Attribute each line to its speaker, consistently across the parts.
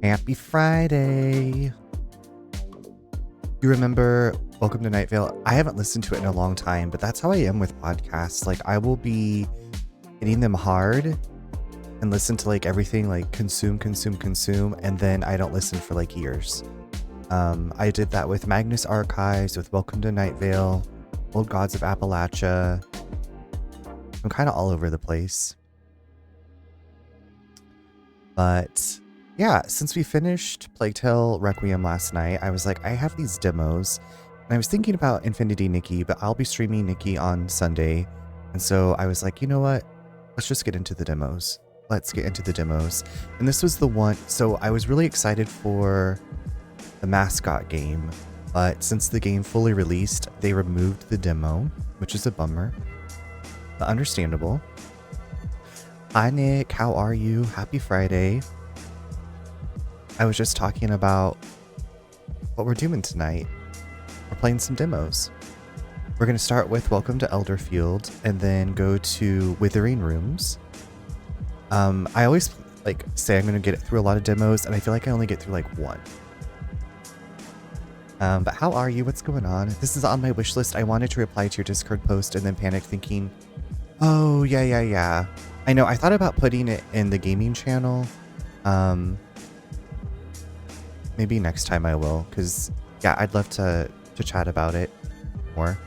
Speaker 1: Happy Friday. You remember Welcome to Night Vale? I haven't listened to it in a long time, but that's how I am with podcasts. Like, I will be hitting them hard and listen to like everything, like consume, and then I don't listen for like years. I did that with Magnus Archives, with Welcome to Night Vale, Old Gods of Appalachia. I'm kind of all over the place. But yeah, since we finished Plague Tale Requiem last night, I was like, I have these demos. And I was thinking about Infinity Nikki, but I'll be streaming Nikki on Sunday. And so I was like, you know what? Let's just get into the demos. Let's get into the demos. And this was the one. So I was really excited for the mascot game. But since the game fully released, they removed the demo, which is a bummer. But understandable. Hi, Nick. How are you? Happy Friday. I was just talking about what we're doing tonight. We're playing some demos. We're going to start with Welcome to Elderfield and then go to Withering Rooms. I always like say I'm going to get through a lot of demos, and I feel like I only get through like one. But how are you? What's going on? This is on my wish list. I wanted to reply to your Discord post and then panicked thinking, oh, yeah. I know, I thought about putting it in the gaming channel. Maybe next time I will, because yeah, I'd love to chat about it more.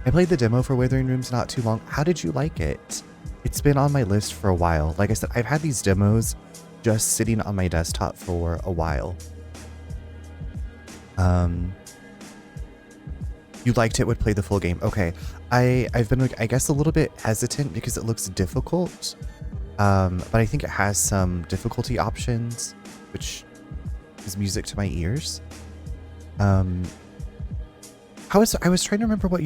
Speaker 1: I played the demo for Withering Rooms not too long. How did you like it? It's been on my list for a while. Like I said, I've had these demos just sitting on my desktop for a while. You liked it, would play the full game. Okay. I've been, I guess, a little bit hesitant because it looks difficult. But I think it has some difficulty options, which is music to my ears. I was trying to remember what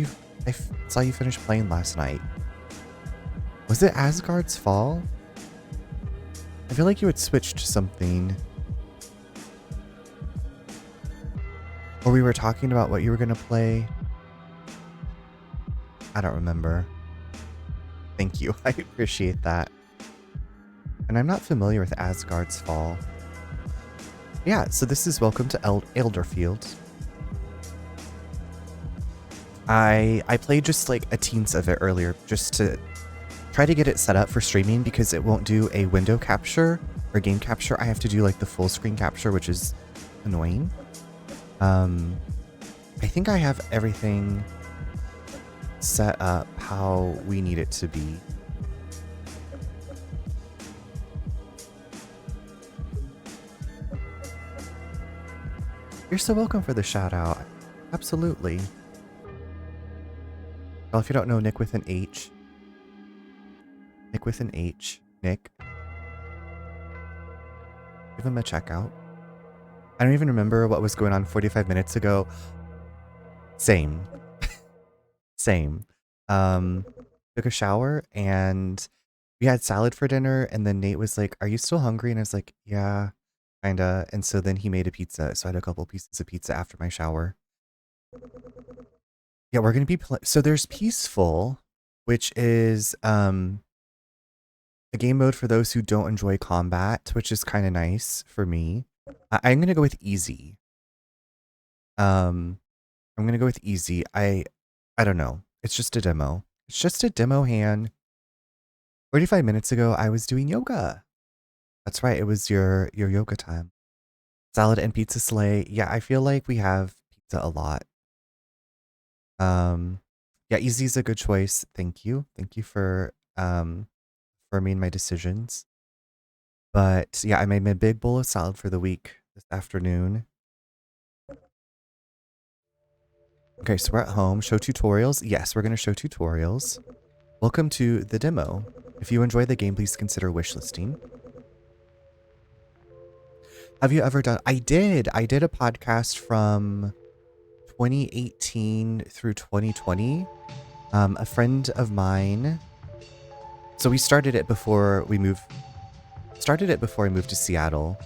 Speaker 1: I saw you finish playing last night. Was it Asgard's Fall? I feel like you had switched to something. Or we were talking about what you were going to play. I don't remember. Thank you. I appreciate that. And I'm not familiar with Asgard's Fall. Yeah, so this is Welcome to Elderfield. I played just like a teens of it earlier just to try to get it set up for streaming because it won't do a window capture or game capture. I have to do like the full screen capture, which is annoying. I think I have everything set up how we need it to be. You're so welcome for the shout out. Absolutely. Well, if you don't know Nick with an H. Nick with an H. Nick. Give him a checkout. I don't even remember what was going on 45 minutes ago. Same. Same. Took a shower and we had salad for dinner, and then Nate was like, are you still hungry? And I was like, yeah, kinda. And so then he made a pizza. So I had a couple pieces of pizza after my shower. Yeah, we're going to be so there's Peaceful, which is a game mode for those who don't enjoy combat, which is kind of nice for me. I'm going to go with easy. I'm going to go with easy. I don't know. It's just a demo. It's just a demo hand. 45 minutes ago, I was doing yoga. That's right. It was your yoga time. Salad and pizza sleigh. Yeah, I feel like we have pizza a lot. Yeah, easy is a good choice. Thank you. Thank you for me and my decisions. But yeah, I made my big bowl of salad for the week this afternoon. Okay, so we're at home. Show tutorials. Yes, we're going to show tutorials. Welcome to the demo. If you enjoy the game, please consider wishlisting. Have you ever done... I did a podcast from 2018 through 2020. A friend of mine... So we started it before we moved... Started it before I moved to Seattle.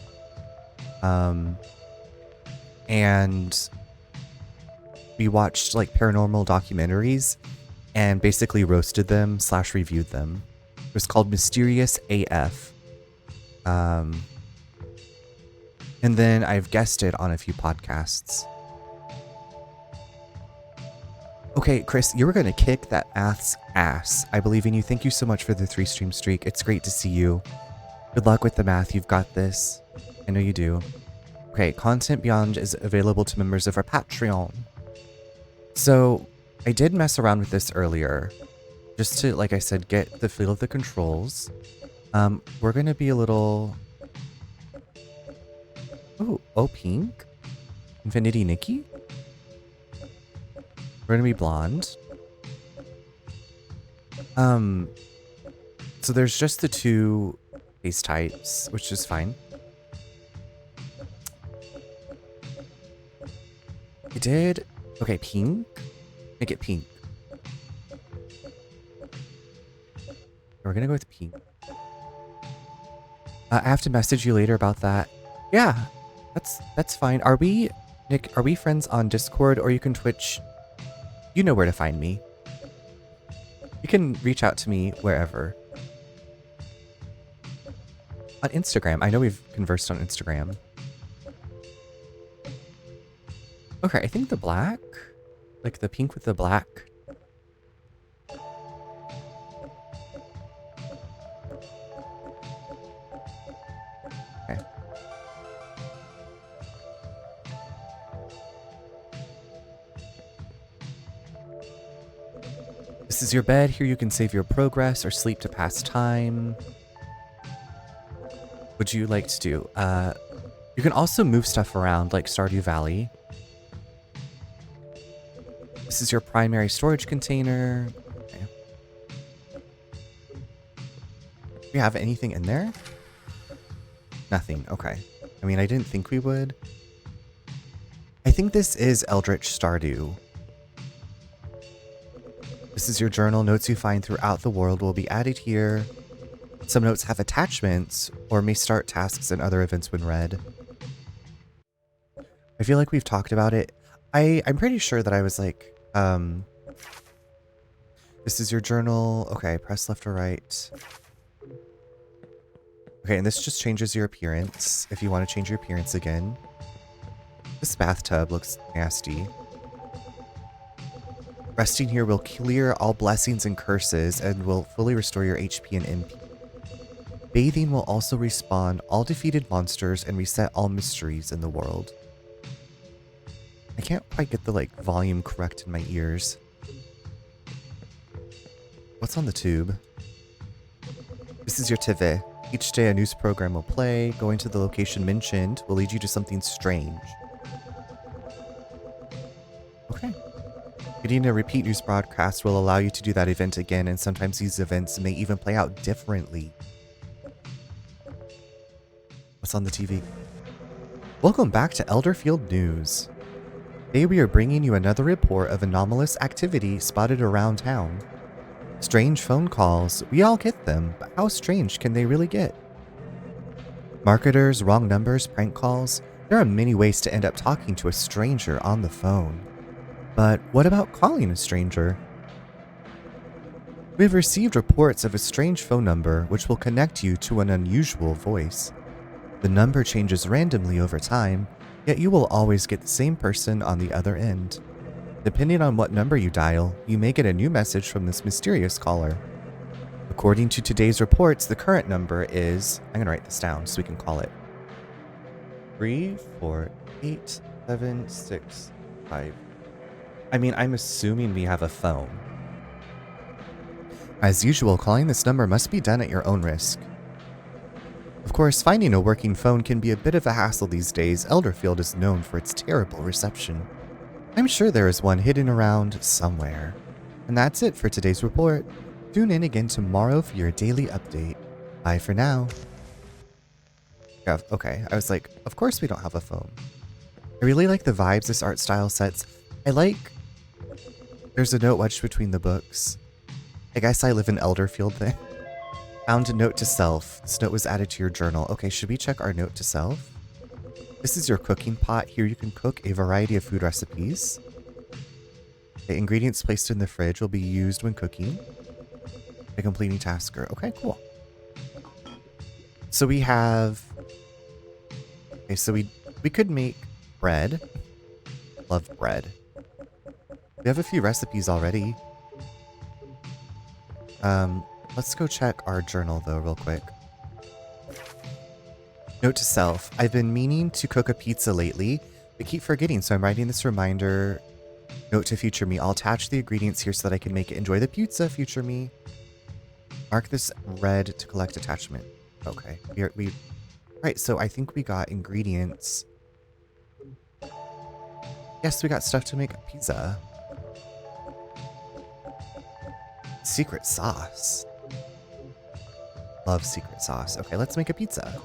Speaker 1: And we watched like paranormal documentaries and basically roasted them / reviewed them. It was called Mysterious AF. And then I've guested on a few podcasts. Okay, Chris, you were going to kick that math's ass. I believe in you. Thank you so much for the 3-stream streak. It's great to see you. Good luck with the math. You've got this. I know you do. Okay, Content Beyond is available to members of our Patreon. So I did mess around with this earlier, just to, like I said, get the feel of the controls. We're going to be a little... Oh, pink? Infinity Nikki? We're gonna be blonde. So there's just the 2 face types, which is fine. I did... Okay, pink? Make it pink. We're gonna go with pink. I have to message you later about that. Yeah, that's fine. Are we, Nick, are we friends on Discord, or you can Twitch? You know where to find me. You can reach out to me wherever. On Instagram. I know we've conversed on Instagram. Okay, I think the black. Like the pink with the black. Okay. This is your bed. Here you can save your progress or sleep to pass time. Would you like to do? You can also move stuff around like Stardew Valley. This is your primary storage container. Okay. Do we have anything in there? Nothing. Okay. I mean, I didn't think we would. I think this is Eldritch Stardew. This is your journal. Notes you find throughout the world will be added here. Some notes have attachments or may start tasks and other events when read. I feel like we've talked about it. I'm pretty sure that I was like, this is your journal. Okay, press left or right. Okay, and this just changes your appearance if you want to change your appearance again. This bathtub looks nasty. Resting here will clear all blessings and curses and will fully restore your HP and MP. Bathing will also respawn all defeated monsters and reset all mysteries in the world. I can't quite get the volume correct in my ears. What's on the tube? This is your TV. Each day a news program will play. Going to the location mentioned will lead you to something strange. Okay. Getting a repeat news broadcast will allow you to do that event again, and sometimes these events may even play out differently. What's on the TV? Welcome back to Elderfield News. Today we are bringing you another report of anomalous activity spotted around town. Strange phone calls, we all get them, but how strange can they really get? Marketers, wrong numbers, prank calls, there are many ways to end up talking to a stranger on the phone. But what about calling a stranger? We have received reports of a strange phone number which will connect you to an unusual voice. The number changes randomly over time, yet you will always get the same person on the other end. Depending on what number you dial, you may get a new message from this mysterious caller. According to today's reports, the current number is... I'm going to write this down so we can call it. 3487765. I mean, I'm assuming we have a phone. As usual, calling this number must be done at your own risk. Of course, finding a working phone can be a bit of a hassle these days. Elderfield is known for its terrible reception. I'm sure there is one hidden around somewhere. And that's it for today's report. Tune in again tomorrow for your daily update. Bye for now. Yeah, okay, I was like, of course we don't have a phone. I really like the vibes this art style sets. I like... There's a note wedged between the books. I guess I live in Elderfield then. Found a note to self. This note was added to your journal. Okay, should we check our note to self? This is your cooking pot. Here you can cook a variety of food recipes. The ingredients placed in the fridge will be used when cooking. A completing tasker. Okay, cool. So we have Okay, so we could make bread. Love bread. We have a few recipes already. Let's go check our journal though real quick. Note to self, I've been meaning to cook a pizza lately, but keep forgetting, so I'm writing this reminder. Note to future me, I'll attach the ingredients here so that I can make it. Enjoy the pizza, future me. Mark this red to collect attachment. Okay, right, so I think we got ingredients. Yes, we got stuff to make a pizza. Secret sauce. Love secret sauce. Okay, let's make a pizza.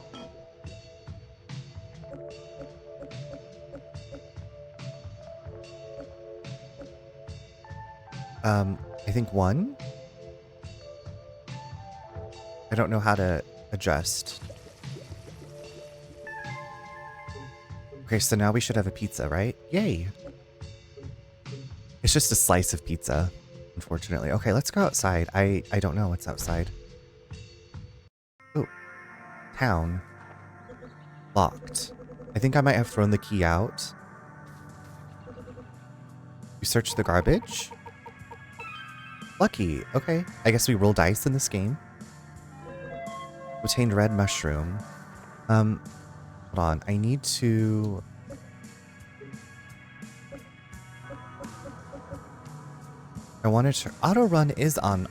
Speaker 1: I think one. I don't know how to adjust. Okay, so now we should have a pizza, right? Yay. It's just a slice of pizza, unfortunately. Okay, let's go outside. I don't know what's outside. Oh, town. Locked. I think I might have thrown the key out. We search the garbage. Lucky. Okay, I guess we roll dice in this game. Obtained red mushroom. Hold on. I need to... I wanted to... Auto run is on.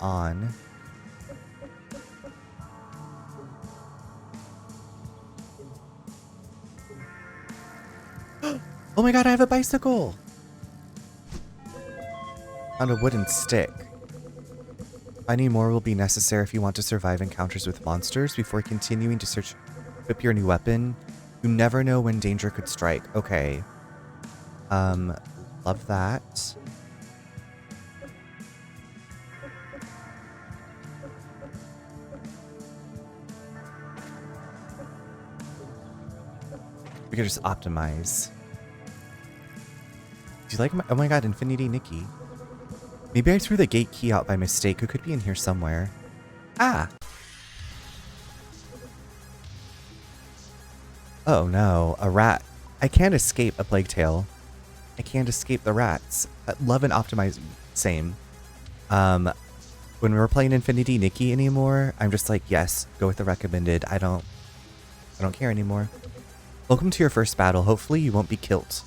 Speaker 1: Oh my god, I have a bicycle! Found a wooden stick. Finding more will be necessary if you want to survive encounters with monsters. Before continuing to search, equip your new weapon. You never know when danger could strike. Okay. Love that. We could just optimize. Do you like my... Oh my god, Infinity Nikki. Maybe I threw the gate key out by mistake. It could be in here somewhere. Ah! Oh no, a rat. I can't escape a plague tale. I can't escape the rats. Love and optimize. Same. When we were playing Infinity Nikki anymore, I'm just like, yes, go with the recommended. I don't care anymore. Welcome to your first battle. Hopefully you won't be killed.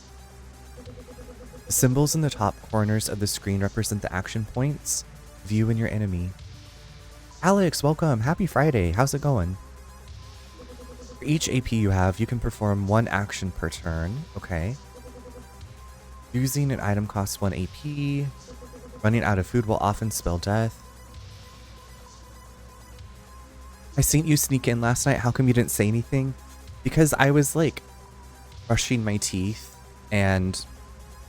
Speaker 1: The symbols in the top corners of the screen represent the action points, view, and your enemy. Alex, welcome. Happy Friday. How's it going? For each AP you have, you can perform 1 action per turn. Okay. Using an item costs 1 AP. Running out of food will often spell death. I seen you sneak in last night. How come you didn't say anything? Because I was like brushing my teeth and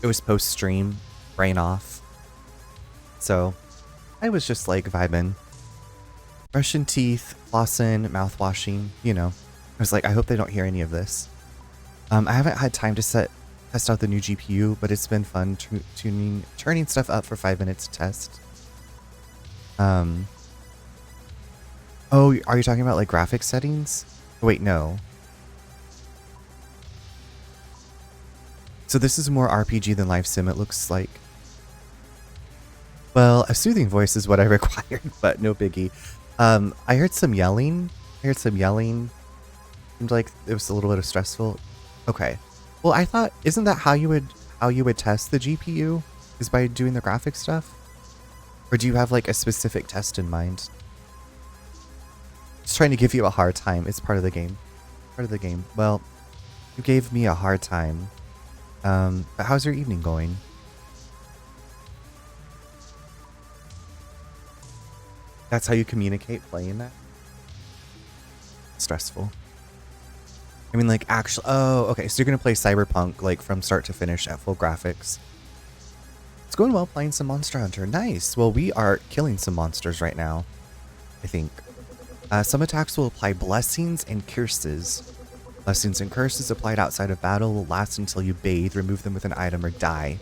Speaker 1: it was post-stream, brain off. So I was just like vibing. Brushing teeth, flossing, mouth washing, you know. I was like, I hope they don't hear any of this. I haven't had time to test out the new GPU, but it's been fun turning stuff up for 5 minutes to test. Oh, are you talking about like graphics settings? Wait, no. So this is more RPG than live sim, it looks like. Well, a soothing voice is what I required, but no biggie. I heard some yelling. Seemed like it was a little bit of stressful. Okay. Well, I thought, isn't that how you would test the GPU? Is by doing the graphic stuff? Or do you have like a specific test in mind? Just trying to give you a hard time. It's part of the game. Well, you gave me a hard time. But how's your evening going? That's how you communicate playing that? Stressful. I mean, like, actually... Oh, okay. So you're going to play Cyberpunk, like, from start to finish at full graphics. It's going well playing some Monster Hunter. Nice. Well, we are killing some monsters right now, I think. Some attacks will apply blessings and curses. Blessings and curses applied outside of battle will last until you bathe, remove them with an item, or die.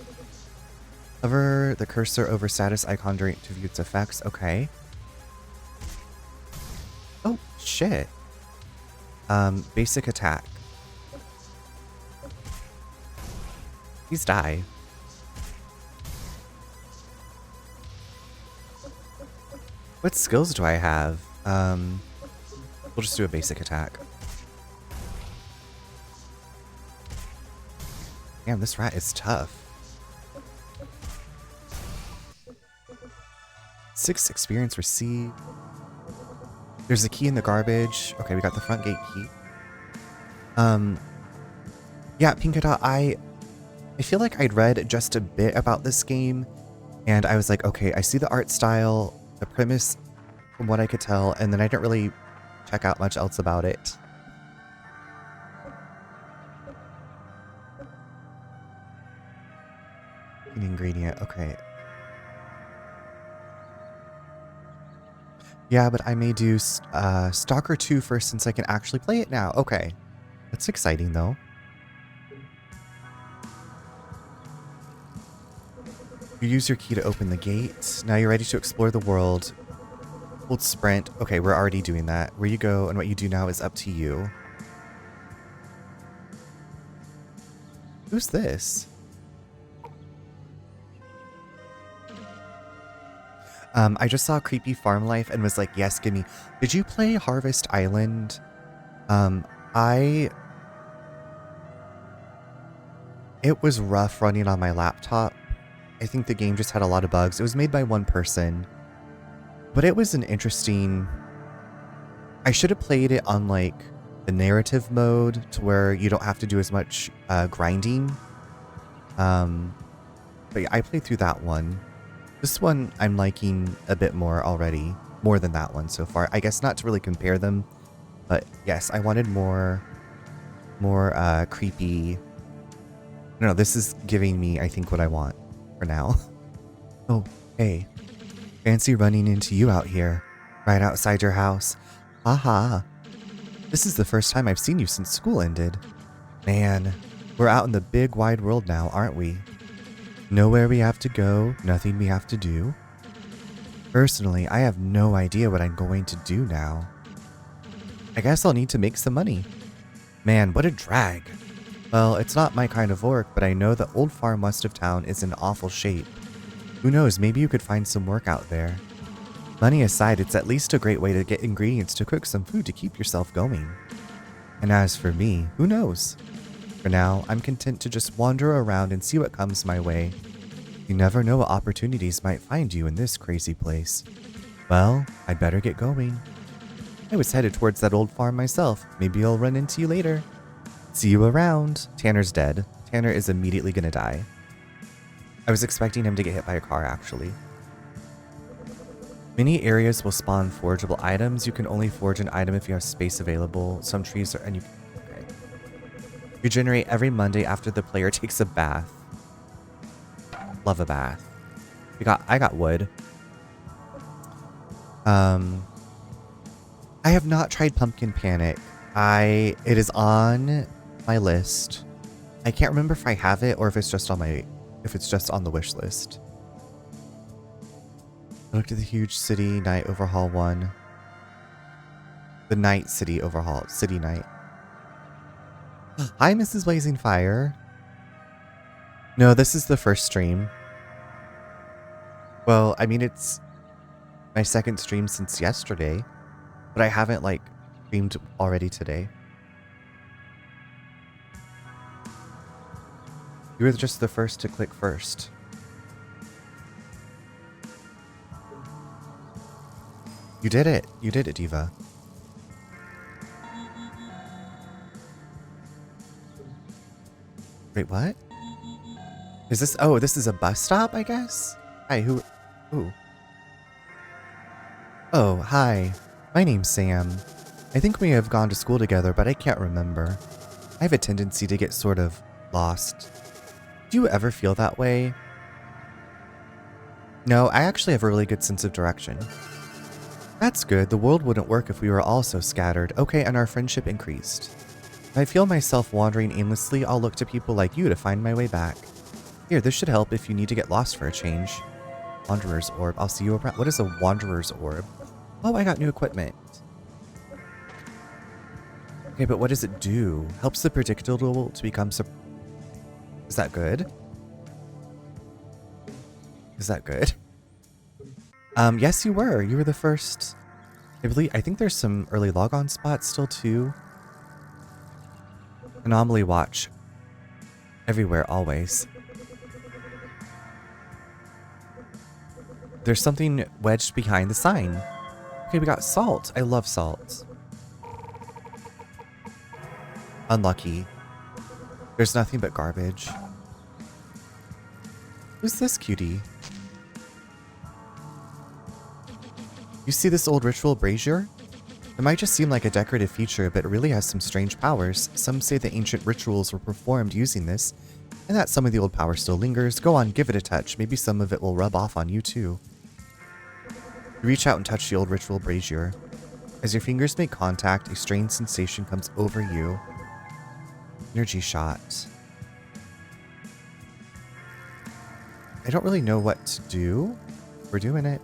Speaker 1: Hover the cursor over status icon during to view its effects. Okay. Oh, shit. Basic attack. Please die. What skills do I have? We'll just do a basic attack. Damn, this rat is tough. 6 experience received. There's a key in the garbage. Okay, we got the front gate key. Yeah, Pinkadot, I feel like I'd read just a bit about this game, and I was like, okay, I see the art style, the premise, from what I could tell, and then I didn't really check out much else about it. An ingredient, okay. Yeah, but I may do Stalker 2 first since I can actually play it now. Okay. That's exciting, though. You use your key to open the gate. Now you're ready to explore the world. Hold sprint. Okay, we're already doing that. Where you go and what you do now is up to you. Who's this? I just saw Creepy Farm Life and was like, yes, give me. Did you play Harvest Island? It was rough running on my laptop. I think the game just had a lot of bugs. It was made by one person, but it was an interesting... I should have played it on like the narrative mode to where you don't have to do as much grinding. But yeah, I played through that one. This one I'm liking a bit more already, more than that one so far. I guess not to really compare them, but yes, I wanted more creepy. No, this is giving me, I think, what I want for now. Oh, hey. Fancy running into you out here, right outside your house. Haha. This is the first time I've seen you since school ended. Man, we're out in the big wide world now, aren't we? Nowhere we have to go, nothing we have to do. Personally, I have no idea what I'm going to do now. I guess I'll need to make some money. Man, what a drag. Well, it's not my kind of work, but I know the old farm west of town is in awful shape. Who knows, maybe you could find some work out there. Money aside, it's at least a great way to get ingredients to cook some food to keep yourself going. And as for me, who knows? For now, I'm content to just wander around and see what comes my way. You never know what opportunities might find you in this crazy place. Well, I'd better get going. I was headed towards that old farm myself. Maybe I'll run into you later. See you around. Tanner's dead. Tanner is immediately gonna die. I was expecting him to get hit by a car, actually. Many areas will spawn forgeable items. You can only forge an item if you have space available. Some trees are... okay. Regenerate every Monday after the player takes a bath. Love a bath. I got wood. I have not tried Pumpkin Panic. It is on my list. I can't remember if I have it or if it's just on the wish list. I looked at the huge city night overhaul one. The night city overhaul. City night. Hi, Mrs. Blazing Fire. No, this is the first stream. Well, I mean, it's my second stream since yesterday, but I haven't, like, streamed already today. You were just the first to click first. You did it. You did it, Diva. Wait, what? Is this... oh, this is a bus stop, I guess? Hi, who... ooh. Oh, hi. My name's Sam. I think we have gone to school together, but I can't remember. I have a tendency to get sort of lost. Do you ever feel that way? No, I actually have a really good sense of direction. That's good. The world wouldn't work if we were all so scattered. Okay, and our friendship increased. If I feel myself wandering aimlessly, I'll look to people like you to find my way back. Here, this should help if you need to get lost for a change. Wanderer's Orb. I'll see you around. What is a Wanderer's Orb? Oh, I got new equipment. Okay, but what does it do? Helps the predictable to become... is that good? Is that good? Yes, you were. You were the first. I think there's some early logon spots still too. Anomaly watch. Everywhere, always. There's something wedged behind the sign. Okay, we got salt. I love salt. Unlucky. There's nothing but garbage. Who's this cutie? You see this old ritual brazier? It might just seem like a decorative feature, but it really has some strange powers. Some say the ancient rituals were performed using this, and that some of the old power still lingers. Go on, give it a touch. Maybe some of it will rub off on you too. You reach out and touch the old ritual brazier. As your fingers make contact, a strange sensation comes over you. Energy shot. I don't really know what to do. We're doing it.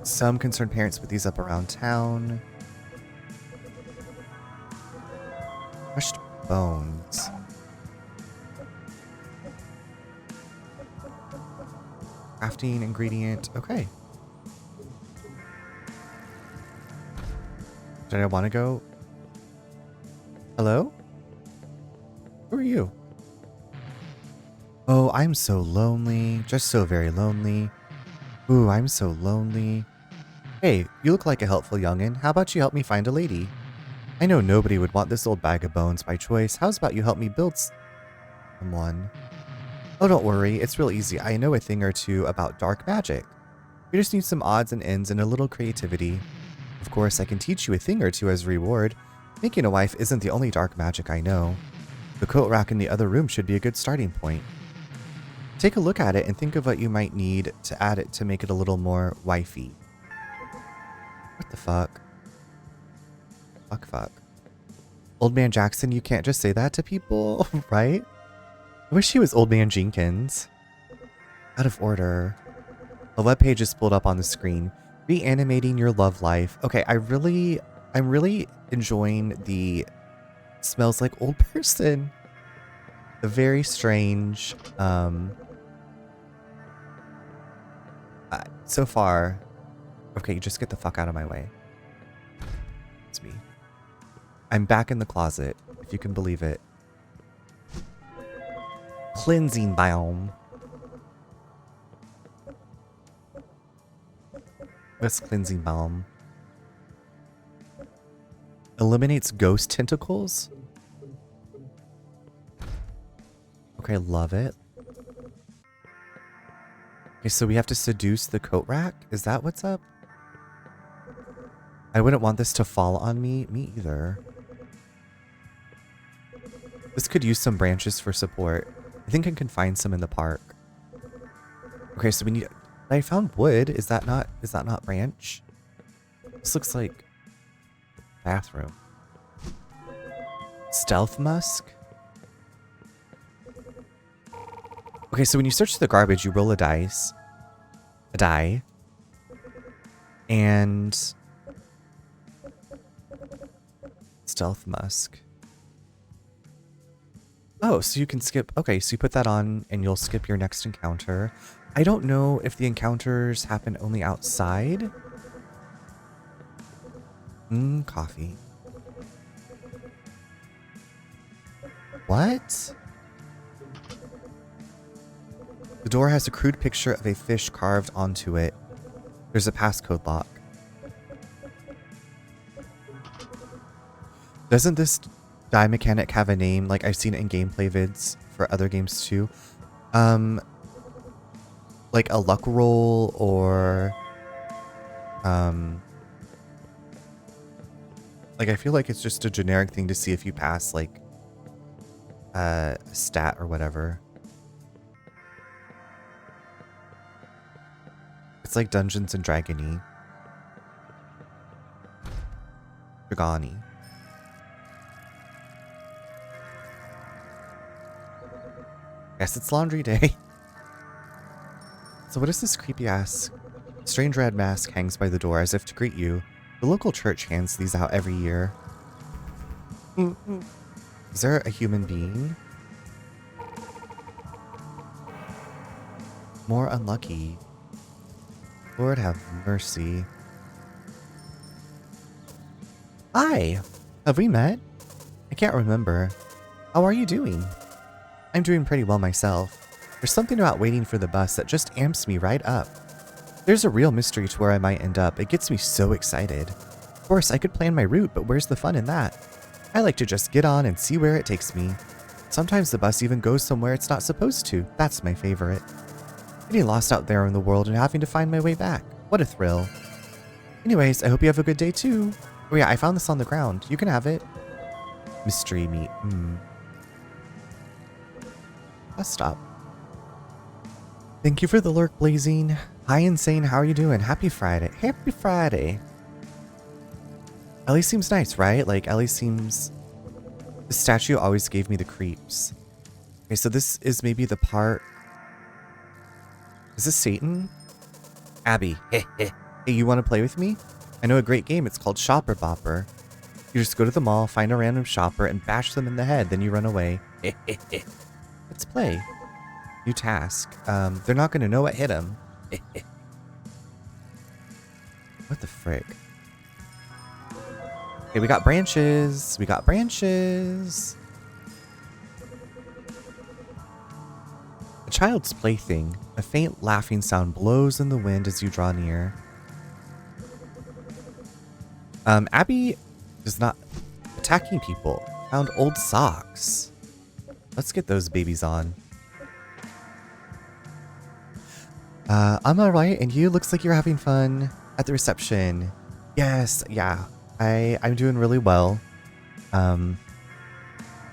Speaker 1: Some concerned parents put these up around town. Crushed bones. Crafting ingredient. Okay. Did I want to go? Hello? Who are you? Oh, I'm so lonely. Just so very lonely. Ooh, I'm so lonely. Hey, you look like a helpful youngin'. How about you help me find a lady? I know nobody would want this old bag of bones by choice. How's about you help me build someone? Oh, don't worry. It's real easy. I know a thing or two about dark magic. You just need some odds and ends and a little creativity. Of course, I can teach you a thing or two as a reward. Making a wife isn't the only dark magic I know. The coat rack in the other room should be a good starting point. Take a look at it and think of what you might need to add it to make it a little more wifey. What the fuck? Fuck. Old Man Jackson, you can't just say that to people, right? I wish he was Old Man Jenkins. Out of order. A webpage is pulled up on the screen. Reanimating your love life. Okay, I'm really enjoying the smells like old person. The very strange, so far. Okay, you just get the fuck out of my way. It's me. I'm back in the closet, if you can believe it. Cleansing balm. What's cleansing balm? Eliminates ghost tentacles? Okay, love it. Okay, so we have to seduce the coat rack? Is that what's up? I wouldn't want this to fall on me. Me either. This could use some branches for support. I think I can find some in the park. Okay, so we need... I found wood. Is that not branch? This looks like bathroom. Stealth musk? Okay, so when you search the garbage, you roll a die. And stealth musk. Oh, so you can skip. Okay, so you put that on and you'll skip your next encounter. I don't know if the encounters happen only outside. Coffee. What? The door has a crude picture of a fish carved onto it. There's a passcode lock. Doesn't this die mechanic have a name? Like I've seen it in gameplay vids for other games too. Like a luck roll or like I feel like it's just a generic thing to see if you pass like a stat or whatever. It's like Dungeons and Dragony. Dragani. Guess it's laundry day. So what is this creepy ass? Strange red mask hangs by the door as if to greet you. The local church hands these out every year. Is there a human being? More unlucky. Lord have mercy. Hi! Have we met? I can't remember. How are you doing? I'm doing pretty well myself. There's something about waiting for the bus that just amps me right up. There's a real mystery to where I might end up. It gets me so excited. Of course, I could plan my route, but where's the fun in that? I like to just get on and see where it takes me. Sometimes the bus even goes somewhere it's not supposed to. That's my favorite. Getting lost out there in the world and having to find my way back. What a thrill. Anyways, I hope you have a good day too. Oh yeah, I found this on the ground. You can have it. Mystery meat. Let's stop. Thank you for the lurk, Blazing. Hi, Insane. How are you doing? Happy Friday. Happy Friday. Ellie seems nice, right? Like, Ellie seems... The statue always gave me the creeps. Okay, so this is maybe the part... Is this Satan? Abby. Hey, you want to play with me? I know a great game. It's called Shopper Bopper. You just go to the mall, find a random shopper, and bash them in the head. Then you run away. Let's play. New task. They're not going to know what hit them. What the frick? Okay, we got branches. We got branches. A child's plaything. A faint laughing sound blows in the wind as you draw near. Abby is not attacking people. Found old socks. Let's get those babies on. I'm alright, and you? Looks like you're having fun at the reception. Yes, yeah. I'm doing really well.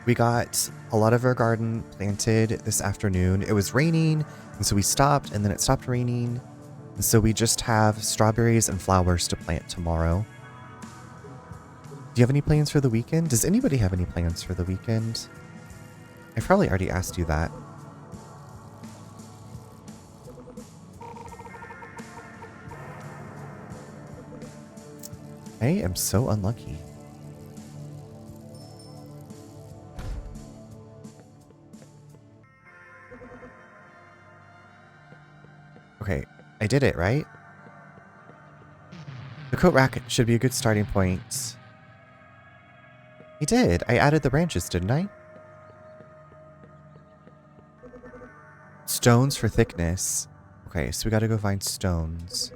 Speaker 1: We got a lot of our garden planted this afternoon. It was raining, and so we stopped, and then it stopped raining. And so we just have strawberries and flowers to plant tomorrow. Do you have any plans for the weekend? Does anybody have any plans for the weekend? I probably already asked you that. I am so unlucky. Okay, I did it, right? The coat rack should be a good starting point. I did. I added the branches, didn't I? Stones for thickness. Okay, so we gotta go find stones.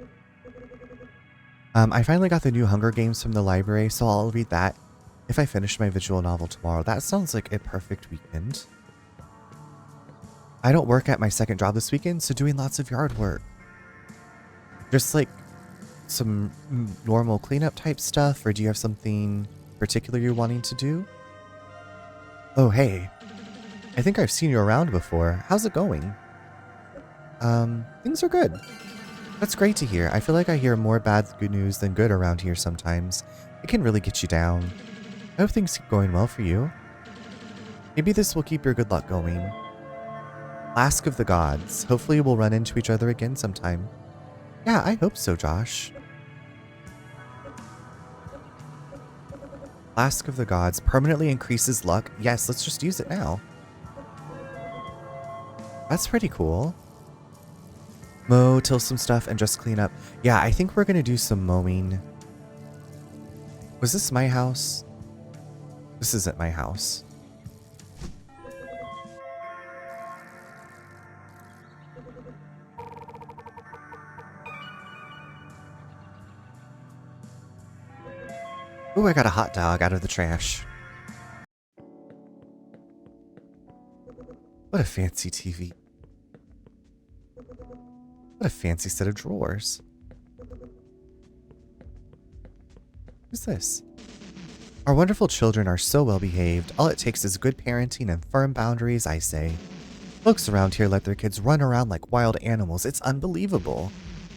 Speaker 1: I finally got the new Hunger Games from the library, so I'll read that if I finish my visual novel tomorrow. That sounds like a perfect weekend. I don't work at my second job this weekend, so doing lots of yard work. Just like some normal cleanup type stuff, or do you have something particular you're wanting to do? Oh, hey. I think I've seen you around before. How's it going? Things are good. That's great to hear. I feel like I hear more bad good news than good around here sometimes. It can really get you down. I hope things keep going well for you. Maybe this will keep your good luck going. Ask of the gods. Hopefully we'll run into each other again sometime. Yeah, I hope so, Josh. Flask of the Gods permanently increases luck. Yes, let's just use it now. That's pretty cool. Mow, till some stuff, and just clean up. Yeah, I think we're going to do some mowing. Was this my house? This isn't my house. Ooh, I got a hot dog out of the trash. What a fancy TV. What a fancy set of drawers. Who's this? Our wonderful children are so well behaved. All it takes is good parenting and firm boundaries, I say. Folks around here let their kids run around like wild animals. It's unbelievable.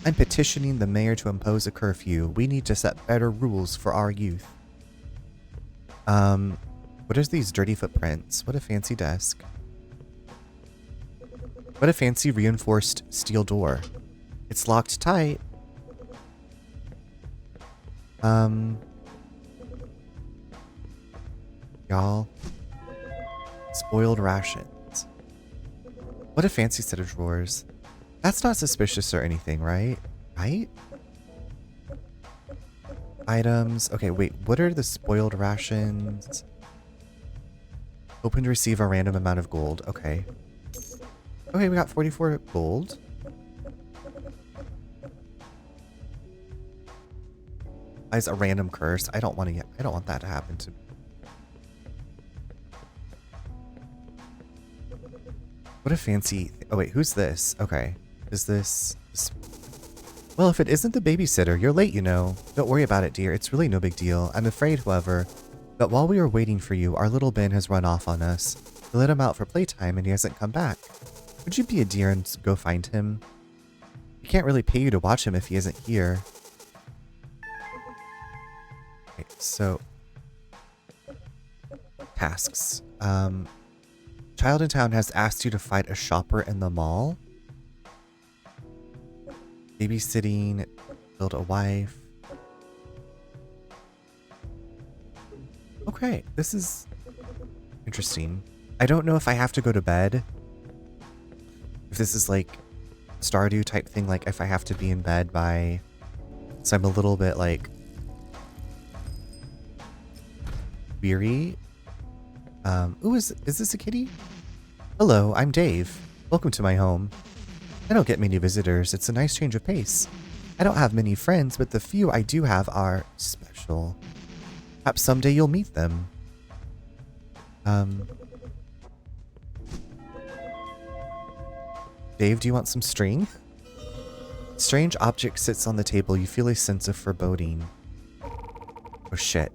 Speaker 1: I'm petitioning the mayor to impose a curfew. We need to set better rules for our youth. What are these dirty footprints? What a fancy desk. What a fancy reinforced steel door. It's locked tight. Y'all. Spoiled rations. What a fancy set of drawers. That's not suspicious or anything, right? Right? Items. Okay, wait. What are the spoiled rations? Open to receive a random amount of gold. Okay. Okay, we got 44 gold. As a random curse. I don't want that to happen to me. What a fancy... Oh, wait. Who's this? Okay. Is this... Well, if it isn't the babysitter, you're late, you know. Don't worry about it, dear. It's really no big deal. I'm afraid, however, that while we were waiting for you, our little Ben has run off on us. We let him out for playtime and he hasn't come back. Would you be a dear and go find him? We can't really pay you to watch him if he isn't here. Okay, so... Tasks. Child in town has asked you to fight a shopper in the mall. Babysitting, build a wife. Okay, this is interesting. I don't know if I have to go to bed. If this is like Stardew type thing, like if I have to be in bed by... So I'm a little bit like... weary. Ooh, is this a kitty? Hello, I'm Dave. Welcome to my home. I don't get many visitors. It's a nice change of pace. I don't have many friends, but the few I do have are special. Perhaps someday you'll meet them. Dave, do you want some string? Strange object sits on the table. You feel a sense of foreboding. Oh shit.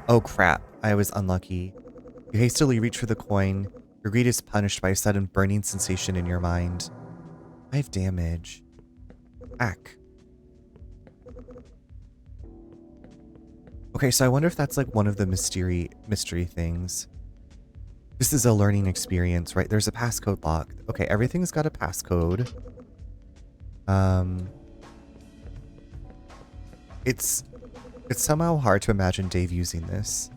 Speaker 1: Oh crap. I was unlucky. You hastily reach for the coin. Your greed is punished by a sudden burning sensation in your mind. 5 damage. Ack. Okay, so I wonder if that's like one of the mystery things. This is a learning experience, right? There's a passcode lock. Okay, everything's got a passcode. It's somehow hard to imagine Dave using this.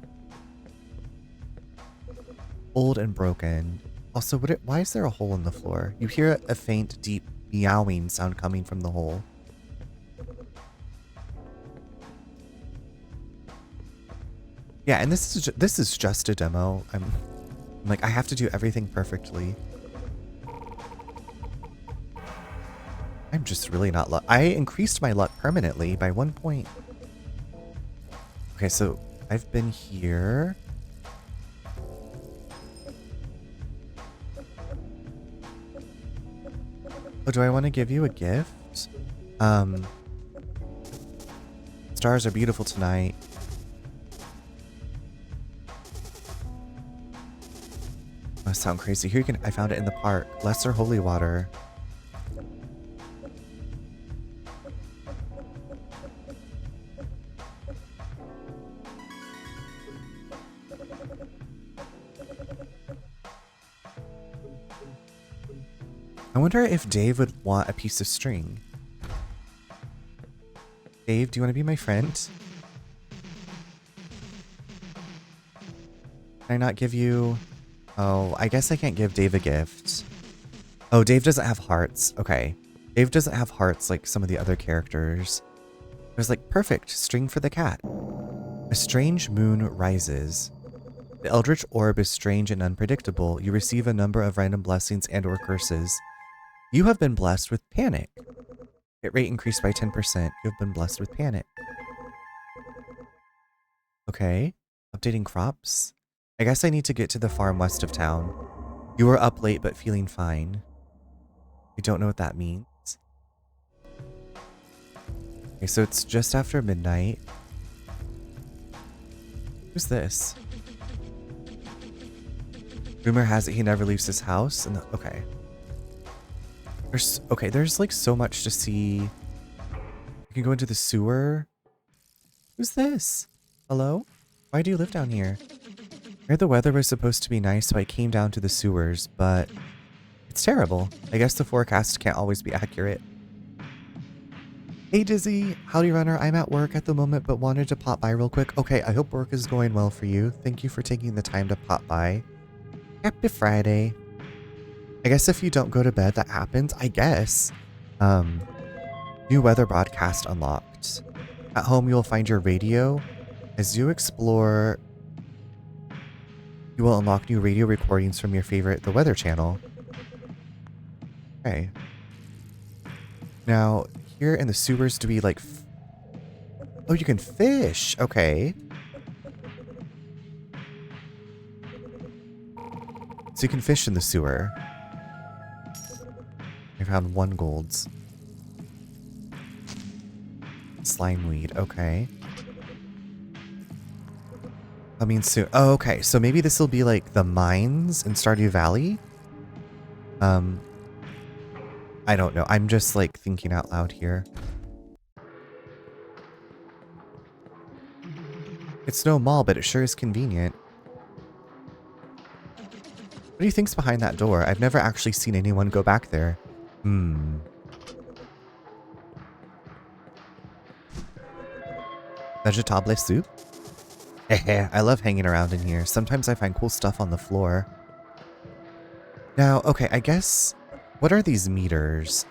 Speaker 1: Old and broken. Also, why is there a hole in the floor? You hear a faint, deep meowing sound coming from the hole. Yeah, and this is just a demo. I'm like, I have to do everything perfectly. I'm just really not luck. I increased my luck permanently by 1 point. Okay, so I've been here. Oh, do I want to give you a gift? Stars are beautiful tonight. Must sound crazy. Here you can. I found it in the park. Lesser holy water. I wonder if Dave would want a piece of string. Dave, do you want to be my friend? Can I not give you... Oh, I guess I can't give Dave a gift. Oh, Dave doesn't have hearts. Okay. Dave doesn't have hearts like some of the other characters. There's like, perfect, string for the cat. A strange moon rises. The eldritch orb is strange and unpredictable. You receive a number of random blessings and or curses. You have been blessed with panic. Hit rate increased by 10%. You have been blessed with panic. Okay. Updating crops. I guess I need to get to the farm west of town. You were up late but feeling fine. I don't know what that means. Okay, so it's just after midnight. Who's this? Rumor has it he never leaves his house. And okay. There's like so much to see. You can go into the sewer. Who's this? Hello? Why do you live down here? I heard the weather was supposed to be nice, so I came down to the sewers, but it's terrible. I guess the forecast can't always be accurate. Hey Dizzy, howdy runner. I'm at work at the moment, but wanted to pop by real quick. Okay, I hope work is going well for you. Thank you for taking the time to pop by. Happy Friday. I guess if you don't go to bed, that happens. I guess. New weather broadcast unlocked. At home, you will find your radio. As you explore, you will unlock new radio recordings from your favorite The Weather Channel. Okay. Now, here in the sewers, do we like... Oh, you can fish. Okay. So you can fish in the sewer. I found 1 gold. Slime weed. Okay. I mean, soon. Oh, okay. So maybe this will be like the mines in Stardew Valley. I don't know. I'm just like thinking out loud here. It's no mall, but it sure is convenient. What do you think's behind that door? I've never actually seen anyone go back there. Vegetable soup? I love hanging around in here. Sometimes I find cool stuff on the floor. Now, okay, I guess... What are these meters?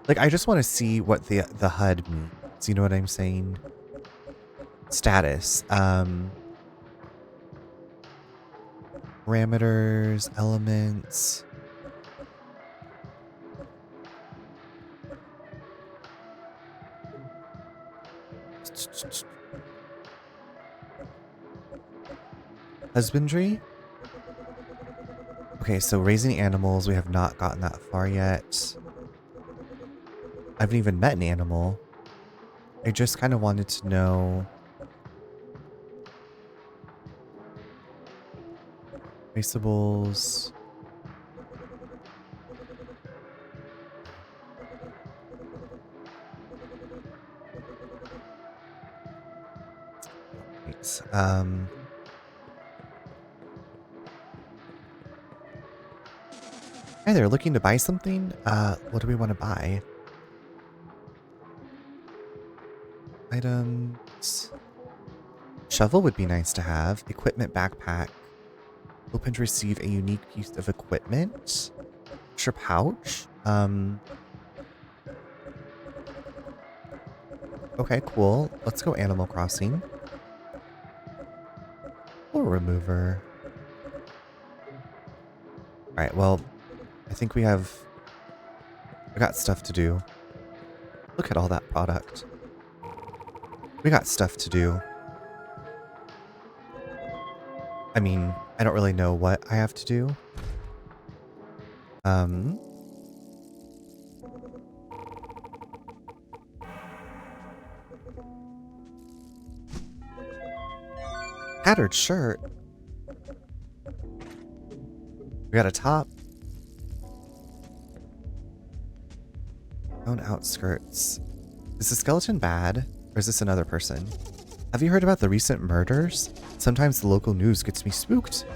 Speaker 1: Like, I just want to see what the HUD means. You know what I'm saying? Status. Parameters, elements. Husbandry? Okay, so raising animals, we have not gotten that far yet. I haven't even met an animal. I just kind of wanted to know... Traceables... Hi there, looking to buy something? What do we want to buy? Items... Shovel would be nice to have. Equipment backpack. Open to receive a unique piece of equipment. Extra pouch. Okay, cool. Let's go Animal Crossing. Or remover. Alright, well, I think we got stuff to do. Look at all that product. We got stuff to do. I mean, I don't really know what I have to do. Tattered shirt. We got a top. Own outskirts. Is the skeleton bad? Or is this another person? Have you heard about the recent murders? Sometimes the local news gets me spooked.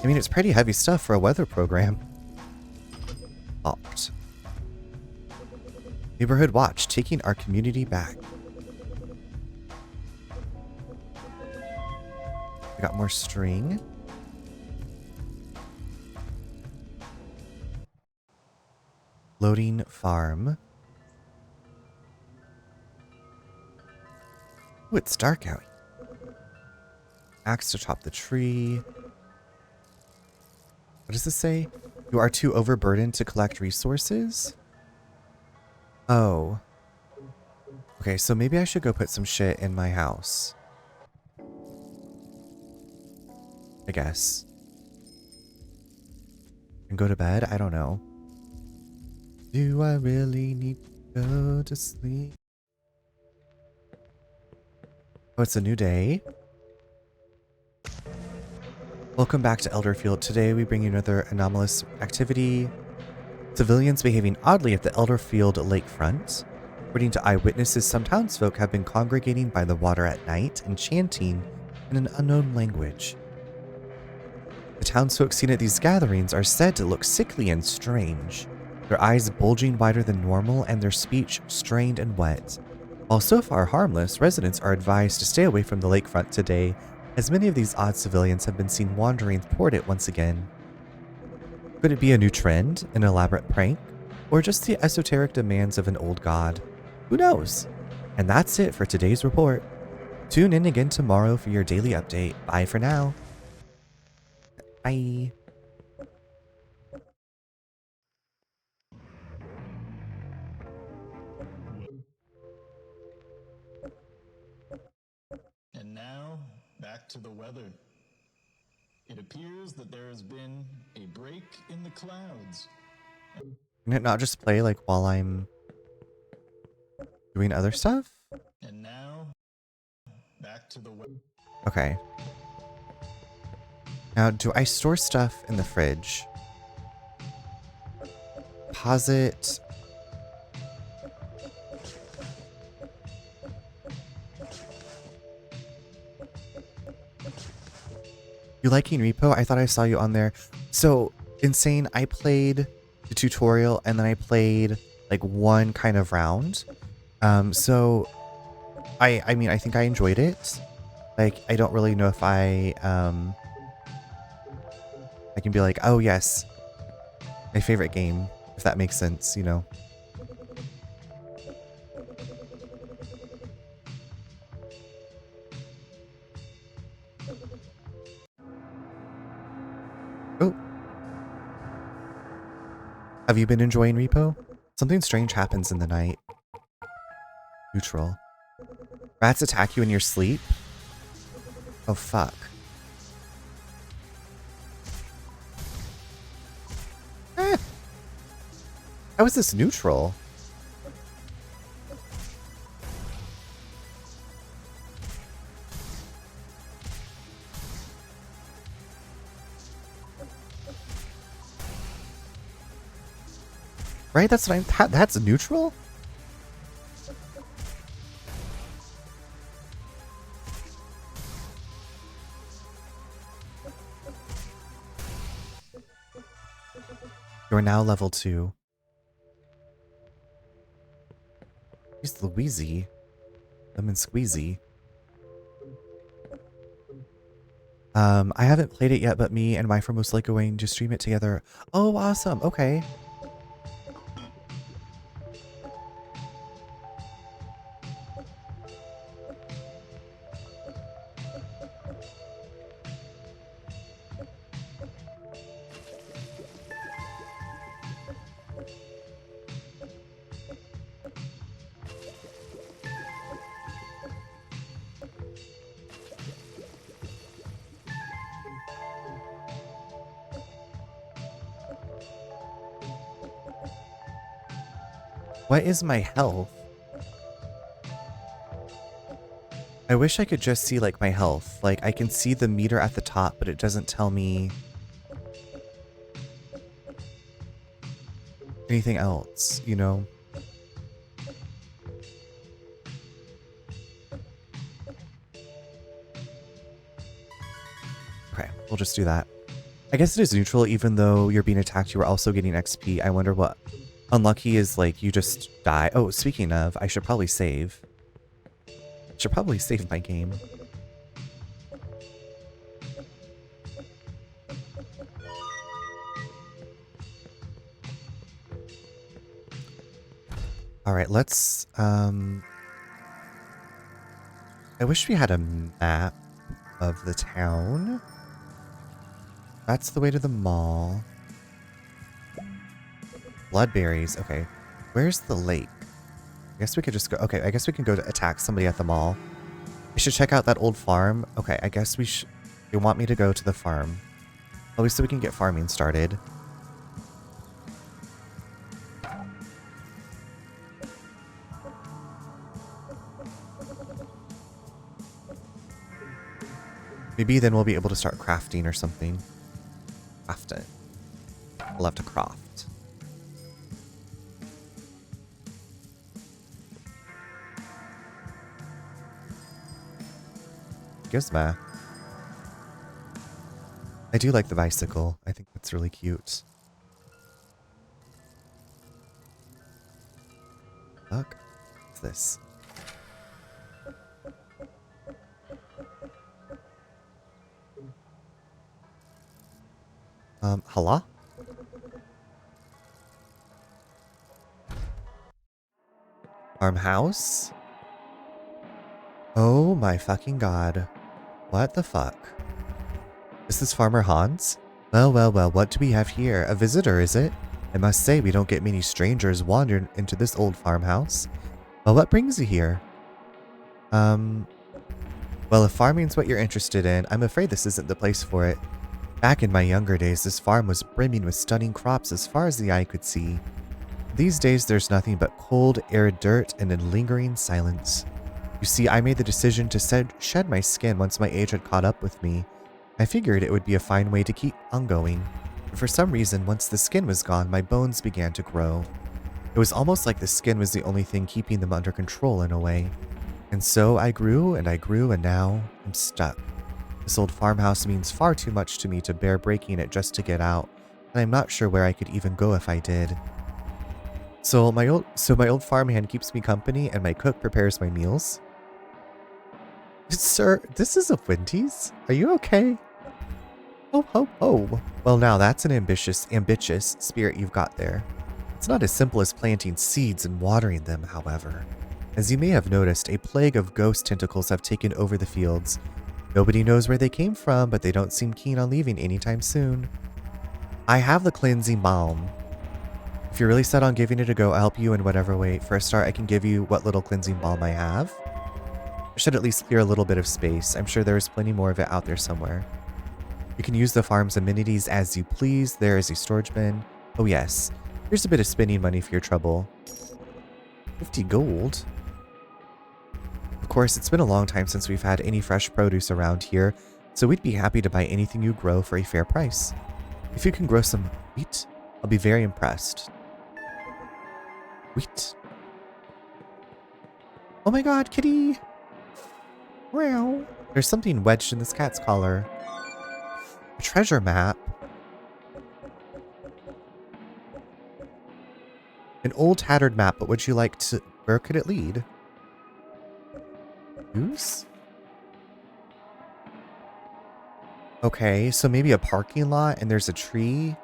Speaker 1: I mean, it's pretty heavy stuff for a weather program. Opt. Neighborhood Watch, taking our community back. We got more string. Loading farm. Ooh, it's dark out. Axe to chop the tree. What does this say? You are too overburdened to collect resources? Oh. Okay, so maybe I should go put some shit in my house. I guess. And go to bed? I don't know. Do I really need to go to sleep? Oh, it's a new day. Welcome back to Elderfield. Today we bring you another anomalous activity. Civilians behaving oddly at the Elderfield lakefront. According to eyewitnesses, some townsfolk have been congregating by the water at night and chanting in an unknown language. The townsfolk seen at these gatherings are said to look sickly and strange, their eyes bulging wider than normal and their speech strained and wet. While so far harmless, residents are advised to stay away from the lakefront today, as many of these odd civilians have been seen wandering toward it once again. Could it be a new trend, an elaborate prank, or just the esoteric demands of an old god? Who knows? And that's it for today's report. Tune in again tomorrow for your daily update. Bye for now. Bye.
Speaker 2: And now, back to the weather. It appears that there has been a break in the clouds.
Speaker 1: Can it not just play like while I'm doing other stuff?
Speaker 2: And now, back to the weather.
Speaker 1: Okay. Now, do I store stuff in the fridge? Pause it. You liking Repo? I thought I saw you on there. So, Insane, I played the tutorial and then I played like one kind of round. So I mean, I think I enjoyed it. Like, I don't really know if I can be like, oh yes, my favorite game, if that makes sense, you know. Oh. Have you been enjoying Repo? Something strange happens in the night. Neutral. Rats attack you in your sleep? Oh, fuck. How is this neutral? Right? That's what that's neutral? You're now level 2. Here's Louisey. Lemon Squeezy. I haven't played it yet, but me and my friend most likely going to stream it together. Oh, awesome. Okay. What is my health? I wish I could just see like my health. Like I can see the meter at the top, but it doesn't tell me anything else, you know? Okay, we'll just do that. I guess it is neutral, even though you're being attacked, you are also getting XP. I wonder what unlucky is, like you just die. Oh, speaking of, I should probably save. Should probably save my game. All right, let's I wish we had a map of the town. That's the way to the mall. Bloodberries. Okay. Where's the lake? I guess we could just go. Okay, I guess we can go to attack somebody at the mall. We should check out that old farm. Okay, I guess we should. You want me to go to the farm? At least so we can get farming started. Maybe then we'll be able to start crafting or something. Craft it. I'll have to craft. Gizma. I do like the bicycle. I think that's really cute. Look. What's this? Hello? Farmhouse? Oh my fucking god. What the fuck? Is this Farmer Hans? Well, well, well, what do we have here? A visitor, is it? I must say, we don't get many strangers wandering into this old farmhouse. Well, what brings you here? Well, if farming's what you're interested in, I'm afraid this isn't the place for it. Back in my younger days, this farm was brimming with stunning crops as far as the eye could see. These days, there's nothing but cold, arid dirt and a lingering silence. You see, I made the decision to shed my skin once my age had caught up with me. I figured it would be a fine way to keep on going. But for some reason, once the skin was gone, my bones began to grow. It was almost like the skin was the only thing keeping them under control in a way. And so I grew, and now I'm stuck. This old farmhouse means far too much to me to bear breaking it just to get out, and I'm not sure where I could even go if I did. So my old farmhand keeps me company, and my cook prepares my meals. Sir, this is a Wendy's? Are you okay? Ho ho ho. Well, now that's an ambitious spirit you've got there. It's not as simple as planting seeds and watering them, however. As you may have noticed, a plague of ghost tentacles have taken over the fields. Nobody knows where they came from, but they don't seem keen on leaving anytime soon. I have the cleansing balm. If you're really set on giving it a go, I'll help you in whatever way. For a start, I can give you what little cleansing balm I have. It should at least clear a little bit of space. I'm sure there's plenty more of it out there somewhere. You can use the farm's amenities as you please. There is a storage bin. Oh yes, here's a bit of spending money for your trouble. 50 gold? Of course, it's been a long time since we've had any fresh produce around here, so we'd be happy to buy anything you grow for a fair price. If you can grow some wheat, I'll be very impressed. Wheat. Oh my god, kitty! Meow. There's something wedged in this cat's collar. A treasure map. An old tattered map, but would you like to... Where could it lead? Goose? Okay, so maybe a parking lot and there's a tree?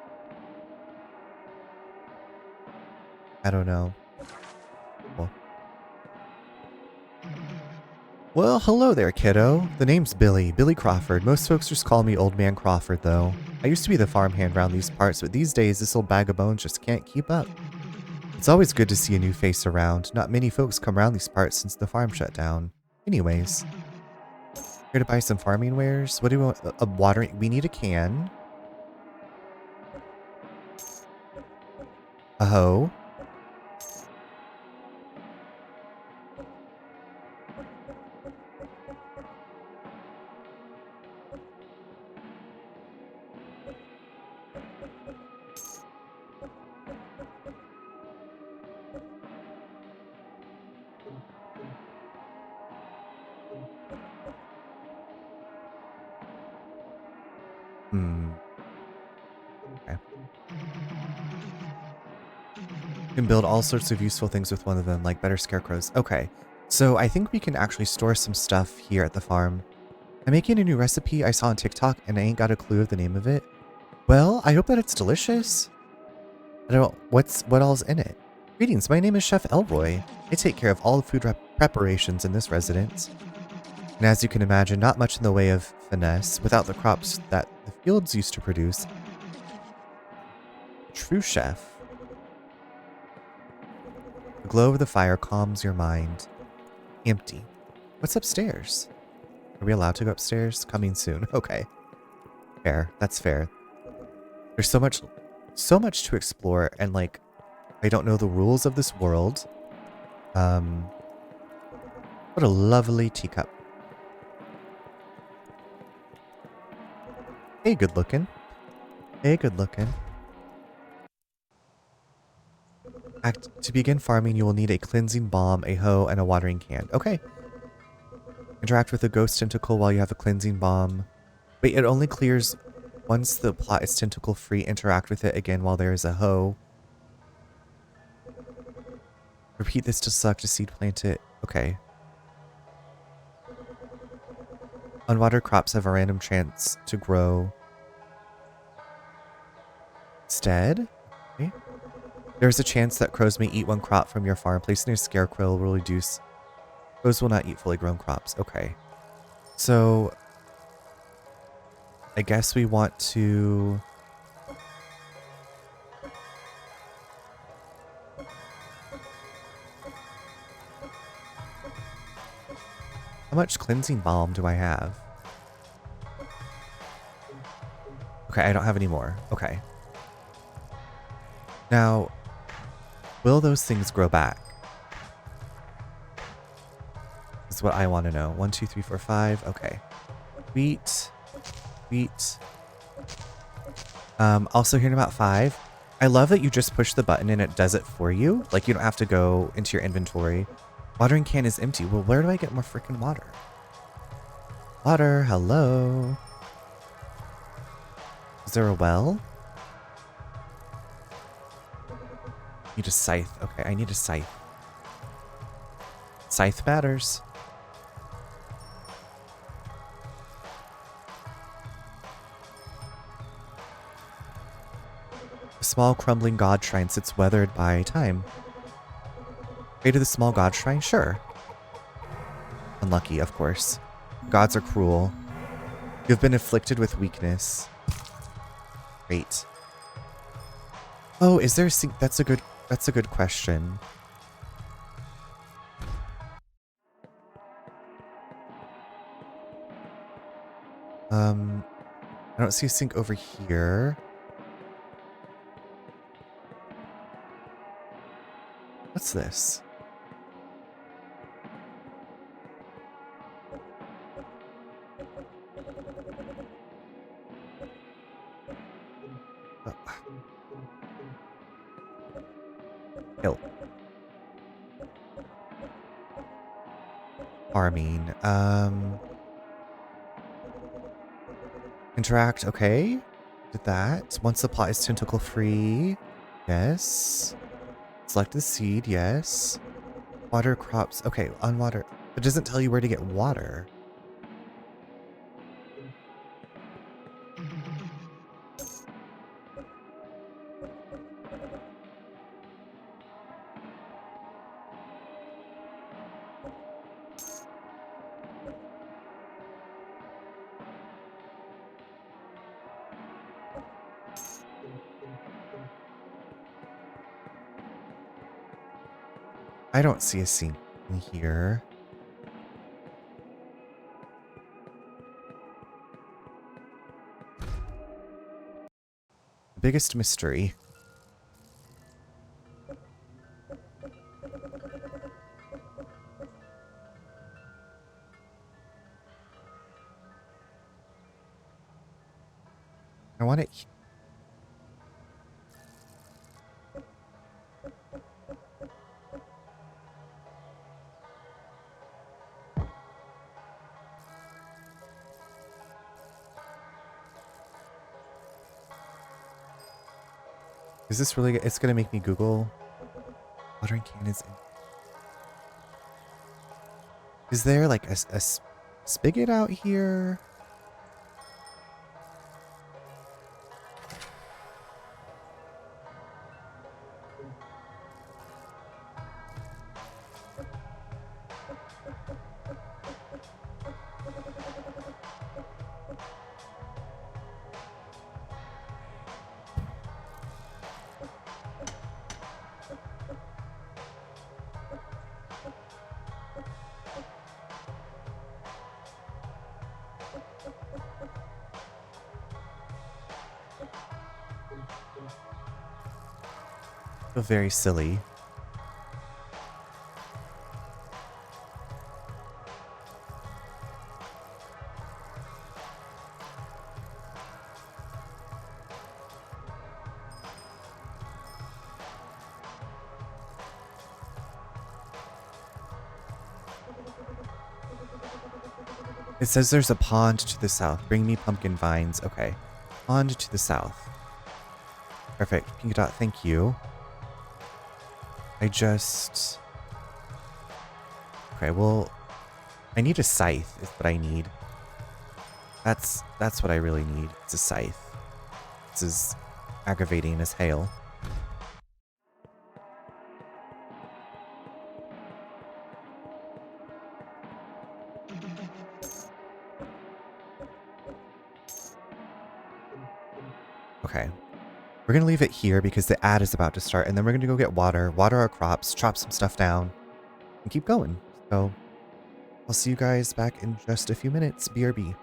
Speaker 1: I don't know. Well, hello there, kiddo. The name's Billy Crawford. Most folks just call me Old Man Crawford, though. I used to be the farmhand around these parts, but these days this old bag of bones just can't keep up. It's always good to see a new face around. Not many folks come around these parts since the farm shut down. Anyways, here to buy some farming wares. What do we want? A watering. We need a can. A hoe. Okay. You can build all sorts of useful things with one of them, like better scarecrows. Okay, so I think we can actually store some stuff here at the farm. I'm making a new recipe I saw on TikTok, and I ain't got a clue of the name of it. Well, I hope that it's delicious. I don't know, what all's in it? Greetings, my name is Chef Elroy. I take care of all the food preparations in this residence. And as you can imagine, not much in the way of finesse without the crops that the fields used to produce. True chef. The glow of the fire calms your mind. Empty. What's upstairs? Are we allowed to go upstairs? Coming soon. Okay. Fair. That's fair. There's so much to explore, and like, I don't know the rules of this world. What a lovely teacup. Hey, good looking. Hey, good looking. To begin farming, you will need a cleansing balm, a hoe, and a watering can. Okay. Interact with a ghost tentacle while you have a cleansing balm. Wait, it only clears once the plot is tentacle free. Interact with it again while there is a hoe. Repeat this to select a seed, plant it. Okay. Unwatered crops have a random chance to grow. instead. Okay. There's a chance that crows may eat one crop from your farm. Placing a scarecrow will reduce. Crows will not eat fully grown crops. Okay. So I guess we want to... How much cleansing balm do I have? Okay, I don't have any more. Okay. Now, will those things grow back? Is what I want to know. 1, 2, 3, 4, 5. Okay. Wheat. Wheat. Also hearing about 5. I love that you just push the button and it does it for you. Like, you don't have to go into your inventory. Watering can is empty. Well, where do I get more freaking water? Water, hello. Is there a well? Need a scythe. Okay, I need a scythe. Scythe matters. A small crumbling god shrine sits weathered by time. Pray to the small god shrine? Sure. Unlucky, of course. Gods are cruel. You've been afflicted with weakness. Great. Oh, is there a sink? That's a good question. I don't see a sink over here. What's this? Oh. Hill. Farming. Interact, okay. Did that. One supply is tentacle free. Yes. Select the seed, yes. Water crops. Okay, unwater. It doesn't tell you where to get water. I don't see a sink in here. The biggest mystery. I want it. Is this really? It's gonna make me Google. Watering can is. Is there like a spigot out here? I feel very silly. It says there's a pond to the south. Bring me pumpkin vines. Okay. Pond to the south. Perfect. Pink dot, thank you. Okay, well, I need a scythe is what I need. That's what I really need. It's a scythe. This is aggravating as hail. Okay. We're going to leave it here because the ad is about to start, and then we're going to go get water our crops, chop some stuff down, and keep going. So I'll see you guys back in just a few minutes. BRB.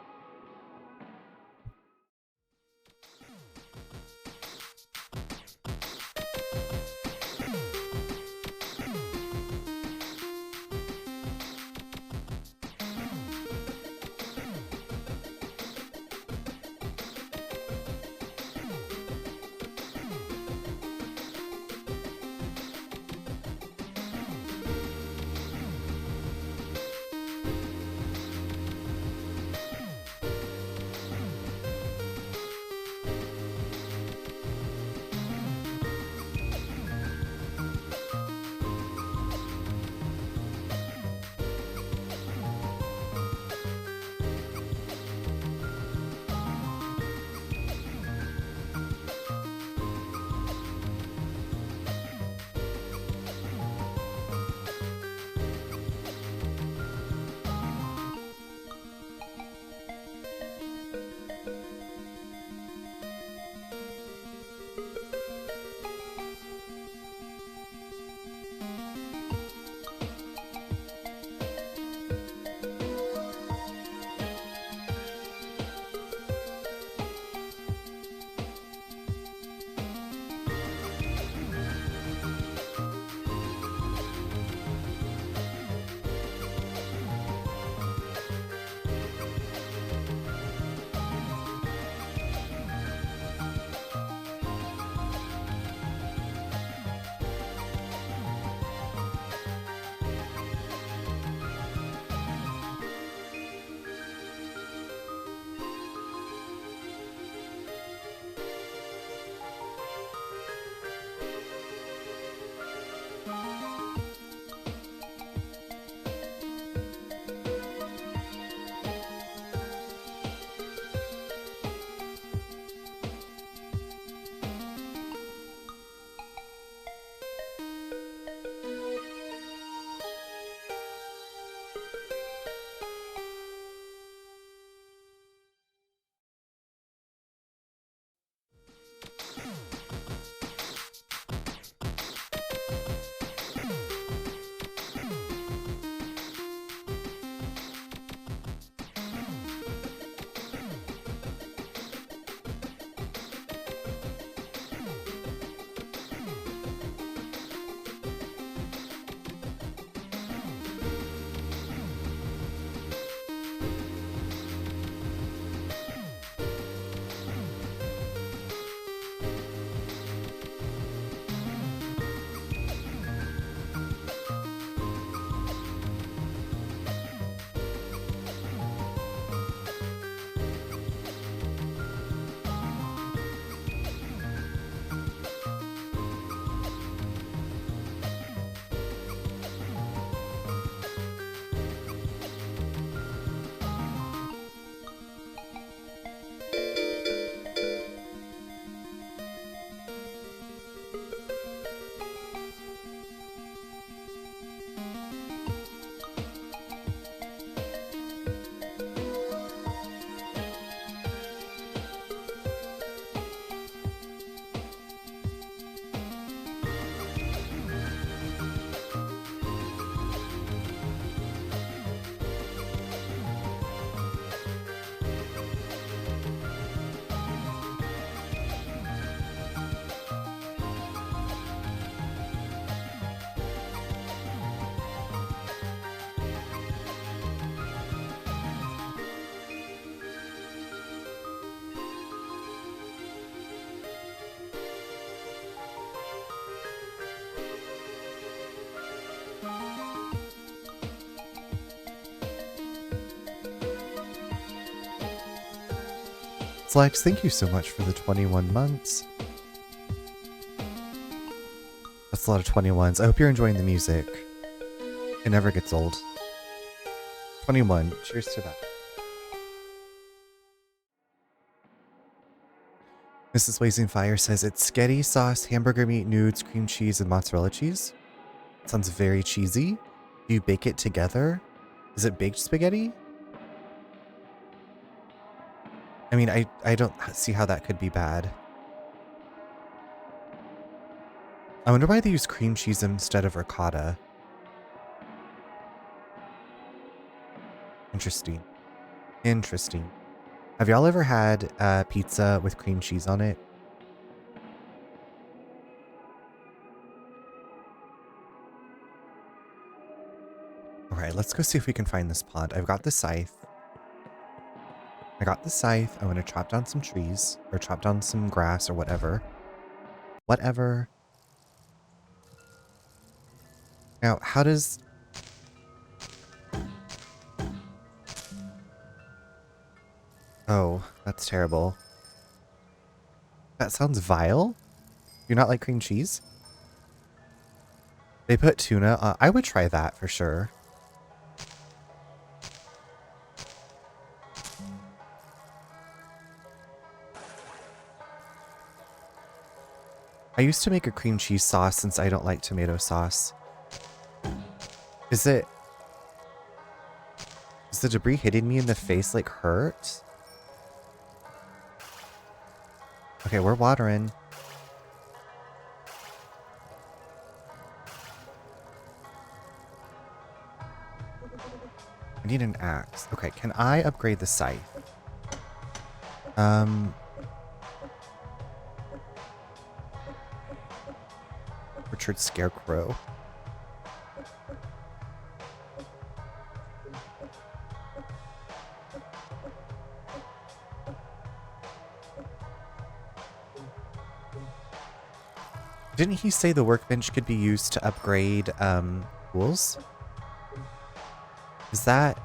Speaker 1: Flex, thank you so much for the 21 months. That's a lot of 21s. I hope you're enjoying the music. It never gets old. 21. Cheers to that. Mrs. Blazing Fire says it's spaghetti sauce, hamburger meat, nudes, cream cheese, and mozzarella cheese. Sounds very cheesy. Do you bake it together? Is it baked spaghetti? I mean, I don't see how that could be bad. I wonder why they use cream cheese instead of ricotta. Interesting. Interesting. Have y'all ever had pizza with cream cheese on it? Alright, let's go see if we can find this pond. I've got the scythe. I got the scythe. I'm going to chop down some trees. Or chop down some grass or whatever. Whatever. Now, how does... Oh, that's terrible. That sounds vile. You're not like cream cheese? They put tuna. I would try that for sure. I used to make a cream cheese sauce since I don't like tomato sauce. Is the debris hitting me in the face like hurt? Okay, we're watering. I need an axe. Okay, can I upgrade the scythe? Richard Scarecrow. Didn't he say the workbench could be used to upgrade tools? Is that...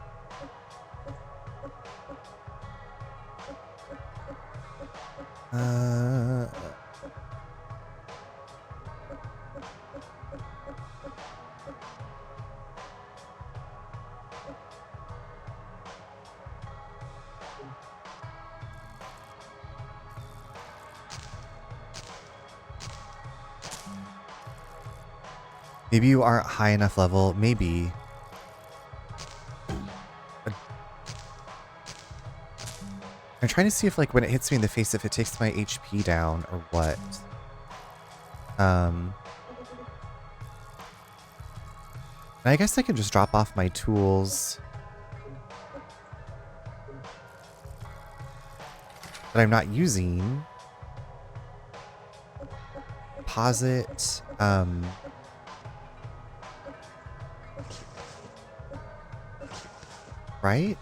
Speaker 1: Maybe you aren't high enough level. Maybe. I'm trying to see if, like, when it hits me in the face, if it takes my HP down or what. And I guess I can just drop off my tools that I'm not using. Deposit. Right?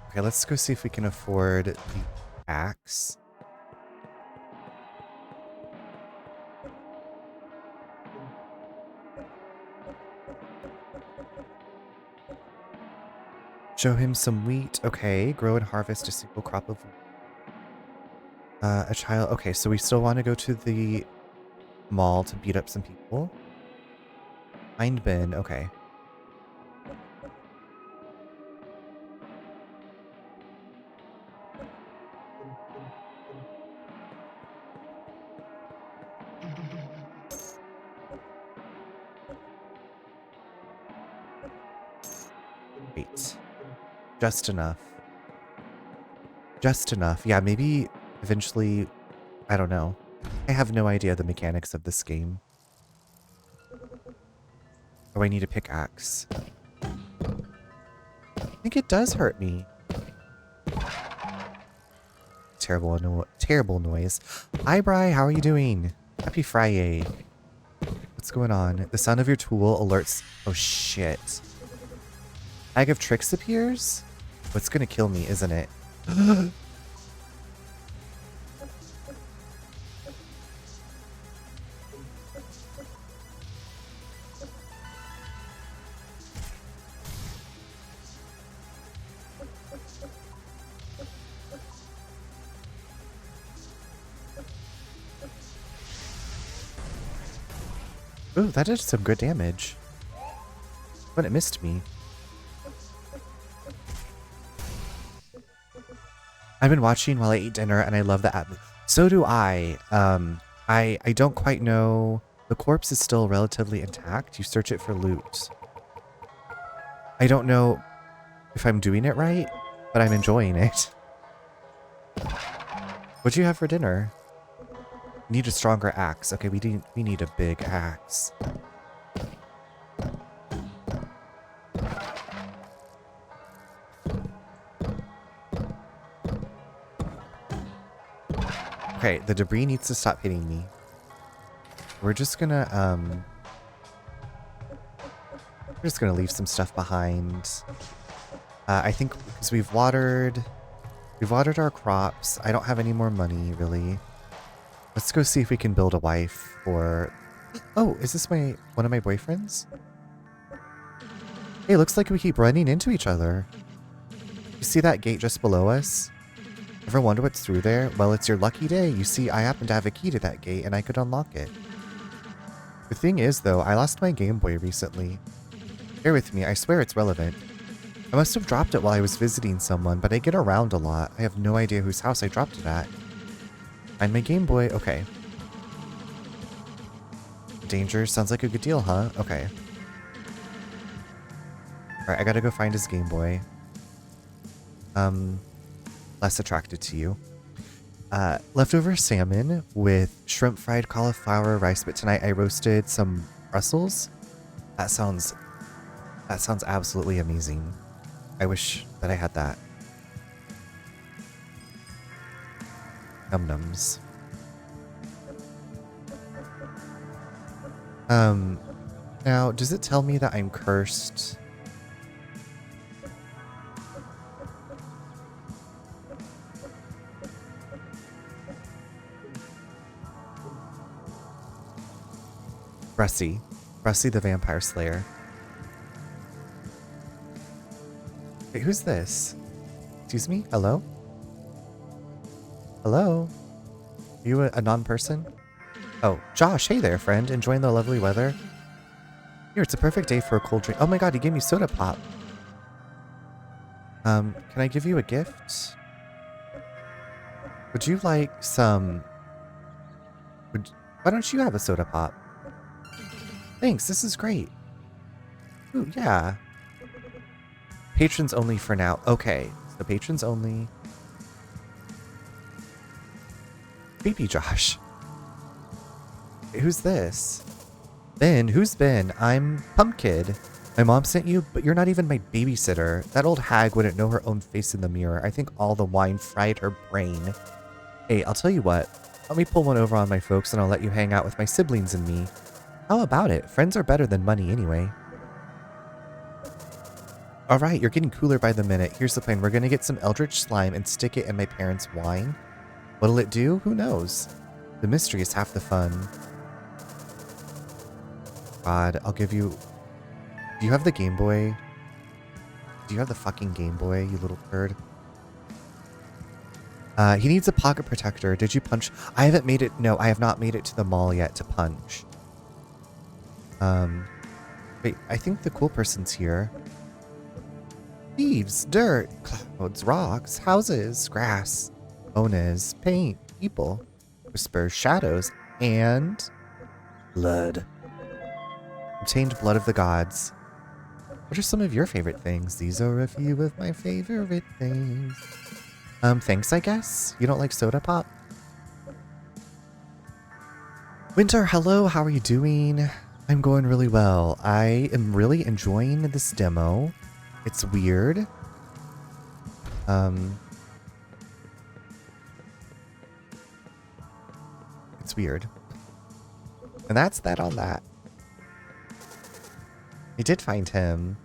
Speaker 1: Okay, let's go see if we can afford the axe. Show him some wheat. Okay, grow and harvest a single crop of wheat. A child. Okay, so we still want to go to the mall to beat up some people. Find bin. Okay. Wait. Just enough. Just enough. Yeah, maybe eventually... I don't know. I have no idea the mechanics of this game. Oh, I need a pickaxe. I think it does hurt me. Terrible noise. Hi, Bri. How are you doing? Happy Friday. What's going on? The sound of your tool alerts... Oh, shit. Bag of Tricks appears? What's gonna kill me, isn't it? Ooh, that did some good damage. But it missed me. I've been watching while I eat dinner, and I love the atmosphere. So do I. I don't quite know. The corpse is still relatively intact. You search it for loot. I don't know if I'm doing it right, but I'm enjoying it. What'd you have for dinner? Need a stronger axe. Okay, we need a big axe. Okay, the debris needs to stop hitting me. We're just gonna leave some stuff behind. I think because we've watered our crops. I don't have any more money really. Let's go see if we can build a wife for. Oh, is this one of my boyfriends? Hey, looks like we keep running into each other. You see that gate just below us? Ever wonder what's through there? Well, it's your lucky day. You see, I happen to have a key to that gate and I could unlock it. The thing is, though, I lost my Game Boy recently. Bear with me, I swear it's relevant. I must have dropped it while I was visiting someone, but I get around a lot. I have no idea whose house I dropped it at. Find my Game Boy. Okay. Danger. Sounds like a good deal, huh? Okay. Alright, I gotta go find his Game Boy. Less attracted to you. Leftover salmon with shrimp fried cauliflower rice, but tonight I roasted some Brussels. That sounds absolutely amazing. I wish that I had that. Num-nums. Now, does it tell me that I'm cursed? Bressy the Vampire Slayer. Wait, who's this? Excuse me? Hello? Hello? Are you a non-person? Oh, Josh, hey there, friend. Enjoying the lovely weather? Here, it's a perfect day for a cold drink. Oh my god, he gave me soda pop. Can I give you a gift? Would you like some... Why don't you have a soda pop? Thanks, this is great. Ooh, yeah. Patrons only for now. Okay, so patrons only. Creepy Josh. Wait, who's this? Ben? Who's Ben? I'm Pumpkid. My mom sent you, but you're not even my babysitter. That old hag wouldn't know her own face in the mirror. I think all the wine fried her brain. Hey, I'll tell you what. Let me pull one over on my folks and I'll let you hang out with my siblings and me. How about it? Friends are better than money anyway. Alright, you're getting cooler by the minute. Here's the plan. We're gonna get some eldritch slime and stick it in my parents' wine. What'll it do? Who knows? The mystery is half the fun. God, I'll give you... Do you have the Game Boy? Do you have the fucking Game Boy, you little turd? He needs a pocket protector. Did you punch? I haven't made it... No, I have not made it to the mall yet to punch. Wait, I think the cool person's here. Leaves, dirt, clouds, rocks, houses, grass, bones, paint, people, whispers, shadows, and blood. Obtained blood of the gods. What are some of your favorite things? These are a few of my favorite things. Thanks, I guess. You don't like soda pop? Winter, hello, how are you doing? I'm going really well. I am really enjoying this demo. It's weird. It's weird. And that's that on that. I did find him.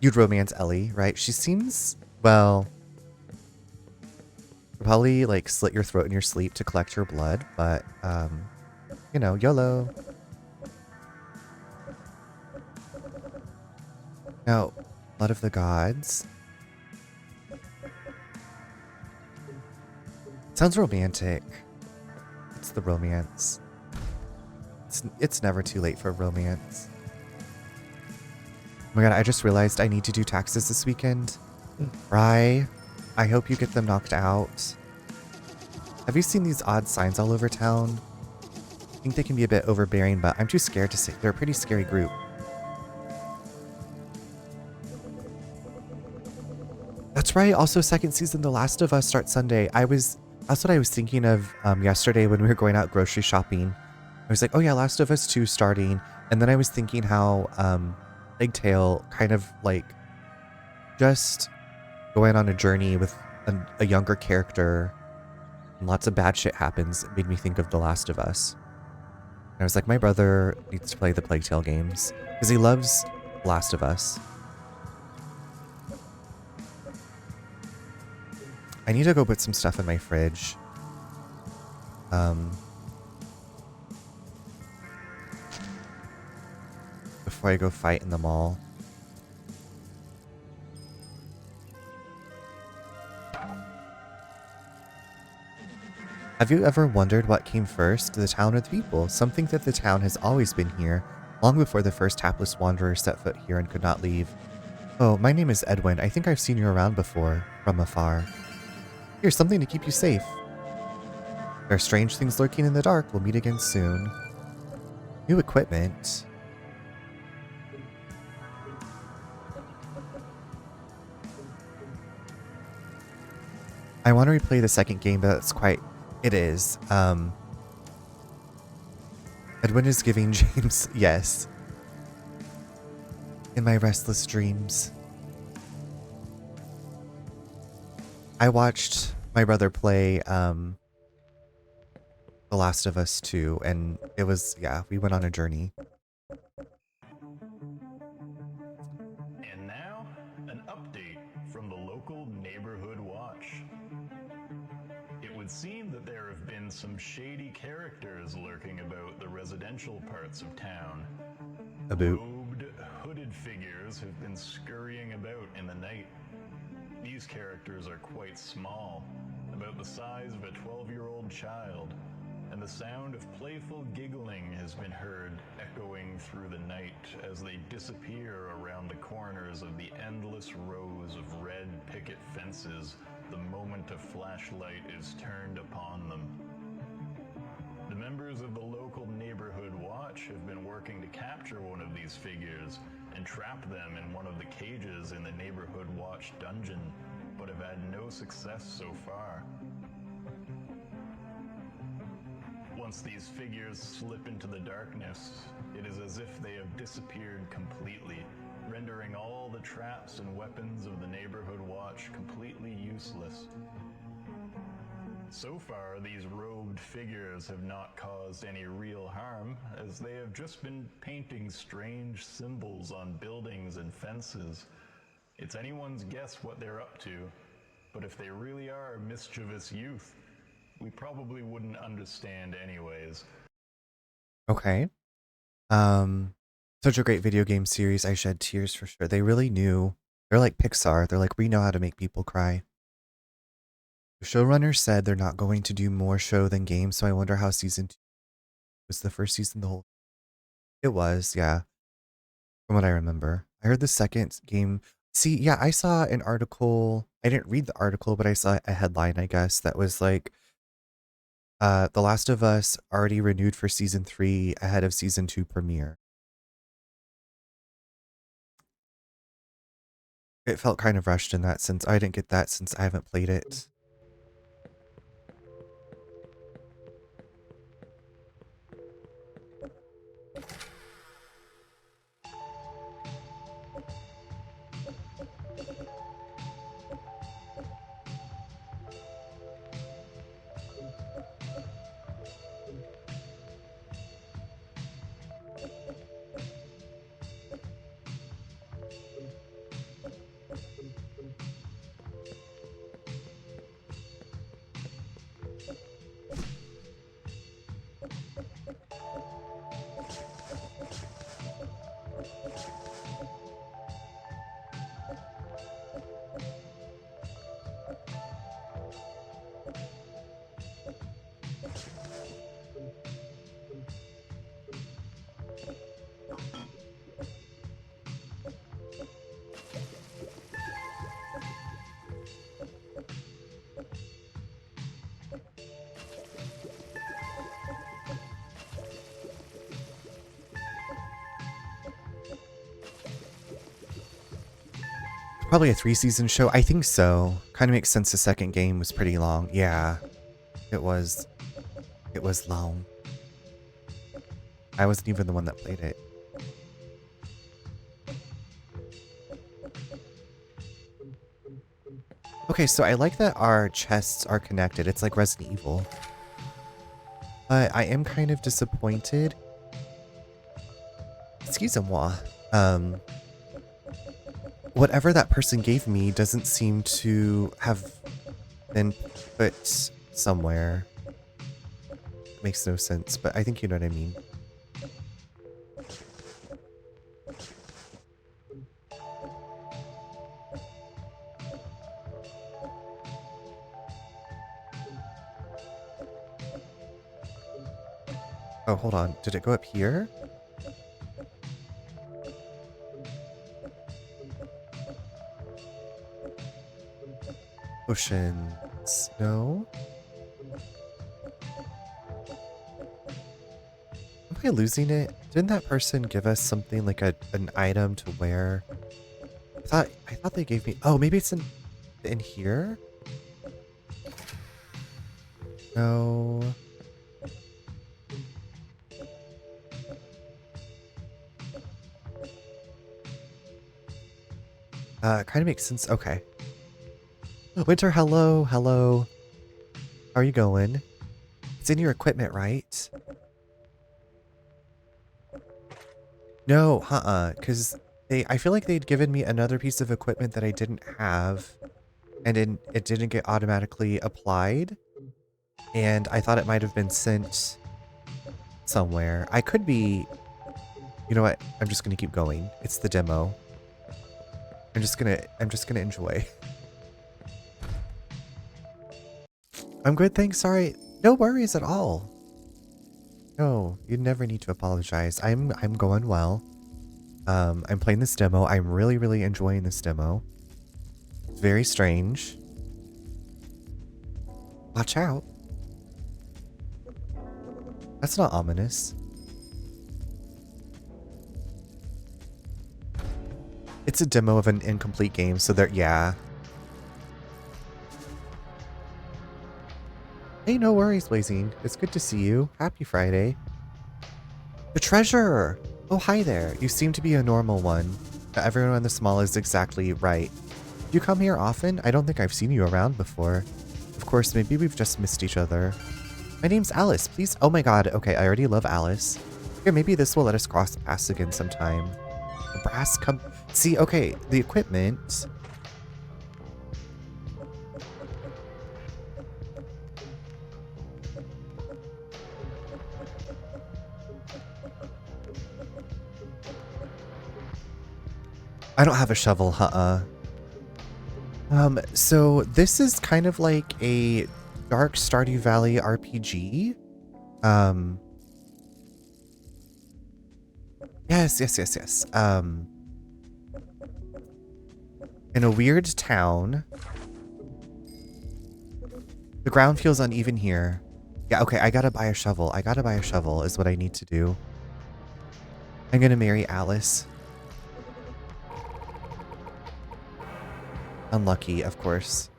Speaker 1: You'd romance Ellie, right? She seems, well, probably like slit your throat in your sleep to collect your blood, but, you know, YOLO. Now, blood of the gods. Sounds romantic. It's the romance. It's never too late for romance. Oh my god, I just realized I need to do taxes this weekend. I I hope you get them knocked out. Have you seen these odd signs all over town? I think they can be a bit overbearing, but I'm too scared to say. They're a pretty scary group. That's right. Also, second season The Last of Us starts Sunday. That's what I was thinking of yesterday when we were going out grocery shopping. I was like, oh yeah, Last of Us 2 starting. And then I was thinking how Pigtail kind of like just going on a journey with a younger character and lots of bad shit happens. It made me think of The Last of Us. And I was like, my brother needs to play the Plague Tale games because he loves The Last of Us. I need to go put some stuff in my fridge. Before I go fight in the mall. Have you ever wondered what came first, the town or the people? Some think that the town has always been here, long before the first hapless wanderer set foot here and could not leave. Oh, my name is Edwin. I think I've seen you around before, from afar. Here's something to keep you safe. There are strange things lurking in the dark. We'll meet again soon. New equipment. I want to replay the second game, but that's quite... It is. Edwin is giving James... Yes. In my restless dreams. I watched my brother play The Last of Us 2, and it was... Yeah, we went on a journey.
Speaker 2: And now, an update from the local neighborhood watch. It would seem that there have been some shady characters lurking about the residential parts of town.
Speaker 1: A boot.
Speaker 2: Robed, hooded figures have been scurrying about in the night. These characters are quite small, about the size of a 12-year-old child, and the sound of playful giggling has been heard echoing through the night as they disappear around the corners of the endless rows of red picket fences the moment a flashlight is turned upon them. The members of the local neighborhood watch have been working to capture one of these figures and trap them in one of the cages in the neighborhood watch dungeon, but have had no success so far. Once these figures slip into the darkness, it is as if they have disappeared completely, rendering all the traps and weapons of the neighborhood watch completely useless. So far, these robed figures have not caused any real harm, as they have just been painting strange symbols on buildings and fences. It's anyone's guess what they're up to, but if they really are mischievous youth, we probably wouldn't understand anyways.
Speaker 1: Okay. Such a great video game series. I shed tears for sure. They really knew. They're like Pixar. They're like, we know how to make people cry. The showrunner said they're not going to do more show than game, so I wonder how season 2 was the first season the whole... It was, yeah. From what I remember. I heard the second game... See, yeah, I saw an article... I didn't read the article, but I saw a headline, I guess, that was like... The Last of Us already renewed for season 3 ahead of season 2 premiere. It felt kind of rushed in that sense. I didn't get that since I haven't played it. Probably a 3-season show. I think so. Kind of makes sense. The second game was pretty long. Yeah, it was. It was long. I wasn't even the one that played it. Okay, so I like that our chests are connected. It's like Resident Evil. But I am kind of disappointed. Excusez-moi. Whatever that person gave me doesn't seem to have been put somewhere. It makes no sense, but I think you know what I mean. Oh, hold on. Did it go up here? Oceans. No? Am I losing it? Didn't that person give us something like an item to wear? I thought they gave me... Oh, maybe it's in here? No. Kind of makes sense. Okay. Winter, hello, hello. How are you going? It's in your equipment, right? No, because I feel like they'd given me another piece of equipment that I didn't have, and it didn't get automatically applied, and I thought it might have been sent somewhere. I could be... You know what? I'm just gonna keep going. It's the demo. I'm just gonna enjoy. I'm good, thanks. Sorry. No worries at all. No, you never need to apologize. I'm going well. I'm playing this demo. I'm really, really enjoying this demo. It's very strange. Watch out. That's not ominous. It's a demo of an incomplete game, so there, yeah. Hey, no worries, Blazing. It's good to see you. Happy Friday. The treasure! Oh, hi there. You seem to be a normal one. Everyone in the small is exactly right. Do you come here often? I don't think I've seen you around before. Of course, maybe we've just missed each other. My name's Alice. Please. Oh my god. Okay, I already love Alice. Here, maybe this will let us cross paths again sometime. The brass come... See, okay, the equipment... I don't have a shovel, so this is kind of like a Dark Stardew Valley RPG. Yes. In a weird town. The ground feels uneven here. Yeah, okay, I gotta buy a shovel. Is what I need to do. I'm gonna marry Alice. Unlucky, of course.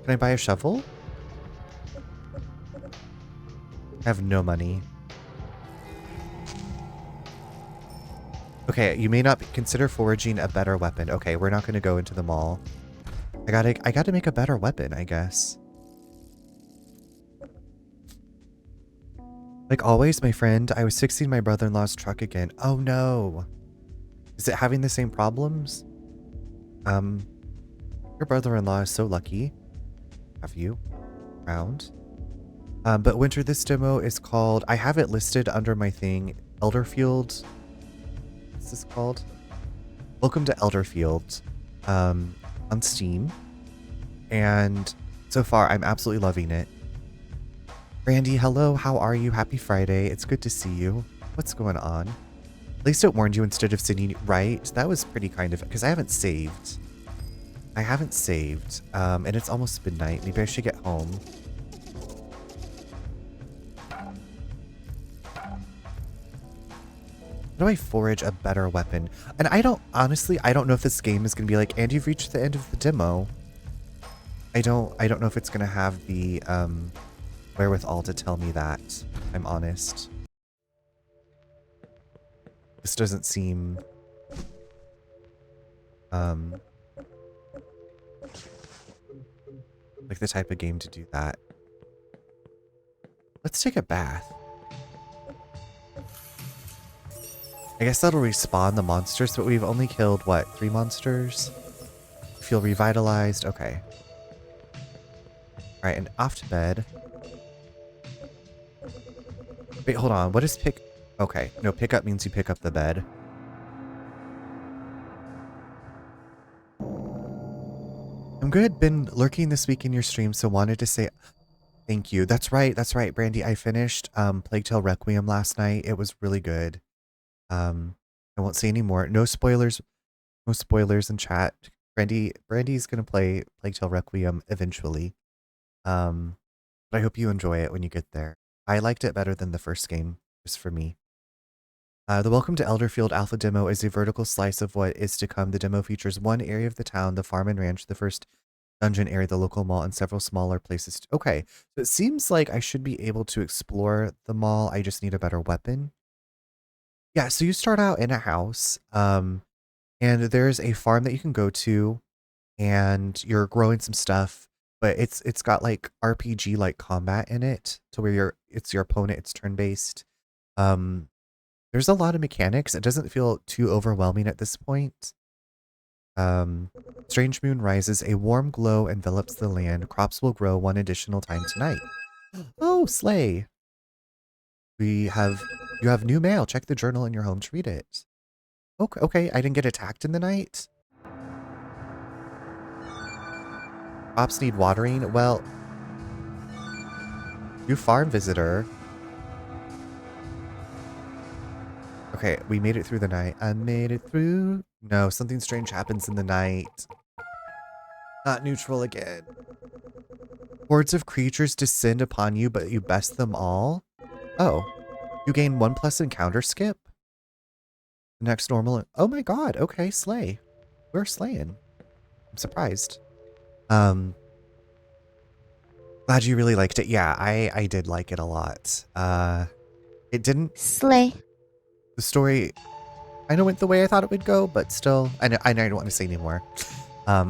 Speaker 1: Can I buy a shovel? I have no money. Okay, you may not consider foraging a better weapon. Okay, we're not going to go into the mall. I gotta make a better weapon, I guess. Like always, my friend, I was fixing my brother-in-law's truck again. Oh no. Is it having the same problems? Your brother-in-law is so lucky. Have you around? But Winter, this demo is called, I have it listed under my thing, Elderfield. What's this called? Welcome to Elderfield, on Steam. And so far, I'm absolutely loving it. Randy, hello, how are you? Happy Friday. It's good to see you. What's going on? At least it warned you instead of sending you... Right? That was pretty kind of... Because I haven't saved. And it's almost midnight. Maybe I should get home. How do I forage a better weapon? And honestly, I don't know if this game is going to be like, and you've reached the end of the demo. I don't know if it's going to have the wherewithal to tell me that. I'm honest. This doesn't seem like the type of game to do that. Let's take a bath. I guess that'll respawn the monsters, but we've only killed, what, 3 monsters? Feel revitalized? Okay. Alright, and off to bed. Wait, hold on. What is pick? Okay. No, pick up means you pick up the bed. I'm good. Been lurking this week in your stream, so wanted to say thank you. That's right. That's right, Brandy. I finished Plague Tale Requiem last night. It was really good. I won't say any more. No spoilers. No spoilers in chat. Brandy's gonna play Plague Tale Requiem eventually. But I hope you enjoy it when you get there. I liked it better than the first game, just for me. The Welcome to Elderfield Alpha demo is a vertical slice of what is to come. The demo features one area of the town, the farm and ranch, the first dungeon area, the local mall, and several smaller places. Okay, so it seems like I should be able to explore the mall. I just need a better weapon. Yeah, so you start out in a house, and there's a farm that you can go to, and you're growing some stuff, but it's got like RPG like combat in it, to where it's your opponent, it's turn-based. There's a lot of mechanics. It doesn't feel too overwhelming at this point. Strange moon rises, a warm glow envelops the land. Crops will grow one additional time tonight. Oh, slay. You have new mail. Check the journal in your home to read it. Okay, I didn't get attacked in the night. Crops need watering. Well, new farm visitor. Okay, we made it through the night. I made it through. No, something strange happens in the night. Not neutral again. Hordes of creatures descend upon you, but you best them all. Oh, you gain 1+ encounter skip. Next normal. Oh my god. Okay, slay. We're slaying. I'm surprised. Glad you really liked it. Yeah, I did like it a lot. It didn't
Speaker 3: slay.
Speaker 1: The story kind of went the way I thought it would go, but still, I don't want to say anymore.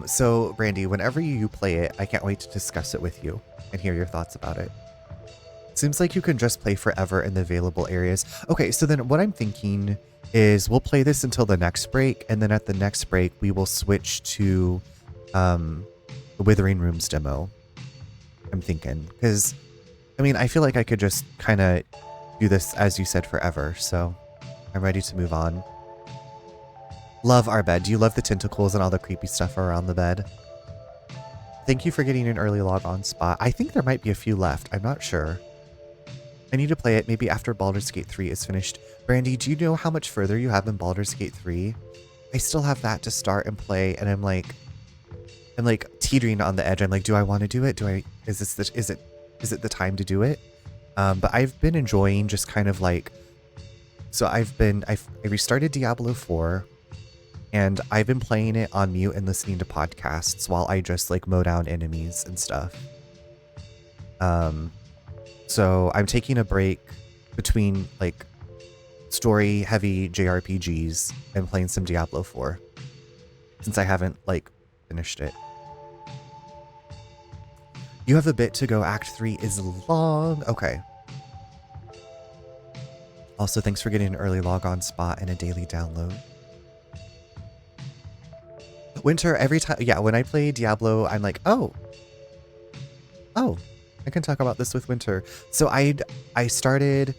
Speaker 1: So Brandy, whenever you play it, I can't wait to discuss it with you and hear your thoughts about it. Seems like you can just play forever in the available areas. Okay, so then what I'm thinking is we'll play this until the next break, and then at the next break, we will switch to the Withering Rooms demo. I'm thinking, because, I mean, I feel like I could just kind of do this, as you said, forever, so I'm ready to move on. Love our bed. Do you love the tentacles and all the creepy stuff around the bed? Thank you for getting an early log on spot. I think there might be a few left. I'm not sure. I need to play it maybe after Baldur's Gate 3 is finished. Brandy, do you know how much further you have in Baldur's Gate 3? I still have that to start and play, and I'm like teetering on the edge. I'm like, do I want to do it? Is it the time to do it? But I've been enjoying just kind of like, so I restarted Diablo 4, and I've been playing it on mute and listening to podcasts while I just like mow down enemies and stuff. So I'm taking a break between like story heavy JRPGs and playing some Diablo 4, since I haven't like finished it. You have a bit to go. Act 3 is long. Okay. Also, thanks for getting an early log on spot and a daily download. Winter, every time, yeah, when I play Diablo, I'm like, oh, I can talk about this with Winter. So I started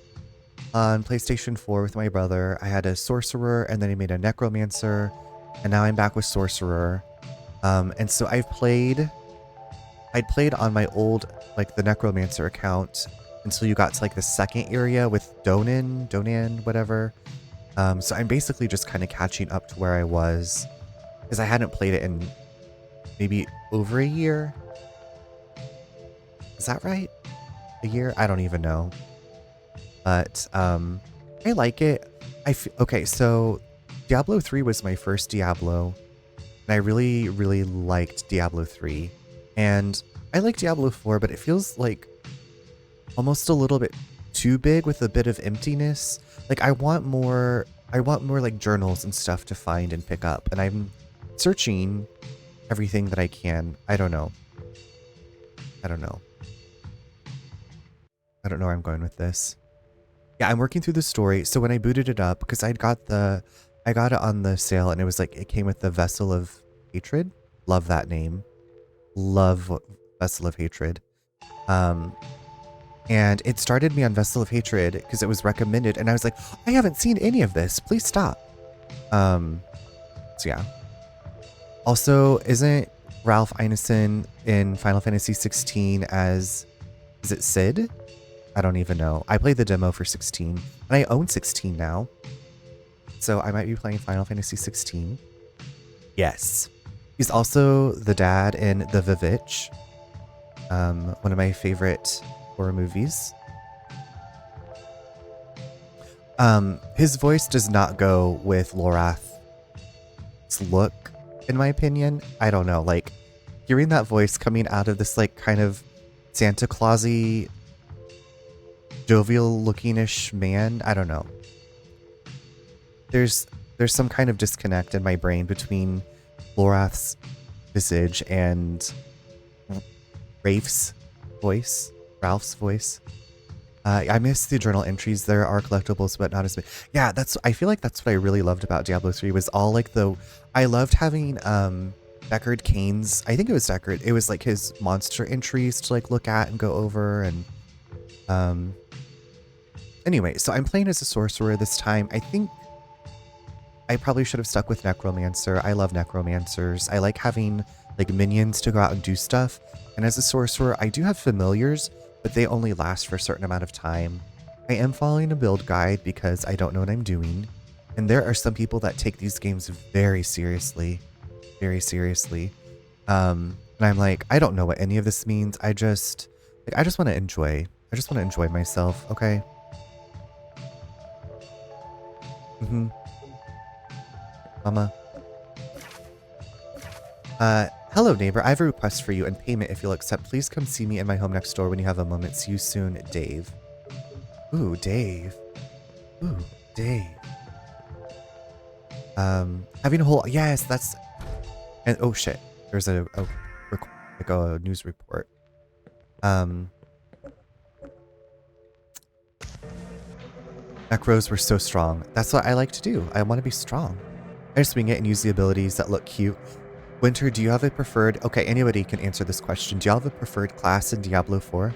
Speaker 1: on PlayStation 4 with my brother. I had a sorcerer, and then I made a necromancer, and now I'm back with sorcerer. And so I'd played on my old, like the necromancer account until you got to like the second area with Donan, whatever. So I'm basically just kind of catching up to where I was, because I hadn't played it in maybe over a year. Is that right? A year? I don't even know. But I like it. Okay, so Diablo 3 was my first Diablo, and I really, really liked Diablo 3. And I like Diablo 4, but it feels like almost a little bit too big with a bit of emptiness. Like I want more like journals and stuff to find and pick up, and I'm searching everything that I can. I don't know. I don't know. I don't know where I'm going with this. Yeah, I'm working through the story. So when I booted it up, because I got it on the sale, and it was like it came with the Vessel of Hatred. Love that name. Love Vessel of Hatred. Um, and it started me on Vessel of Hatred because it was recommended, and I was like, I haven't seen any of this. Please stop. So yeah. Also, isn't Ralph Ineson in Final Fantasy 16 as, is it Sid? I don't even know. I played the demo for 16, and I own 16 now. So I might be playing Final Fantasy 16. Yes. He's also the dad in The Vivitch, one of my favorite horror movies. His voice does not go with Lorath's look, in my opinion. I don't know, like, hearing that voice coming out of this, like, kind of Santa Claus-y, jovial-looking-ish man, I don't know. There's some kind of disconnect in my brain between Lorath's visage and Ralph's voice. I miss the journal entries. There are collectibles, but not as many. Yeah, I feel like that's what I really loved about Diablo 3 was all like I loved having Deckard Cain's, I think it was Deckard. It was like his monster entries to like look at and go over, and anyway, so I'm playing as a sorcerer this time. I think I probably should have stuck with Necromancer. I love Necromancers. I like having like minions to go out and do stuff. And as a sorcerer, I do have familiars, but they only last for a certain amount of time. I am following a build guide because I don't know what I'm doing. And there are some people that take these games very seriously. Very seriously. And I'm like, I don't know what any of this means. I just want to enjoy. I just want to enjoy myself, okay? Mama. Hello neighbor, I have a request for you and payment if you'll accept. Please come see me in my home next door when you have a moment. See you soon, Dave. Ooh, Dave. Ooh, Dave. Having a whole, yes, that's, and oh shit, there's a news report. Necros were so strong. That's what I like to do. I want to be strong. I just swing it and use the abilities that look cute. Winter, do you have a preferred... Okay, anybody can answer this question. Do you have a preferred class in Diablo 4?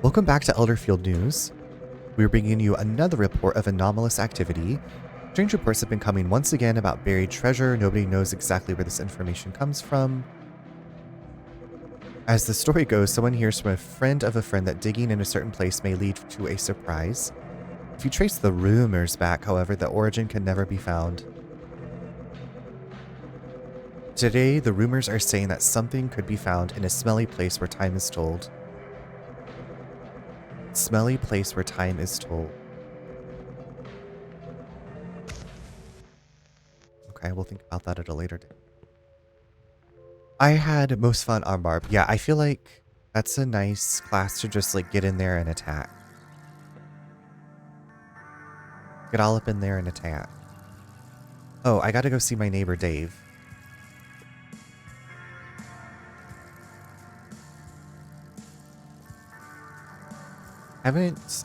Speaker 1: Welcome back to Elderfield News. We're bringing you another report of anomalous activity. Strange reports have been coming once again about buried treasure. Nobody knows exactly where this information comes from. As the story goes, someone hears from a friend of a friend that digging in a certain place may lead to a surprise. If you trace the rumors back, however, the origin can never be found. Today, the rumors are saying that something could be found in a smelly place where time is told. Smelly place where time is told. Okay, we'll think about that at a later date. I had most fun on Barb. Yeah, I feel like that's a nice class to just like get in there and attack. Get all up in there and attack. Oh, I gotta go see my neighbor Dave.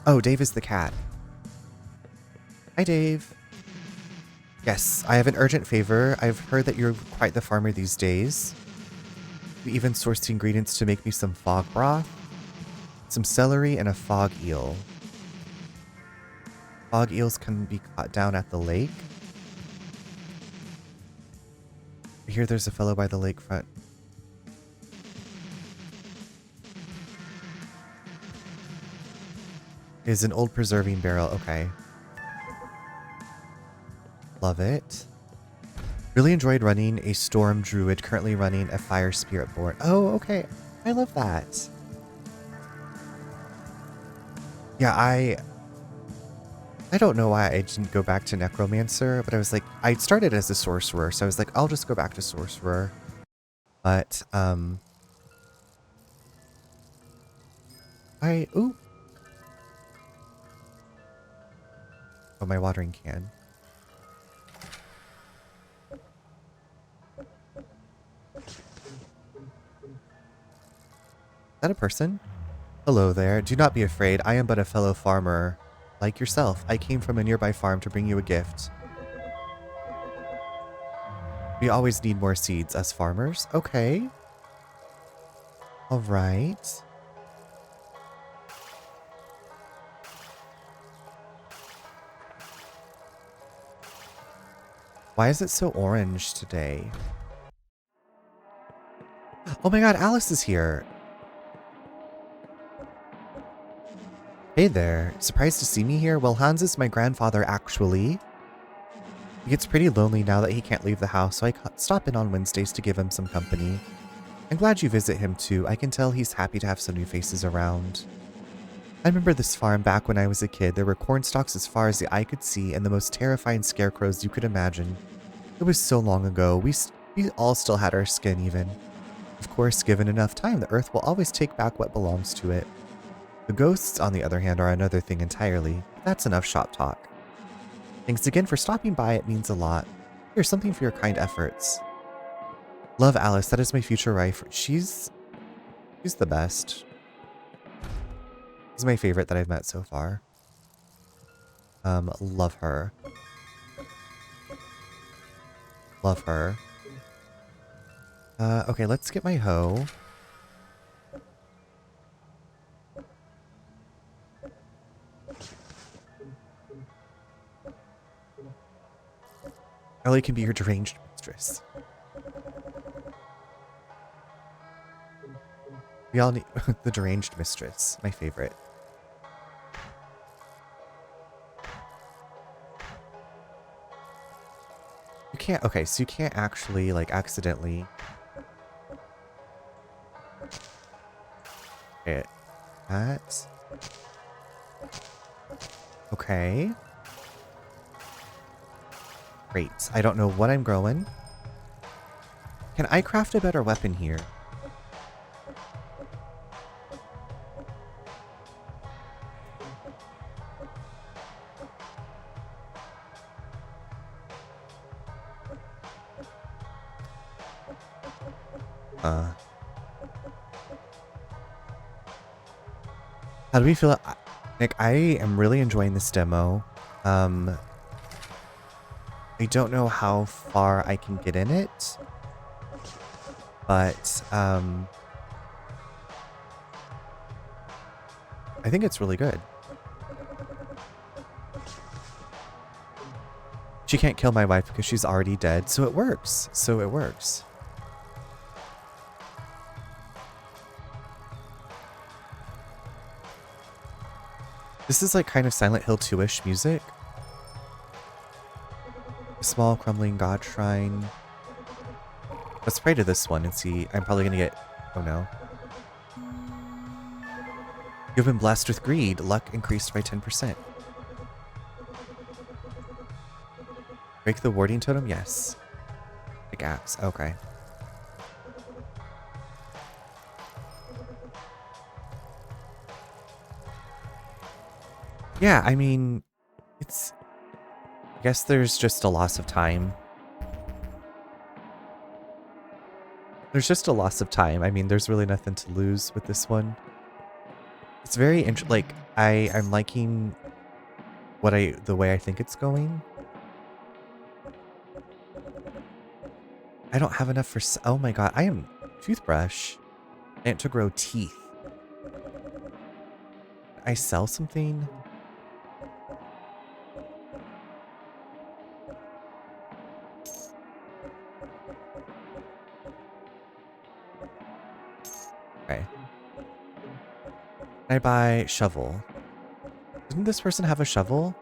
Speaker 1: Oh, Dave is the cat. Hi, Dave. Yes, I have an urgent favor. I've heard that you're quite the farmer these days. We even sourced ingredients to make me some fog broth, some celery, and a fog eel. Fog eels can be caught down at the lake. I hear there's a fellow by the lakefront. Is an old preserving barrel. Okay. Love it. Really enjoyed running a storm druid, currently running a fire spirit born. Oh, okay. I love that. Yeah, I I don't know why I didn't go back to Necromancer, but I was like, I started as a Sorcerer, so I was like, I'll just go back to Sorcerer. But, ooh. Oh, my watering can. Is that a person? Hello there. Do not be afraid. I am but a fellow farmer. Like yourself, I came from a nearby farm to bring you a gift. We always need more seeds as farmers. Okay. All right. Why is it so orange today? Oh my god, Alice is here. Hey there. Surprised to see me here? Well, Hans is my grandfather, actually. He gets pretty lonely now that he can't leave the house, so I stop in on Wednesdays to give him some company. I'm glad you visit him too. I can tell he's happy to have some new faces around. I remember this farm back when I was a kid. There were corn stalks as far as the eye could see and the most terrifying scarecrows you could imagine. It was so long ago. We all still had our skin even. Of course, given enough time, the earth will always take back what belongs to it. The ghosts, on the other hand, are another thing entirely. That's enough shop talk. Thanks again for stopping by. It means a lot. Here's something for your kind efforts. Love Alice. That is my future wife. She's the best. She's my favorite that I've met so far. Love her. Love her. Okay, let's get my hoe. Ellie can be your deranged mistress. We all need the deranged mistress, my favorite. You can't, okay, so you can't actually, like, accidentally hit that. Okay. Great. I don't know what I'm growing. Can I craft a better weapon here? How do we feel? Nick, I am really enjoying this demo. I don't know how far I can get in it, but I think it's really good. She can't kill my wife because she's already dead, so it works. So it works. This is like kind of Silent Hill 2-ish music. A small crumbling god shrine. Let's pray to this one and see. I'm probably gonna get... Oh no. You've been blessed with greed. Luck increased by 10%. Break the warding totem? Yes. Big axe. Okay. Yeah, I mean, it's... I guess there's just a loss of time. There's just a loss of time. I mean, there's really nothing to lose with this one. It's very like, I'm liking the way I think it's going. I don't have enough for... Oh my god, I am... Toothbrush. And to grow teeth. I sell something? Okay. Can I buy shovel? Didn't this person have a shovel?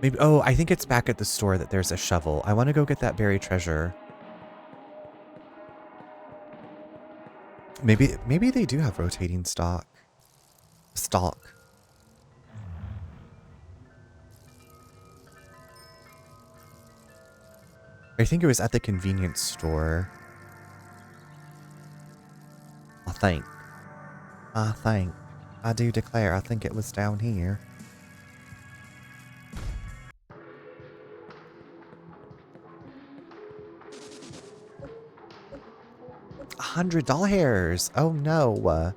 Speaker 1: Maybe, oh, I think it's back at the store that there's a shovel. I want to go get that buried treasure. Maybe they do have rotating stock. Stock. I think it was at the convenience store. I think. I do declare, I think it was down here. $100. Oh no.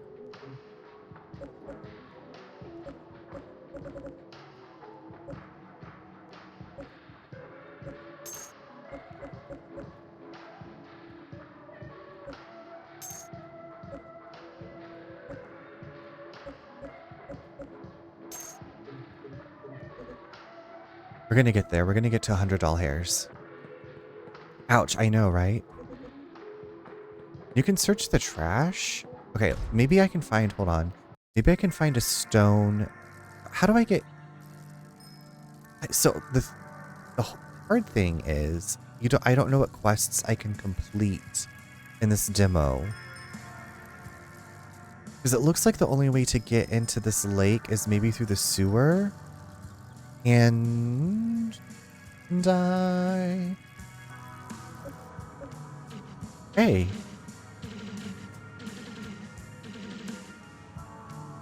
Speaker 1: We're gonna get there. We're gonna get to $100. Ouch, I know, right? You can search the trash? Okay, maybe I can find, hold on. Maybe I can find a stone. How do I get... So, the hard thing is, I don't know what quests I can complete in this demo. Because it looks like the only way to get into this lake is maybe through the sewer. And I... Hey.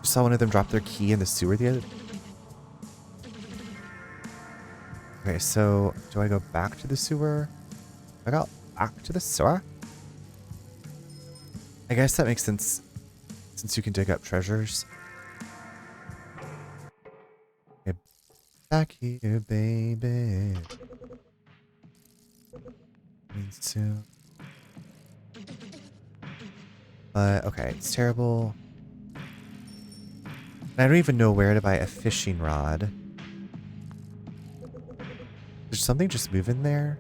Speaker 1: Saw one of them drop their key in the sewer the other... Okay, so do I go back to the sewer? I go back to the sewer? I guess that makes sense since you can dig up treasures. Okay, back here, baby. But okay, it's terrible. I don't even know where to buy a fishing rod. There's something just moving there.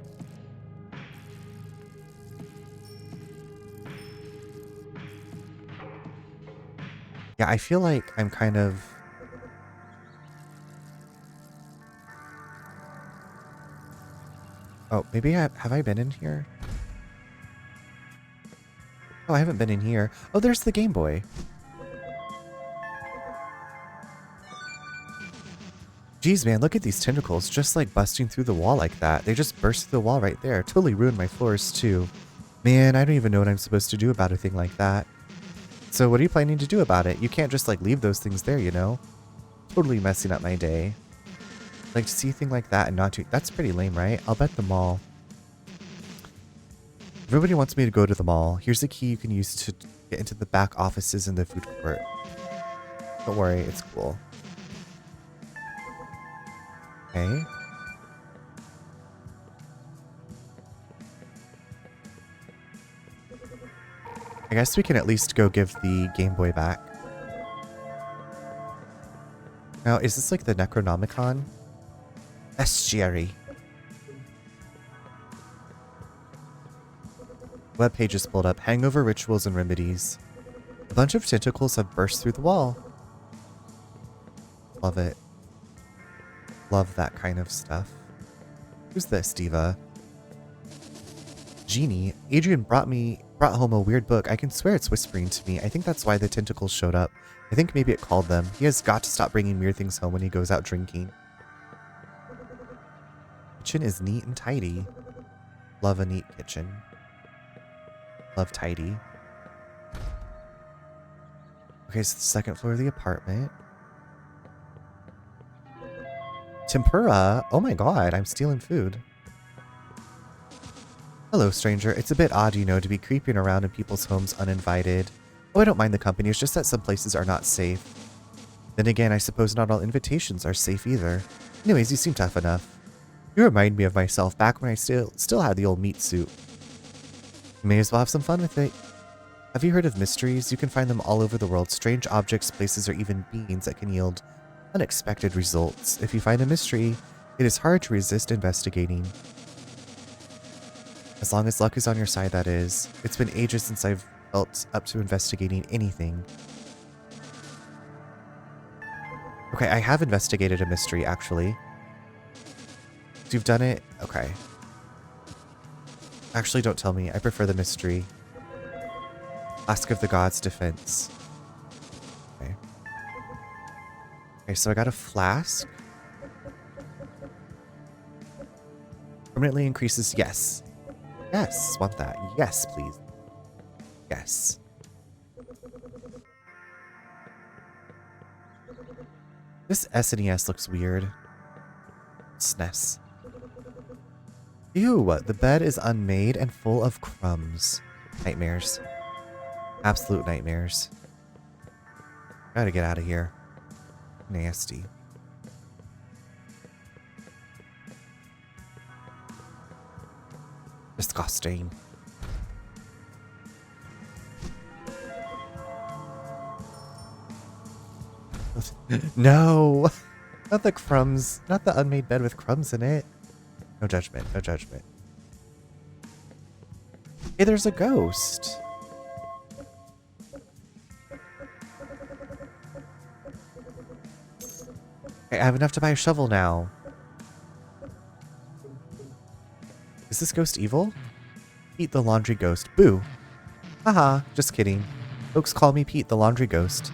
Speaker 1: Yeah, I feel like I'm kind of... Oh, maybe have I been in here? Oh, I haven't been in here. Oh, there's the Game Boy. Jeez, man, look at these tentacles just like busting through the wall like that. They just burst through the wall right there. Totally ruined my floors too. Man, I don't even know what I'm supposed to do about a thing like that. So what are you planning to do about it? You can't just like leave those things there, you know? Totally messing up my day. Like to see a thing like that and not to... That's pretty lame, right? I'll bet the mall. Everybody wants me to go to the mall. Here's a key you can use to get into the back offices in the food court. Don't worry, it's cool. Okay. I guess we can at least go give the Game Boy back. Now, is this like the Necronomicon? Estuary. Web pages pulled up. Hangover rituals and remedies. A bunch of tentacles have burst through the wall. Love it. Love that kind of stuff. Who's this, Diva? Genie. Adrian brought home a weird book. I can swear it's whispering to me. I think that's why the tentacles showed up. I think maybe it called them. He has got to stop bringing weird things home when he goes out drinking. Kitchen is neat and tidy. Love a neat kitchen. Love tidy. Okay, so the second floor of the apartment. Tempura? Oh my god, I'm stealing food. Hello, stranger. It's a bit odd, you know, to be creeping around in people's homes uninvited. Oh, I don't mind the company. It's just that some places are not safe. Then again, I suppose not all invitations are safe either. Anyways, you seem tough enough. You remind me of myself back when I still had the old meat suit. You may as well have some fun with it. Have you heard of mysteries? You can find them all over the world. Strange objects, places, or even beings that can yield unexpected results. If you find a mystery, it is hard to resist investigating. As long as luck is on your side, that is. It's been ages since I've felt up to investigating anything. Okay, I have investigated a mystery, actually. You've done it? Okay. Actually, don't tell me. I prefer the mystery. Flask of the Gods defense. Okay. Okay, so I got a flask. Permanently increases, yes. Yes, want that. Yes, please. Yes. This SNES looks weird. SNES. Ew, the bed is unmade and full of crumbs. Nightmares. Absolute nightmares. Gotta get out of here. Nasty. Disgusting. No! Not the crumbs. Not the unmade bed with crumbs in it. No judgment. No judgment. Hey, there's a ghost. Okay, I have enough to buy a shovel now. Is this ghost evil? Pete the laundry ghost. Boo. Haha, just kidding. Folks call me Pete the laundry ghost.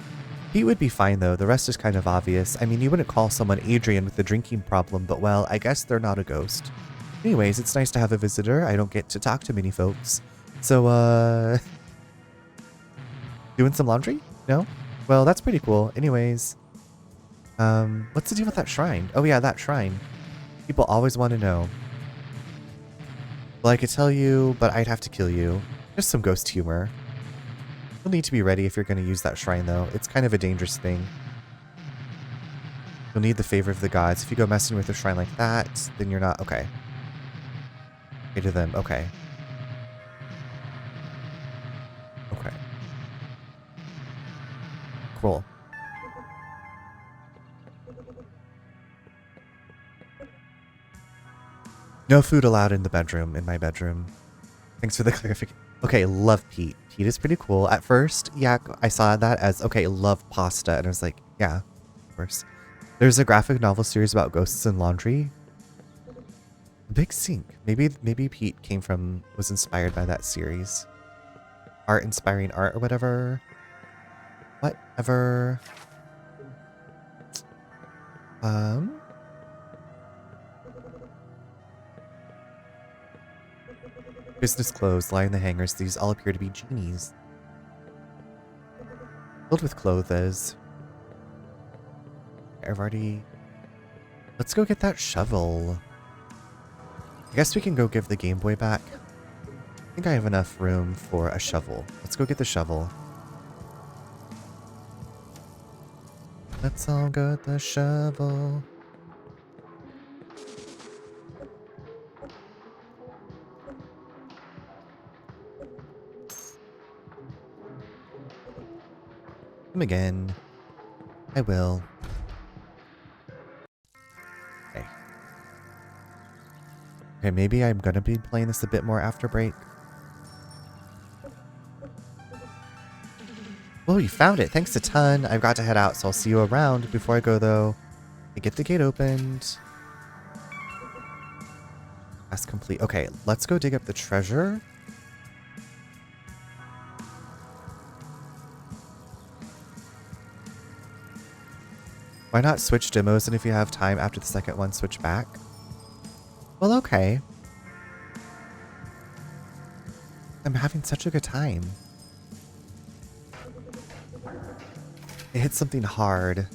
Speaker 1: Pete would be fine though, the rest is kind of obvious. I mean, you wouldn't call someone Adrian with a drinking problem, but well, I guess they're not a ghost. Anyways, it's nice to have a visitor. I don't get to talk to many folks. So, doing some laundry? No? Well, that's pretty cool. Anyways, what's the deal with that shrine? Oh yeah, that shrine. People always want to know. Well, I could tell you, but I'd have to kill you. Just some ghost humor. You'll need to be ready if you're going to use that shrine, though. It's kind of a dangerous thing. You'll need the favor of the gods. If you go messing with a shrine like that, then you're not... Okay. Okay to them. Okay. Okay. Cool. No food allowed in the bedroom, in my bedroom. Thanks for the clarification. Okay, love Pete. Pete is pretty cool. At first, yeah, I saw that as, okay, love pasta. And I was like, yeah, of course. There's a graphic novel series about ghosts and laundry. Big sink. Maybe Pete was inspired by that series. Art inspiring art or whatever. Whatever. Business clothes line the hangers. These all appear to be genies. Filled with clothes. I've already... Let's go get that shovel. I guess we can go give the Game Boy back. I think I have enough room for a shovel. Let's go get the shovel. Let's all get the shovel. Come again. I will. Okay. Okay, maybe I'm gonna be playing this a bit more after break. Oh, you found it. Thanks a ton. I've got to head out, so I'll see you around. Before I go, though, I get the gate opened. That's complete. Okay, let's go dig up the treasure. Why not switch demos, and if you have time after the second one, switch back? Well, okay. I'm having such a good time. It hit something hard.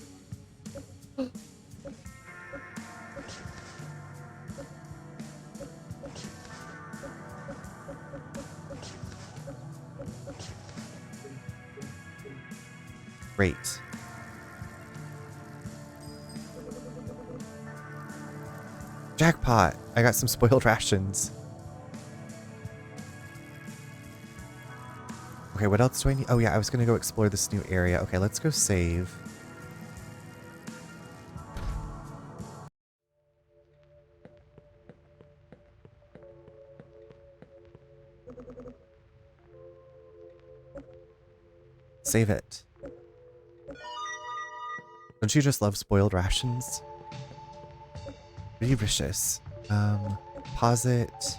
Speaker 1: Great. Jackpot! I got some spoiled rations. Okay, what else do I need? Oh yeah, I was gonna go explore this new area. Okay, let's go save. Save it. Don't you just love spoiled rations? Delicious. Pause it.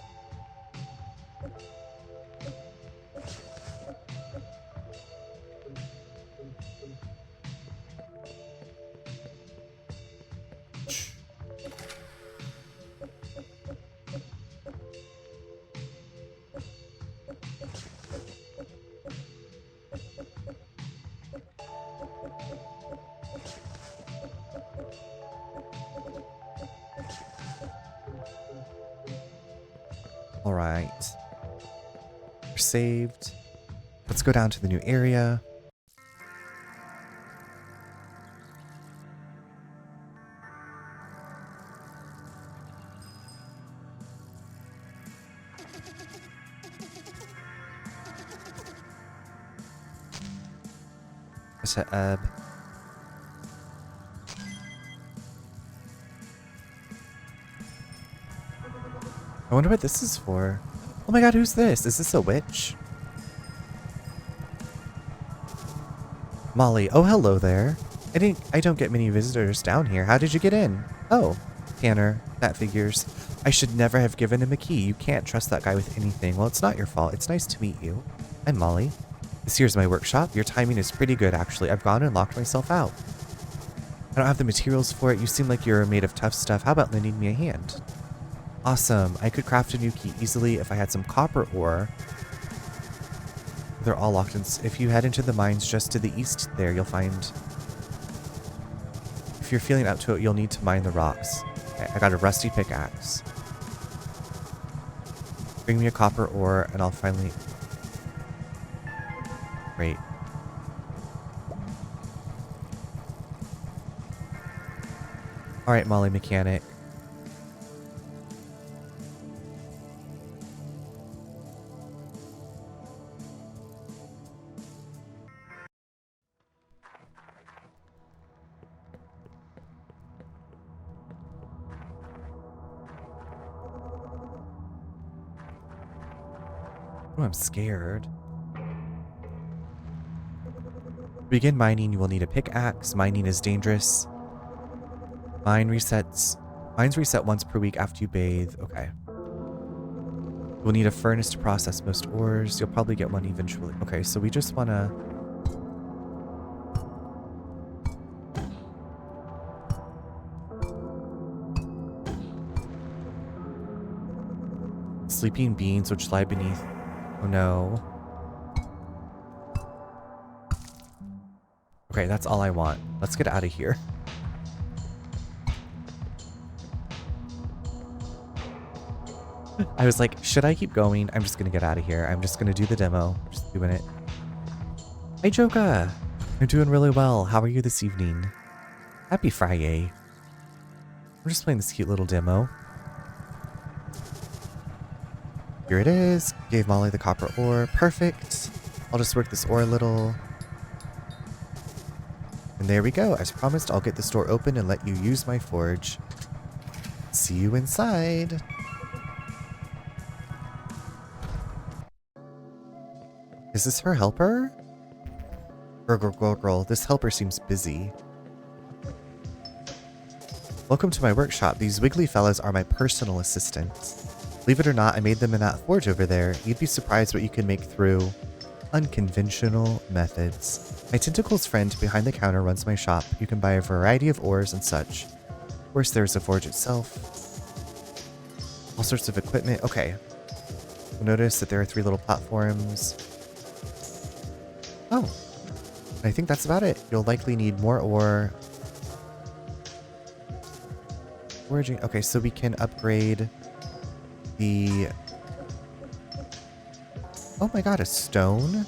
Speaker 1: All right. We're saved. Let's go down to the new area. What's that, I wonder what this is for. Oh my god, who's this? Is this a witch? Molly. Oh, hello there. I don't get many visitors down here. How did you get in? Oh, Tanner. That figures. I should never have given him a key. You can't trust that guy with anything. Well, it's not your fault. It's nice to meet you. I'm Molly. This here's my workshop. Your timing is pretty good, actually. I've gone and locked myself out. I don't have the materials for it. You seem like you're made of tough stuff. How about lending me a hand? Awesome. I could craft a new key easily if I had some copper ore. They're all locked in. If you head into the mines just to the east there, you'll find... If you're feeling up to it, you'll need to mine the rocks. Okay, I got a rusty pickaxe. Bring me a copper ore and I'll finally... Great. Alright, Molly Mechanic. Oh, I'm scared. To begin mining, you will need a pickaxe. Mining is dangerous. Mines reset once per week after you bathe. Okay. We'll need a furnace to process most ores. You'll probably get one eventually. Okay, so we just want to... Sleeping beans which lie beneath... Oh no. Okay, that's all I want. Let's get out of here. I was like, should I keep going? I'm just gonna get out of here. I'm just gonna do the demo. Just doing it. Hey, Joka. I'm doing really well. How are you this evening? Happy Friday. We're just playing this cute little demo. Here it is. Gave Molly the copper ore. Perfect. I'll just work this ore a little. And there we go. As promised, I'll get this door open and let you use my forge. See you inside. Is this her helper? Girl, this helper seems busy. Welcome to my workshop. These wiggly fellas are my personal assistants. Believe it or not, I made them in that forge over there. You'd be surprised what you can make through unconventional methods. My tentacles friend behind the counter runs my shop. You can buy a variety of ores and such. Of course, there's the forge itself. All sorts of equipment. Okay. You'll notice that there are 3 little platforms. Oh. I think that's about it. You'll likely need more ore. Foraging. Okay, so we can upgrade the... Oh my god, a stone?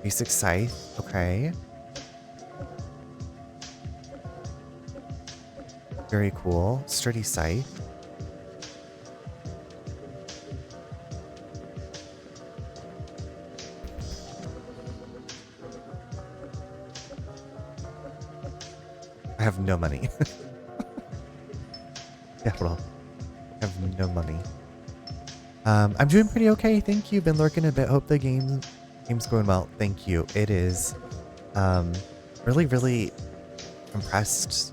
Speaker 1: Basic scythe. Okay. Very cool. Sturdy scythe. I have no money. Yeah, well, I have no money. I'm doing pretty okay, thank you. Been lurking a bit. Hope the game's going well. Thank you. It is. Really impressed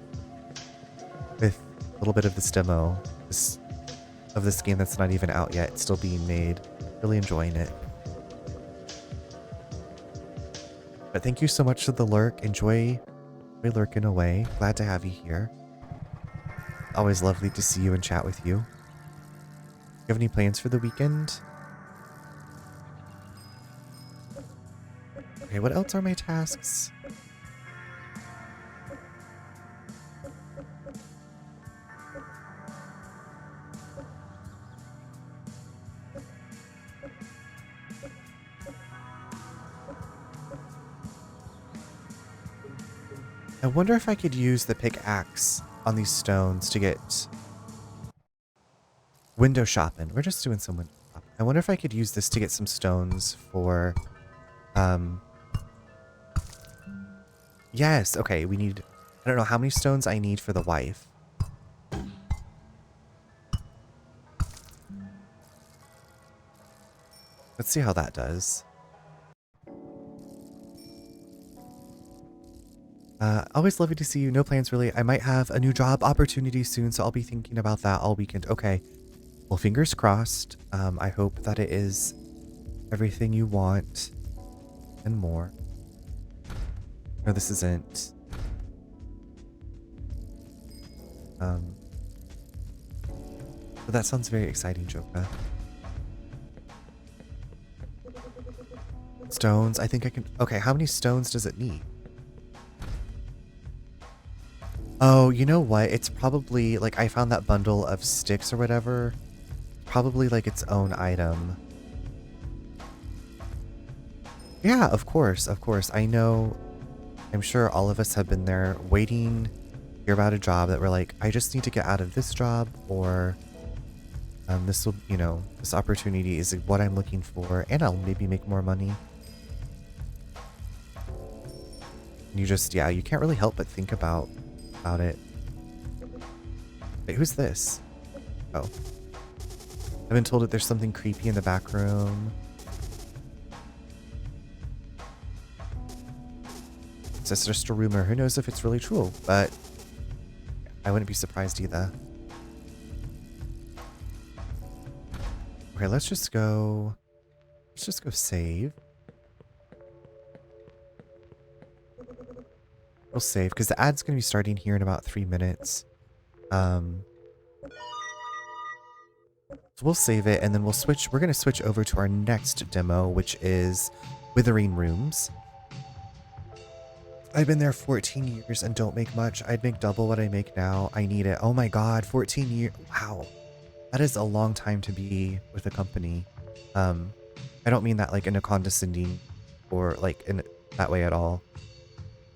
Speaker 1: with a little bit of this demo of this game that's not even out yet. It's still being made. Really enjoying it. But thank you so much for the lurk. Enjoy lurking away. Glad to have you here. Always lovely to see you and chat with you. You have any plans for the weekend? Okay, what else are my tasks? I wonder if I could use the pickaxe on these stones to get window shopping. We're just doing some window shopping. I wonder if I could use this to get some stones for, yes, okay, we need, I don't know how many stones I need for the wife. Let's see how that does. Always lovely to see you. No plans really. I might have a new job opportunity soon, so I'll be thinking about that all weekend. Okay. Well, fingers crossed. I hope that it is everything you want and more. No, this isn't. But that sounds very exciting, Joka. Stones. I think I can. Okay, how many stones does it need? Oh, you know what? It's probably like I found that bundle of sticks or whatever. Probably like its own item. Yeah, of course, of course. I know. I'm sure all of us have been there waiting to hear about a job that we're like, I just need to get out of this job, or this will, you know, this opportunity is what I'm looking for, and I'll maybe make more money. And you just, yeah, you can't really help but think about it. Wait, who's this? Oh. I've been told that there's something creepy in the back room. It's just a rumor. Who knows if it's really true, but I wouldn't be surprised either. Okay, let's just go save. We'll save because the ad's going to be starting here in about 3 minutes. So we'll save it and then we'll switch. We're going to switch over to our next demo, which is Withering Rooms. I've been there 14 years and don't make much. I'd make double what I make now. I need it. Oh my God, 14 years. Wow. That is a long time to be with a company. I don't mean that like in a condescending or like in that way at all.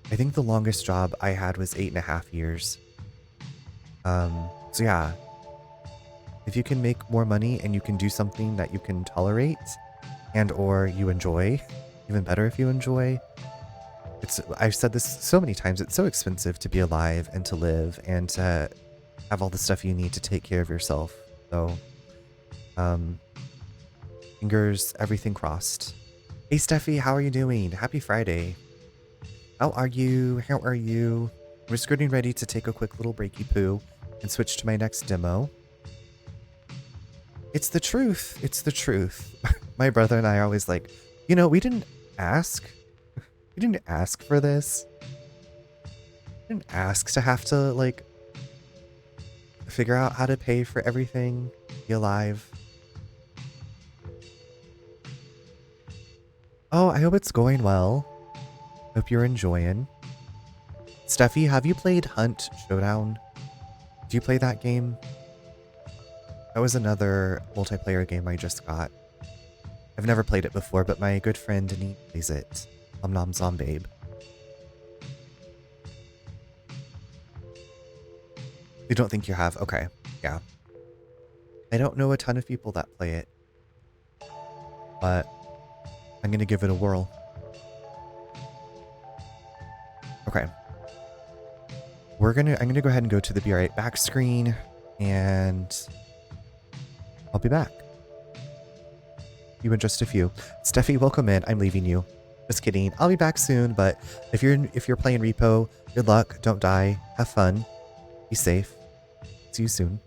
Speaker 1: I think the longest job I had was 8.5 years. So yeah, if you can make more money and you can do something that you can tolerate and or you enjoy, even better if you enjoy. I've said this so many times, it's so expensive to be alive and to live and to have all the stuff you need to take care of yourself. So, fingers, everything crossed. Hey Steffi, how are you doing? Happy Friday. How are you? How are you? We're just getting ready to take a quick little breaky poo and switch to my next demo. It's the truth. It's the truth. My brother and I are always like, you know, we didn't ask. We didn't ask for this. We didn't ask to have to, like, figure out how to pay for everything, be alive. Oh, I hope it's going well. Hope you're enjoying. Steffi, have you played Hunt Showdown? Do you play that game? That was another multiplayer game I just got. I've never played it before, but my good friend Denise plays it. Nom Zombabe. You don't think you have? Okay, yeah. I don't know a ton of people that play it, but I'm gonna give it a whirl. Okay. I'm gonna go ahead and go to the Be Right Back screen, and I'll be back. You in just a few. Steffi, welcome in. I'm leaving you. Just kidding. I'll be back soon, but if you're playing Repo, good luck. Don't die. Have fun. Be safe. See you soon.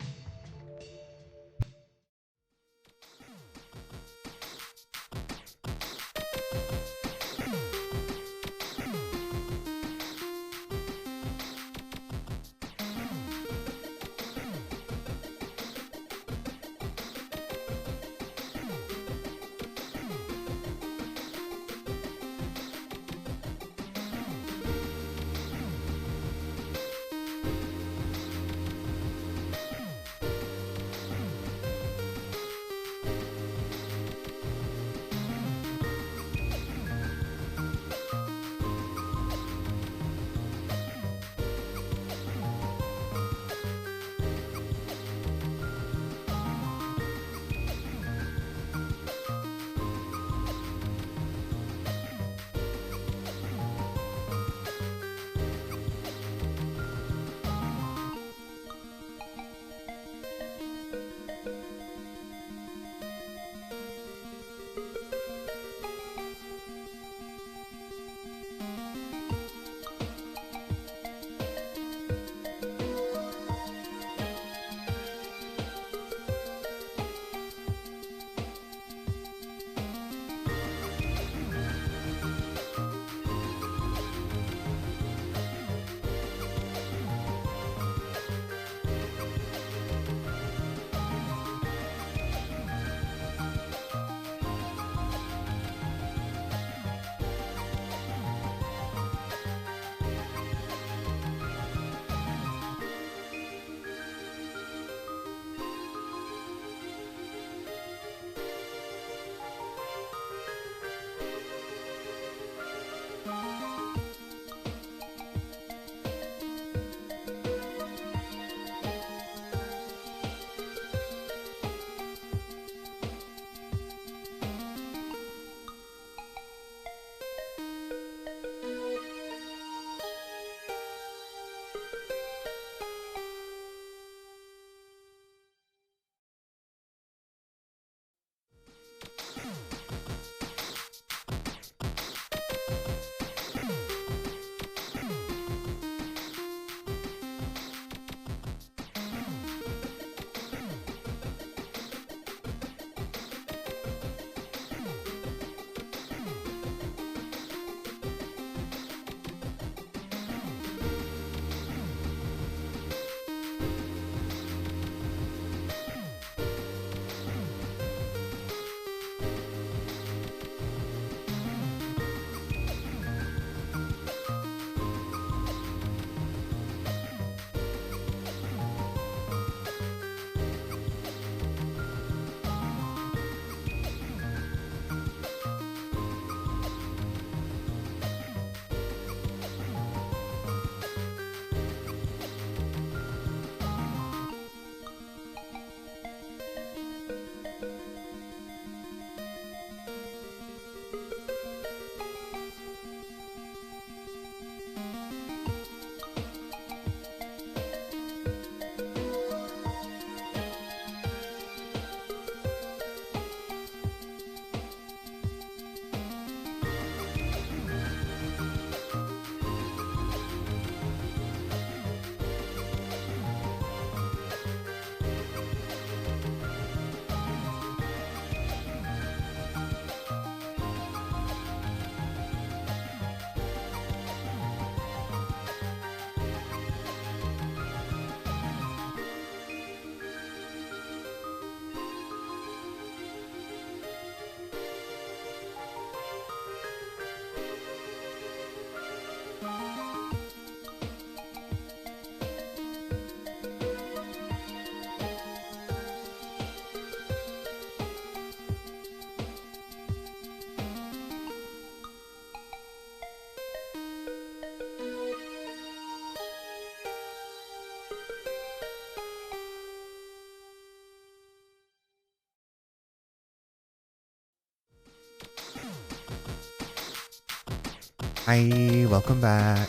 Speaker 1: Hi, welcome back.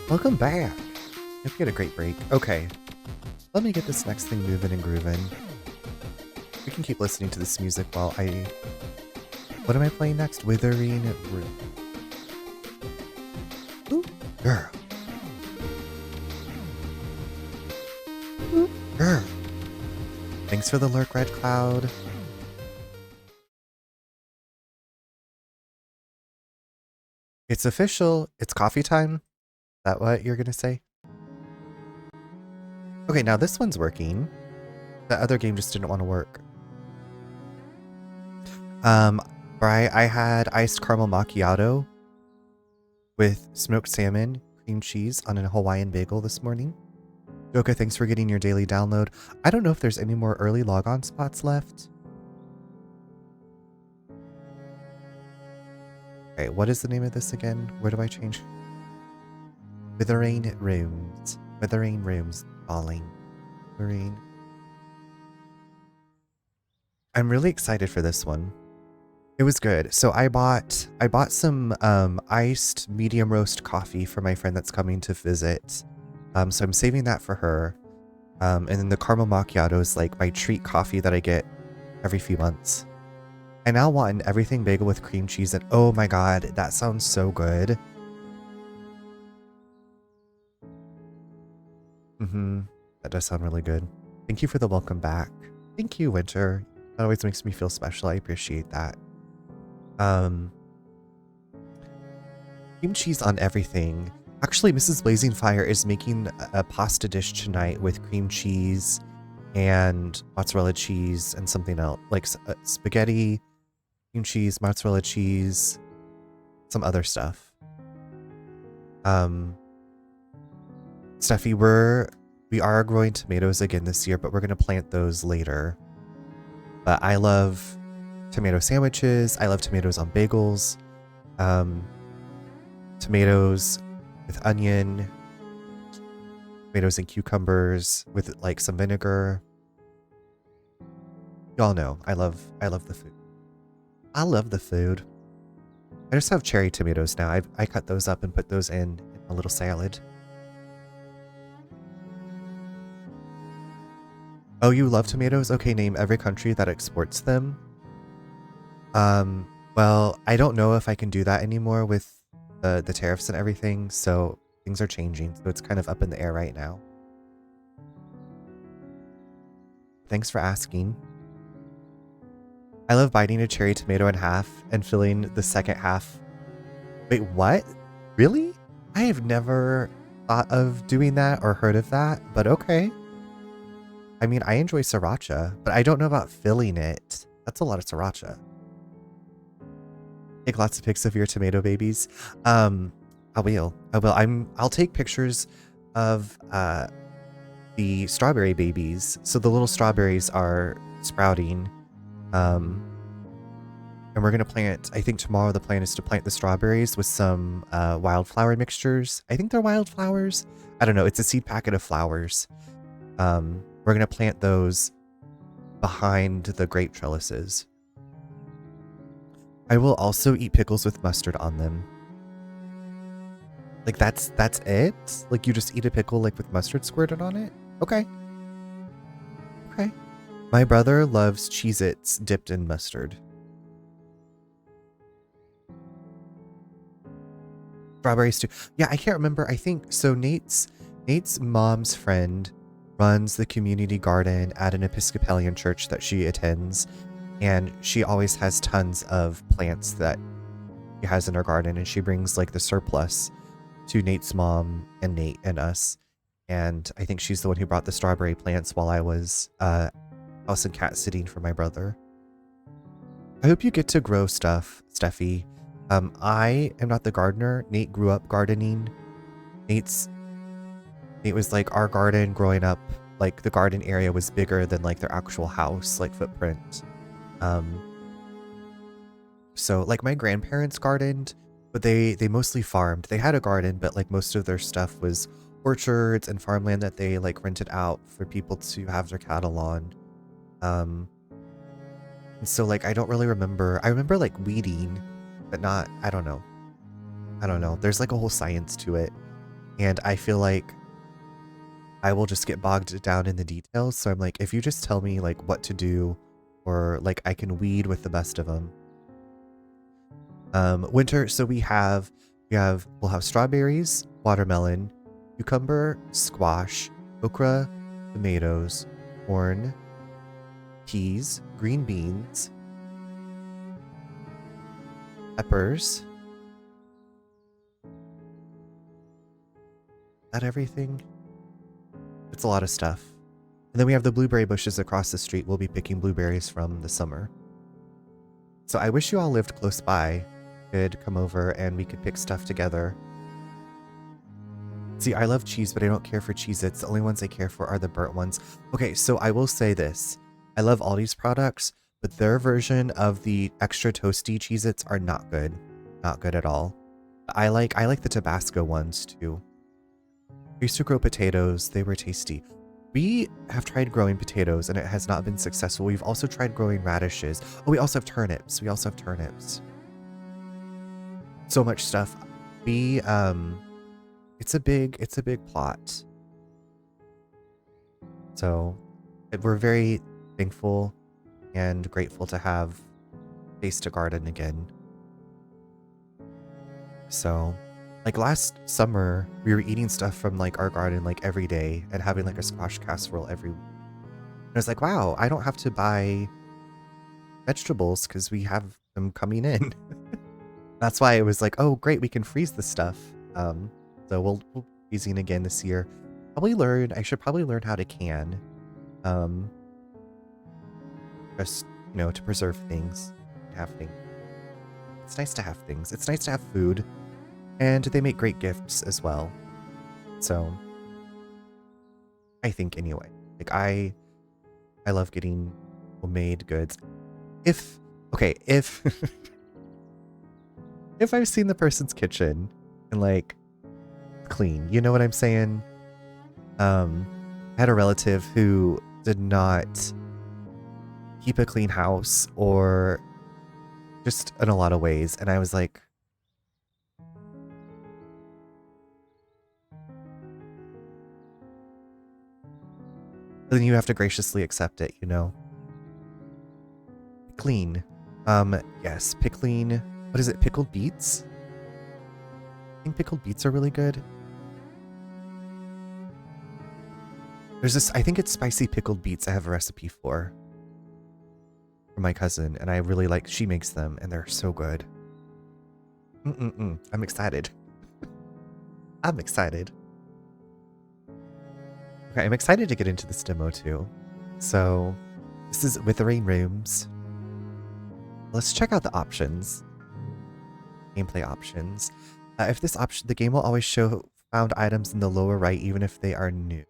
Speaker 1: Welcome back. Hope you had a great break. Okay, let me get this next thing moving and grooving. We can keep listening to this music while I... What am I playing next? Withering Rooms. Ooh, girl. Ooh, girl. Thanks for the lurk, Red Cloud. It's official. It's coffee time. Is that what you're gonna say? Okay, now this one's working. The other game just didn't want to work. I had iced caramel macchiato with smoked salmon, cream cheese on a Hawaiian bagel this morning. Joka, thanks for getting your daily download. I don't know if there's any more early logon spots left. Okay, what is the name of this again? Where do I change? Withering Rooms. Withering Rooms. Falling. Withering. I'm really excited for this one. It was good. So I bought some iced medium roast coffee for my friend that's coming to visit. So I'm saving that for her. And then the caramel macchiato is like my treat coffee that I get every few months. I now want an everything bagel with cream cheese and oh my god, that sounds so good. That does sound really good. Thank you for the welcome back. Thank you, Winter. That always makes me feel special. I appreciate that. Cream cheese on everything. Actually, Mrs. Blazing Fire is making a pasta dish tonight with cream cheese and mozzarella cheese and something else, like spaghetti, cream cheese, mozzarella cheese, some other stuff. Steffi, we are growing tomatoes again this year, but we're gonna plant those later. But I love tomato sandwiches. I love tomatoes on bagels. Tomatoes with onion. Tomatoes and cucumbers with like some vinegar. Y'all know I love the food. I love the food. I just have cherry tomatoes now. I cut those up and put those in a little salad. Oh, you love tomatoes? Okay, name every country that exports them. Well, I don't know if I can do that anymore with the tariffs and everything, so things are changing, so it's kind of up in the air right now. Thanks for asking. I love biting a cherry tomato in half and filling the second half. Wait, what? Really? I have never thought of doing that or heard of that, but okay. I mean, I enjoy sriracha, but I don't know about filling it. That's a lot of sriracha. Take lots of pics of your tomato babies. I will. I'll take pictures of the strawberry babies. So the little strawberries are sprouting. And we're gonna plant, I think tomorrow the plan is to plant the strawberries with some wildflower mixtures. I think they're wildflowers. I don't know, it's a seed packet of flowers. We're gonna plant those behind the grape trellises. I will also eat pickles with mustard on them. Like that's it? Like you just eat a pickle like with mustard squirted on it? Okay. Okay. My brother loves Cheez-Its dipped in mustard. Strawberries too. Yeah, I can't remember. I think so. Nate's mom's friend runs the community garden at an Episcopalian church that she attends, and she always has tons of plants that she has in her garden, and she brings like the surplus to Nate's mom and Nate and us. And I think she's the one who brought the strawberry plants while I was house and cat sitting for my brother. I hope you get to grow stuff, Steffi. I am not the gardener. Nate grew up gardening. Nate was like our garden growing up, like the garden area was bigger than like their actual house, like footprint. So like my grandparents gardened, but they mostly farmed. They had a garden, but like most of their stuff was orchards and farmland that they like rented out for people to have their cattle on. And so like I don't really remember. I remember like weeding, but not, I don't know. I don't know. There's like a whole science to it. And I feel like I will just get bogged down in the details. So I'm like, if you just tell me like what to do, or like I can weed with the best of them. Winter, so we'll have strawberries, watermelon, cucumber, squash, okra, tomatoes, corn, peas, green beans, peppers. That everything? It's a lot of stuff. And then we have the blueberry bushes across the street. We'll be picking blueberries from the summer. So I wish you all lived close by. Could come over and we could pick stuff together. See, I love cheese, but I don't care for Cheez-Its. The only ones I care for are the burnt ones. Okay, so I will say this. I love Aldi's products, but their version of the extra toasty Cheez-Its are not good. Not good at all. I like the Tabasco ones too. We used to grow potatoes. They were tasty. We have tried growing potatoes and it has not been successful. We've also tried growing radishes. Oh, we also have turnips. So much stuff. We it's a big plot. So we're very thankful and grateful to have space to garden again. So like last summer, we were eating stuff from like our garden like every day and having like a squash casserole every week. And I was like, wow, I don't have to buy vegetables because we have them coming in. That's why it was like, oh, great, we can freeze the stuff. So we'll be freezing again this year. I should probably learn how to can. Just, you know, to preserve things, have things. It's nice to have things. It's nice to have food. And they make great gifts as well. So I think anyway, like I love getting homemade goods. If if I've seen the person's kitchen and like clean, you know what I'm saying? I had a relative who did not keep a clean house or just in a lot of ways. And I was like, then you have to graciously accept it, you know? Clean. Yes, pickling. What is it? Pickled beets? I think pickled beets are really good. There's this, I think it's spicy pickled beets I have a recipe for my cousin, and I really like, she makes them, and they're so good. I'm excited. I'm excited. Okay, I'm excited to get into this demo too. So, this is Withering Rooms. Let's check out the options. Gameplay options. If this option, the game will always show found items in the lower right, even if they are new.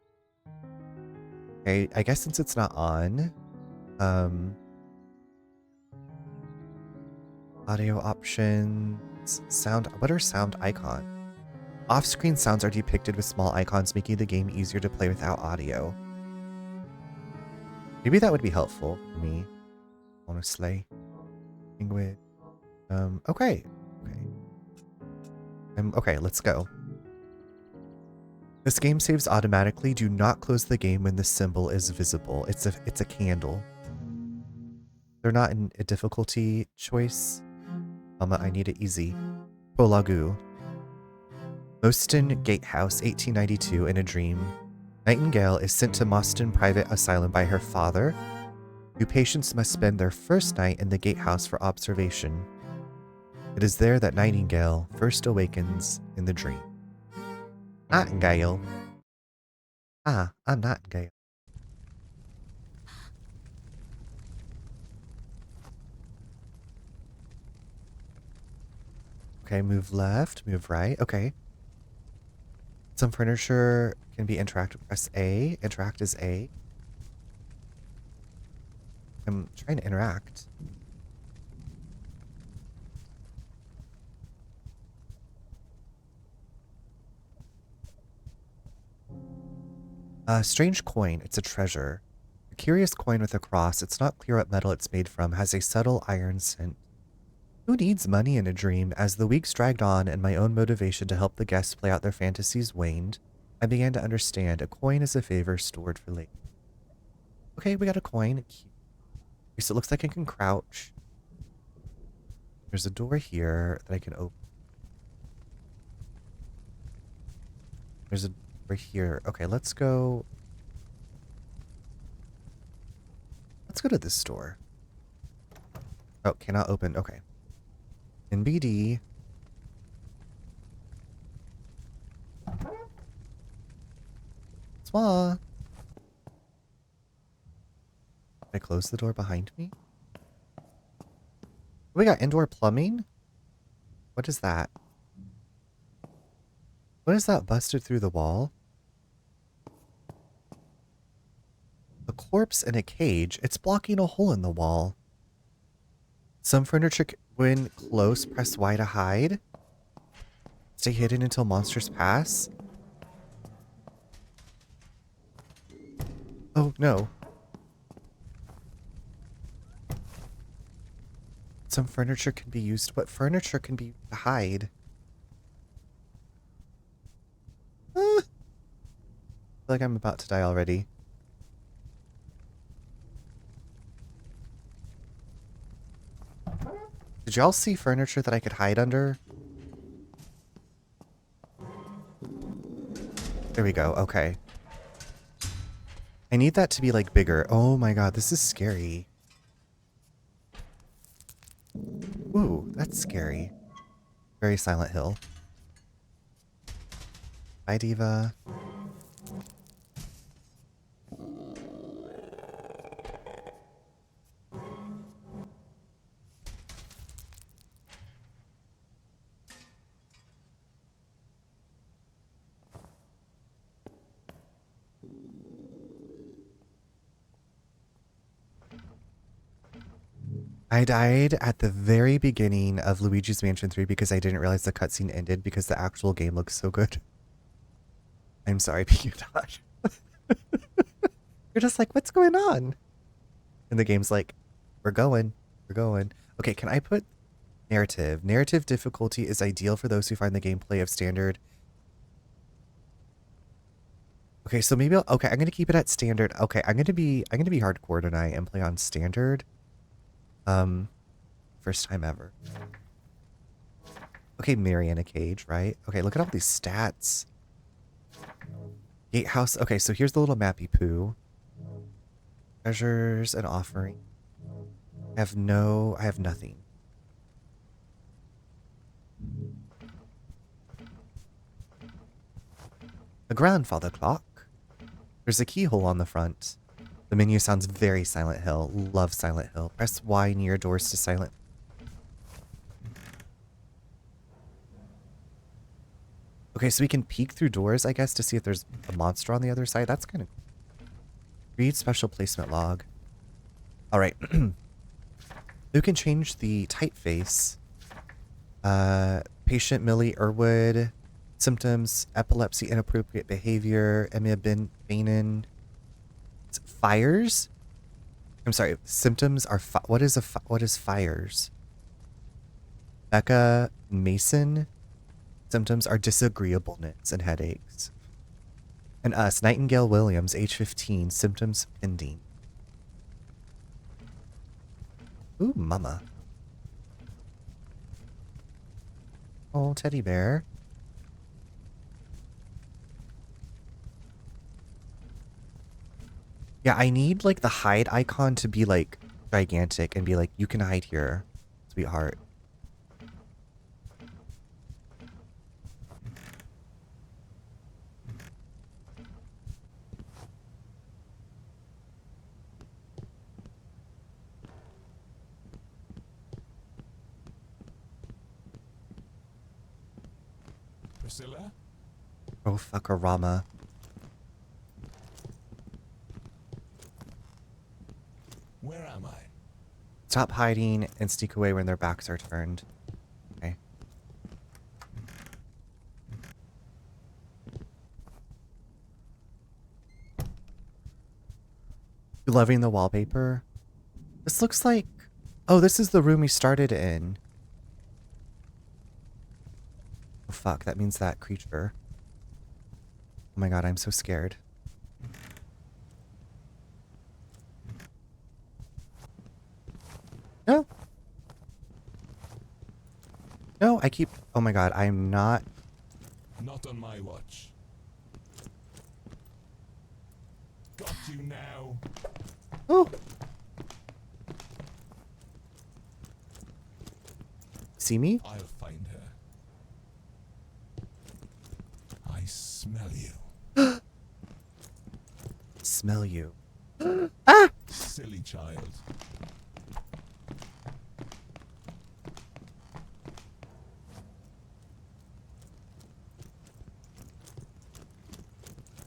Speaker 1: Okay, I guess since it's not on, audio options, sound. What are sound icons? Off-screen sounds are depicted with small icons, making the game easier to play without audio. Maybe that would be helpful for me, honestly. With, okay. Okay, let's go. This game saves automatically. Do not close the game when the symbol is visible. It's a candle. They're not in a difficulty choice. Mama, I need it easy. Polagu. Moston Gatehouse, 1892, in a dream. Nightingale is sent to Moston Private Asylum by her father. New patients must spend their first night in the gatehouse for observation. It is there that Nightingale first awakens in the dream. Nightingale. Ah, I'm Nightingale. Okay, move left, move right. Okay. Some furniture can be interacted. Press A. Interact is A. I'm trying to interact. Strange coin. It's a treasure. A curious coin with a cross. It's not clear what metal it's made from. Has a subtle iron scent. Who needs money in a dream? As the weeks dragged on and my own motivation to help the guests play out their fantasies waned, I began to understand a coin is a favor stored for later. Okay, we got a coin. So it looks like I can crouch. There's a door here that I can open. There's a door here. Okay, let's go. Let's go to this door. Oh, cannot open. Okay. In BD. Swa. Did I close the door behind me? We got indoor plumbing? What is that? What is that busted through the wall? A corpse in a cage. It's blocking a hole in the wall. Some furniture, when close, press Y to hide. Stay hidden until monsters pass. Oh, no. Some furniture can be used. What furniture can be used to hide? I feel like I'm about to die already. Did y'all see furniture that I could hide under? There we go. Okay. I need that to be like bigger. Oh my god, this is scary. Ooh, that's scary. Very Silent Hill. Bye, Diva. I died at the very beginning of Luigi's Mansion 3 because I didn't realize the cutscene ended because the actual game looks so good. I'm sorry, Pikachu. You're just like, what's going on? And the game's like, we're going. We're going. Okay, can I put narrative? Narrative difficulty is ideal for those who find the gameplay of standard. Okay, so maybe okay, I'm gonna keep it at standard. Okay, I'm gonna be hardcore tonight and play on standard. First time ever. Okay, Mary in a cage, right? Okay, look at all these stats. Gatehouse. Okay, so here's the little mappy poo. Treasures and offering. I have nothing. A grandfather clock. There's a keyhole on the front. The menu sounds very Silent Hill. Love Silent Hill. Press Y near doors to silent. Okay, so we can peek through doors, I guess, to see if there's a monster on the other side. That's kind of cool. Read special placement log. All right. Who can change the typeface? Patient Millie Irwood. Symptoms: epilepsy, inappropriate behavior. Emma Bainin. Fires? I'm sorry. Symptoms are what is fires? Becca Mason. Symptoms are disagreeableness and headaches. And us, Nightingale Williams, age 15. Symptoms pending. Ooh, mama. Oh, teddy bear. Yeah, I need like the hide icon to be like gigantic and be like, you can hide here, sweetheart.
Speaker 3: Priscilla?
Speaker 1: Oh, fuckarama.
Speaker 3: Where am I?
Speaker 1: Stop hiding and sneak away when their backs are turned. Okay. You loving the wallpaper? This looks like... Oh, this is the room we started in. Oh fuck, that means that creature. Oh my god, I'm so scared. No. No, I keep... Oh my god, I'm not...
Speaker 3: Not on my watch. Got you now.
Speaker 1: Oh! See me?
Speaker 3: I'll find her. I smell you.
Speaker 1: Smell you.
Speaker 3: Silly child.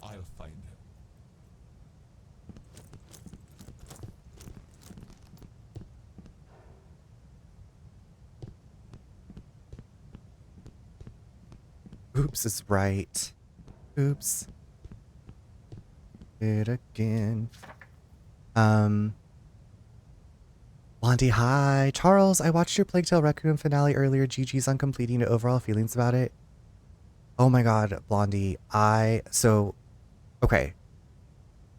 Speaker 3: I'll find her.
Speaker 1: Oops is right. Oops. It again. Blondie, hi. Charles, I watched your Plague Tale Requiem finale earlier. GG's on completing it. Overall feelings about it. Oh my god, Blondie. Okay.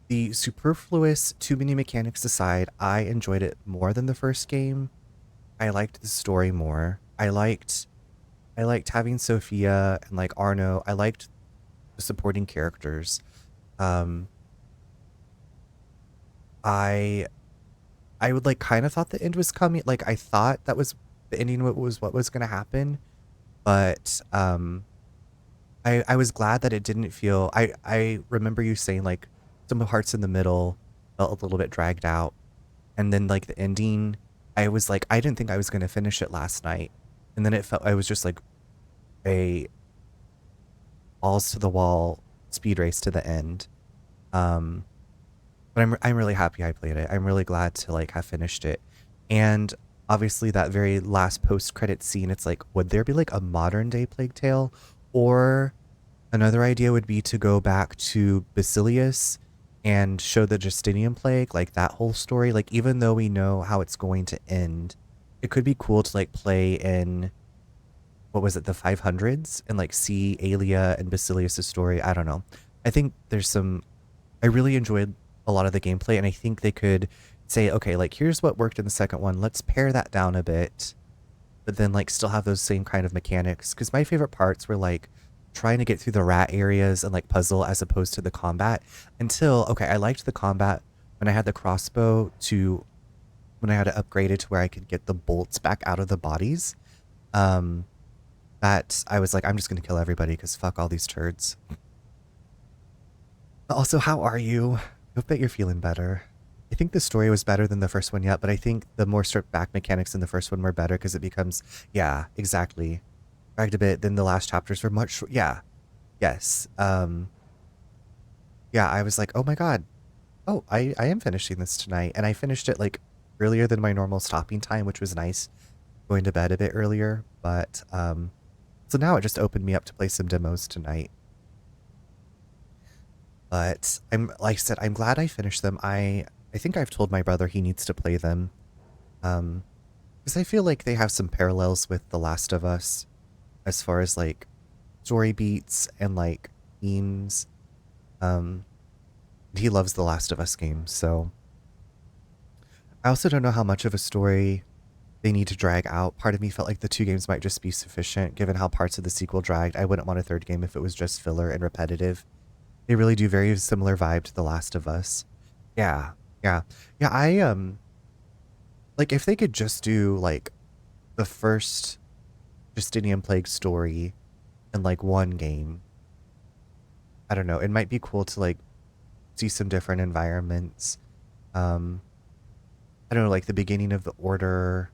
Speaker 1: The superfluous too many mechanics aside, I enjoyed it more than the first game. I liked the story more. I liked having Sophia and like Arno. I liked the supporting characters. I would like kind of thought the end was coming. Like I thought that was the ending was what was gonna happen. But I was glad that it didn't feel I remember you saying like some of the parts in the middle felt a little bit dragged out. And then like the ending, I was like, I didn't think I was gonna finish it last night. And then it felt I was just like a balls to the wall speed race to the end. But I'm really happy I played it. I'm really glad to like have finished it. And obviously that very last post-credit scene, it's like, would there be like a modern day Plague Tale? Or another idea would be to go back to Basilius and show the Justinian Plague, like that whole story. Like even though we know how it's going to end, it could be cool to like play in, what was it, the 500s, and like see Aelia and Basilius' story. I don't know. I think I really enjoyed a lot of the gameplay, and I think they could say, okay, like here's what worked in the second one. Let's pare that down a bit, but then like still have those same kind of mechanics. Because my favorite parts were like trying to get through the rat areas and like puzzle as opposed to the combat. Okay, I liked the combat when I had the crossbow when I had it upgraded to where I could get the bolts back out of the bodies. That I was like, I'm just gonna kill everybody because fuck all these turds. Also, how are you? I hope that you're feeling better. I think the story was better than the first one yet, but I think the more stripped back mechanics in the first one were better because it becomes, yeah, exactly. Dragged a bit, then the last chapters were yeah, yes. Yeah, I was like, oh my god. Oh, I am finishing this tonight. And I finished it like earlier than my normal stopping time, which was nice. Going to bed a bit earlier, but so now it just opened me up to play some demos tonight. But like I said, I'm glad I finished them. I think I've told my brother he needs to play them. Because I feel like they have some parallels with The Last of Us as far as like story beats and like themes. He loves The Last of Us games, so I also don't know how much of a story they need to drag out. Part of me felt like the two games might just be sufficient given how parts of the sequel dragged. I wouldn't want a third game if it was just filler and repetitive. They really do very similar vibe to The Last of Us. Yeah, yeah. Yeah, like if they could just do like the first Justinian Plague story in like one game. I don't know, it might be cool to like see some different environments. I don't know, like the beginning of the Order.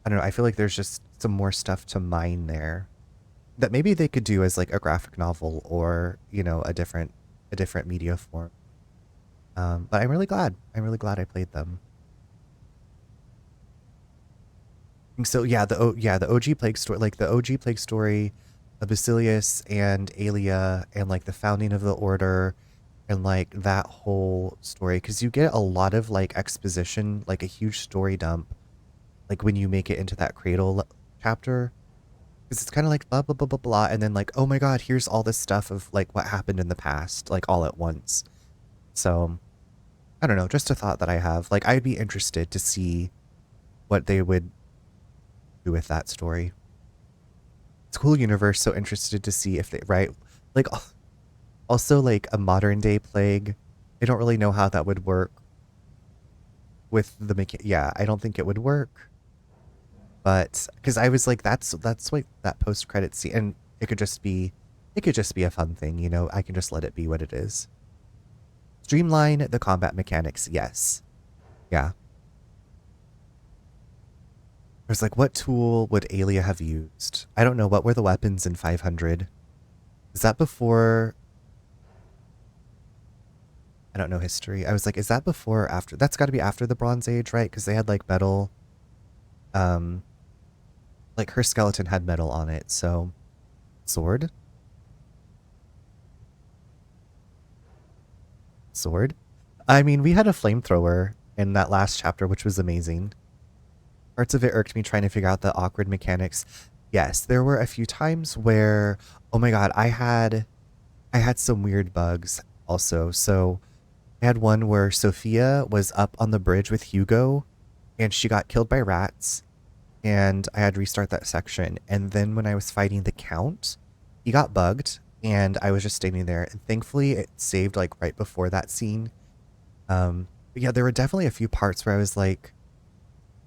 Speaker 1: I don't know, I feel like there's just some more stuff to mine there that maybe they could do as like a graphic novel or, you know, a different media form. But I'm really glad I played them. And so yeah, the OG Plague story, like the OG Plague story of Basilius and Aelia and like the founding of the Order and like that whole story, because you get a lot of like exposition, like a huge story dump, like when you make it into that cradle chapter. Because it's kind of like blah, blah, blah, blah, blah. And then like, oh my God, here's all this stuff of like what happened in the past, like all at once. So I don't know, just a thought that I have. Like, I'd be interested to see what they would do with that story. It's a cool universe, so interested to see if they, right? Like, also like a modern day plague. I don't really know how that would work with the yeah, I don't think it would work. But because I was like, that's like that post credit scene, and it could just be a fun thing, you know. I can just let it be what it is. Streamline the combat mechanics, yes, yeah. I was like, what tool would Alia have used? I don't know. What were the weapons in 500? Is that before? I don't know history. I was like, is that before or after? That's got to be after the Bronze Age, right? Because they had like metal. Like her skeleton had metal on it, so sword? Sword? I mean, we had a flamethrower in that last chapter, which was amazing. Parts of it irked me trying to figure out the awkward mechanics. Yes, there were a few times where, oh my God, I had some weird bugs also. So I had one where Sophia was up on the bridge with Hugo and she got killed by rats. And I had to restart that section. And then when I was fighting the Count, he got bugged and I was just standing there. And thankfully it saved like right before that scene. But yeah, there were definitely a few parts where I was like,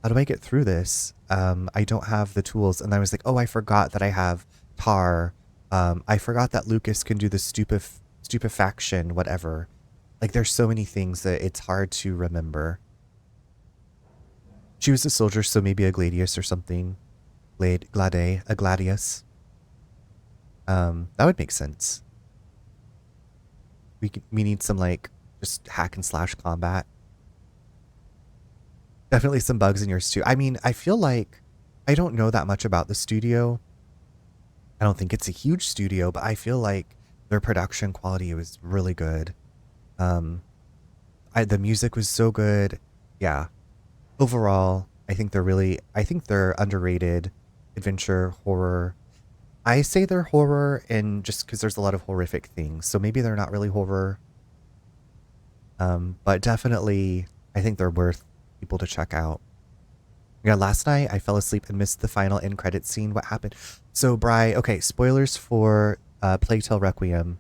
Speaker 1: how do I get through this? I don't have the tools. And I was like, oh, I forgot that I have tar. I forgot that Lucas can do the stupefaction, whatever. Like there's so many things that it's hard to remember. She was a soldier, so maybe a gladius or something. A gladius. That would make sense. We need some like just hack and slash combat. Definitely some bugs in yours too. I mean, I feel like I don't know that much about the studio. I don't think it's a huge studio, but I feel like their production quality was really good. The music was so good. Yeah. Overall, I think they're underrated adventure horror. I say they're horror and just because there's a lot of horrific things. So maybe they're not really horror. But definitely I think they're worth people to check out. Yeah, last night I fell asleep and missed the final end credit scene. What happened? So Bri, okay, spoilers for Plague Tale Requiem.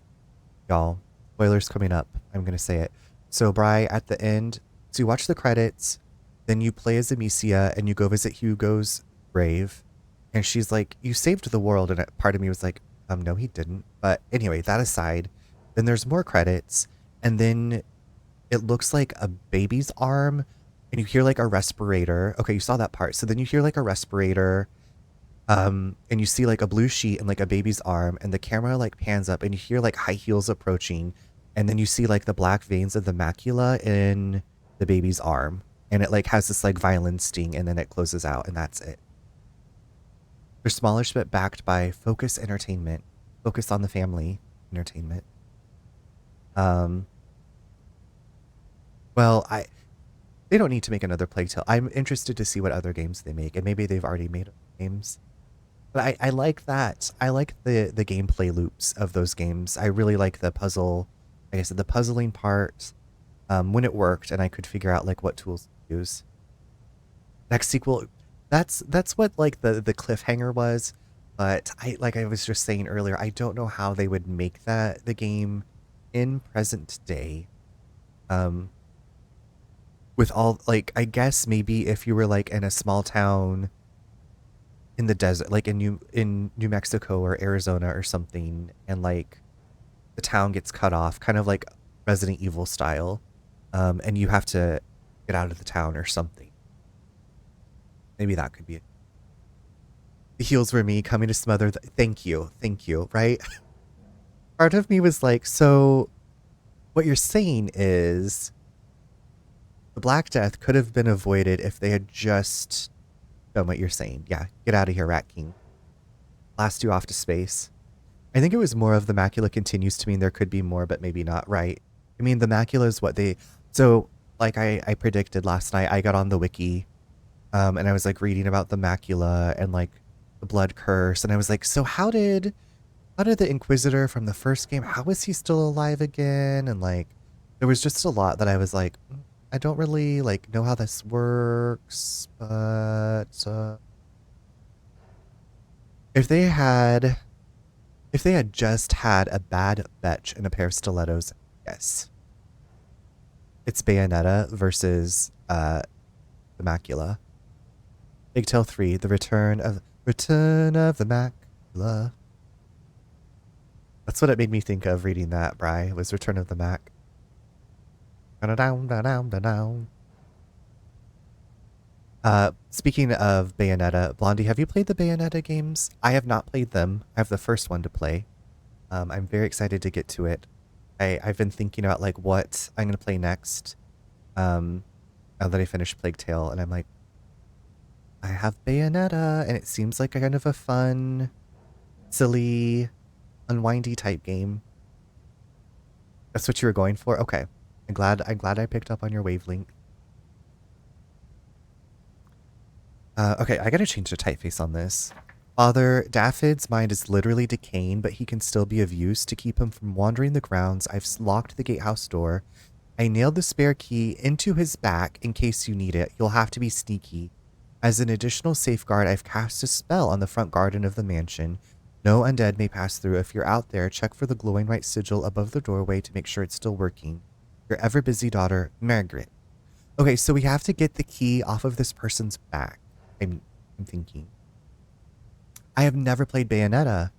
Speaker 1: Y'all, spoilers coming up. I'm gonna say it. So Bri, at the end, so you watch the credits, then you play as Amicia and you go visit Hugo's grave. And she's like, you saved the world. And part of me was like, no, he didn't. But anyway, that aside, then there's more credits. And then it looks like a baby's arm. And you hear like a respirator. Okay, you saw that part. So then you hear like a respirator. And you see like a blue sheet and like a baby's arm. And the camera like pans up and you hear like high heels approaching. And then you see like the black veins of the macula in the baby's arm. And it like has this like violin sting and then it closes out and that's it. They're smallish but backed by Focus Entertainment. Focus on the Family Entertainment. Well, they don't need to make another Plague Tale. I'm interested to see what other games they make, and maybe they've already made games. But I like that. I like the gameplay loops of those games. I really like the puzzle, like I said, the puzzling part, when it worked and I could figure out like what tools to use. Next sequel, that's what like the cliffhanger was. But like I was just saying earlier, I don't know how they would make that the game in present day. With all like, I guess maybe if you were like in a small town in the desert, like in New Mexico or Arizona or something, and like the town gets cut off, kind of like Resident Evil style, and you have to get out of the town or something. Maybe that could be it. The heels were me coming to smother thank you, right? Part of me was like, so what you're saying is the Black Death could have been avoided if they had just done what you're saying. Yeah, get out of here, Rat King. Blast you off to space. I think it was more of the macula continues to mean there could be more, but maybe not, right? I mean, the macula is what they... So, like I predicted last night, I got on the wiki, and I was like reading about the macula and like the blood curse, and I was like, so how did the Inquisitor from the first game, how is he still alive again? And like, there was just a lot that I was like, I don't really like know how this works, but if they had just had a bad fetch and a pair of stilettos, yes. It's Bayonetta versus the Macula. Big Tail 3, the return of the Macula. That's what it made me think of reading that, Bri, was Return of the Mac. Speaking of Bayonetta, Blondie, have you played the Bayonetta games? I have not played them. I have the first one to play. I'm very excited to get to it. I've been thinking about like what I'm gonna play next. Now that I finished Plague Tale, and I'm like, I have Bayonetta, and it seems like a kind of a fun, silly, unwindy type game. That's what you were going for? Okay. I'm glad I picked up on your wavelength. Okay, I gotta change the typeface on this. Father, Daffod's mind is literally decaying, but he can still be of use. To keep him from wandering the grounds, I've locked the gatehouse door. I nailed the spare key into his back in case you need it. You'll have to be sneaky. As an additional safeguard, I've cast a spell on the front garden of the mansion. No undead may pass through. If you're out there, check for the glowing white sigil above the doorway to make sure it's still working. Your ever busy daughter, Margaret. Okay, so we have to get the key off of this person's back. I'm thinking. I have never played Bayonetta.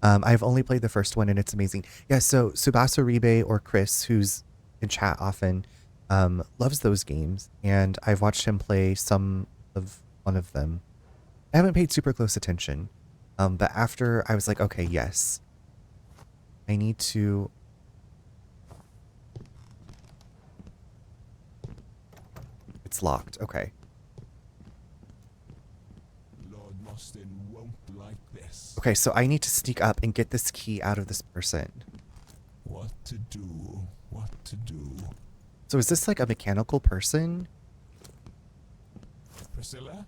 Speaker 1: I've only played the first one and it's amazing. Yeah, so Tsubasa Ribe or Chris, who's in chat often, loves those games, and I've watched him play some of one of them. I haven't paid super close attention. But after I was like, okay, yes. I need to... It's locked, okay.
Speaker 3: Lord Mostyn won't like this.
Speaker 1: Okay, so I need to sneak up and get this key out of this person.
Speaker 3: What to do? What to do?
Speaker 1: So is this like a mechanical person?
Speaker 3: Priscilla?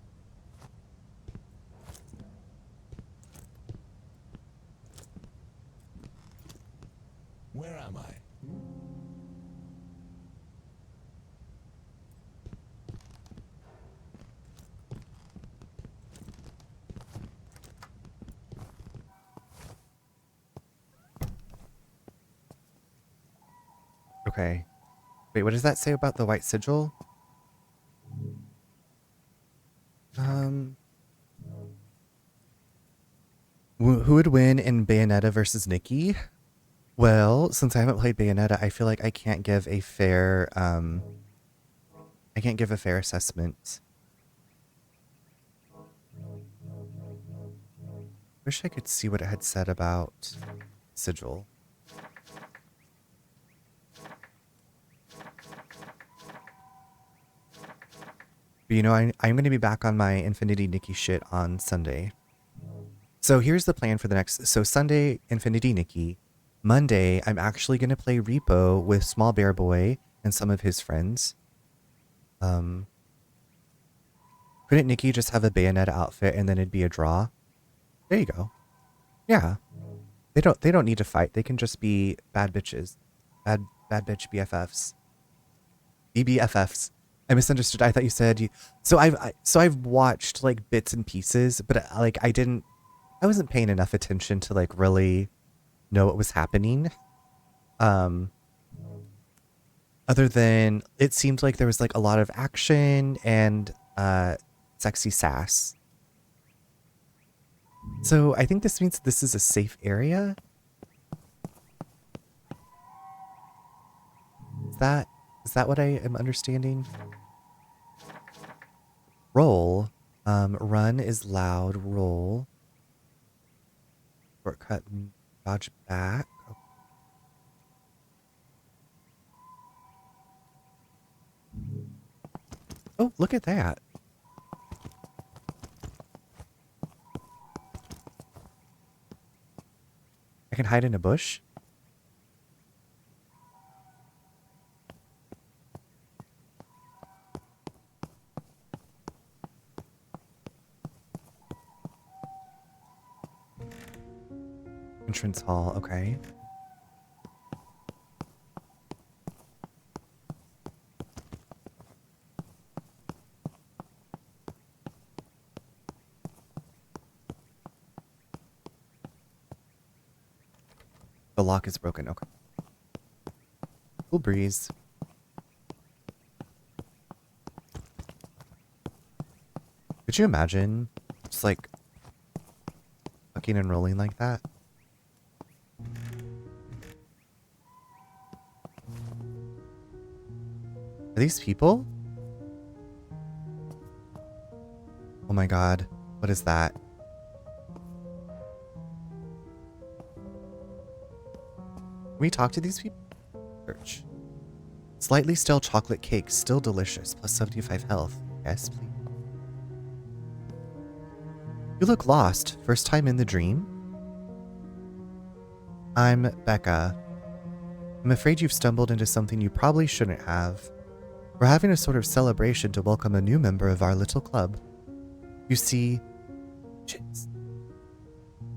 Speaker 3: Where am I?
Speaker 1: Okay. Wait, what does that say about the white sigil? Who would win in Bayonetta versus Nikki? Well, since I haven't played Bayonetta, I feel like I can't give a fair, assessment. Wish I could see what it had said about Sigil. But you know, I'm going to be back on my Infinity Nikki shit on Sunday. So here's the plan for the next... So Sunday, Infinity Nikki. Monday, I'm actually going to play Repo with Small Bear Boy and some of his friends. Couldn't Nikki just have a Bayonetta outfit and then it'd be a draw? There you go. Yeah. They don't need to fight. They can just be bad bitches. Bad bitch BFFs. BBFFs. I misunderstood. I thought you said you... So I've watched like bits and pieces, but like I wasn't paying enough attention to like really know what was happening. Other than it seemed like there was like a lot of action and sexy sass. So I think this means this is a safe area. Is that what I am understanding? Roll. Run is loud. Roll. Shortcut. Dodge back. Oh, look at that. I can hide in a bush. Entrance hall, okay. The lock is broken, okay. Cool breeze. Could you imagine just like fucking and rolling like that? Are these people? Oh my god. What is that? Can we talk to these people? Church. Slightly stale chocolate cake, still delicious, plus 75 health. Yes, please. You look lost. First time in the dream? I'm Becca. I'm afraid you've stumbled into something you probably shouldn't have. We're having a sort of celebration to welcome a new member of our little club. You see,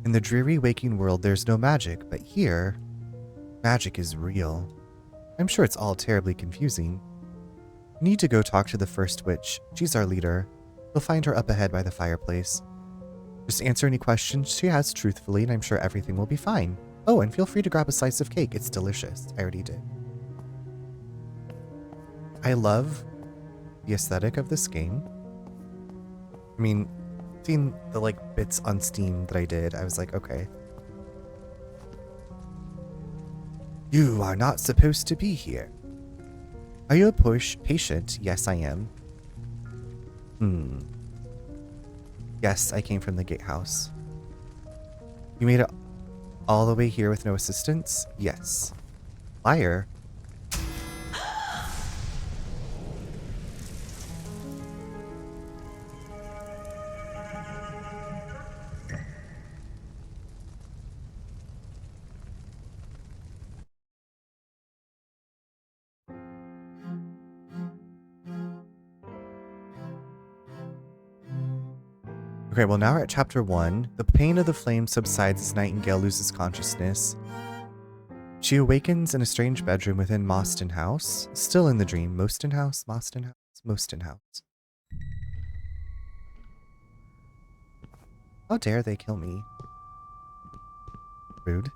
Speaker 1: in the dreary waking world, there's no magic, but here, magic is real. I'm sure it's all terribly confusing. You need to go talk to the first witch. She's our leader. You'll find her up ahead by the fireplace. Just answer any questions she has truthfully, and I'm sure everything will be fine. Oh, and feel free to grab a slice of cake. It's delicious. I already did. I love the aesthetic of this game. I mean, seeing the like bits on Steam that I did, I was like, okay. You are not supposed to be here. Are you a patient? Yes, I am. Yes, I came from the gatehouse. You made it all the way here with no assistance? Yes. Liar. Okay, well now we're at chapter 1. The pain of the flame subsides as Nightingale loses consciousness. She awakens in a strange bedroom within Moston House. Still in the dream. Moston House? Moston House? Moston House. How dare they kill me? Rude.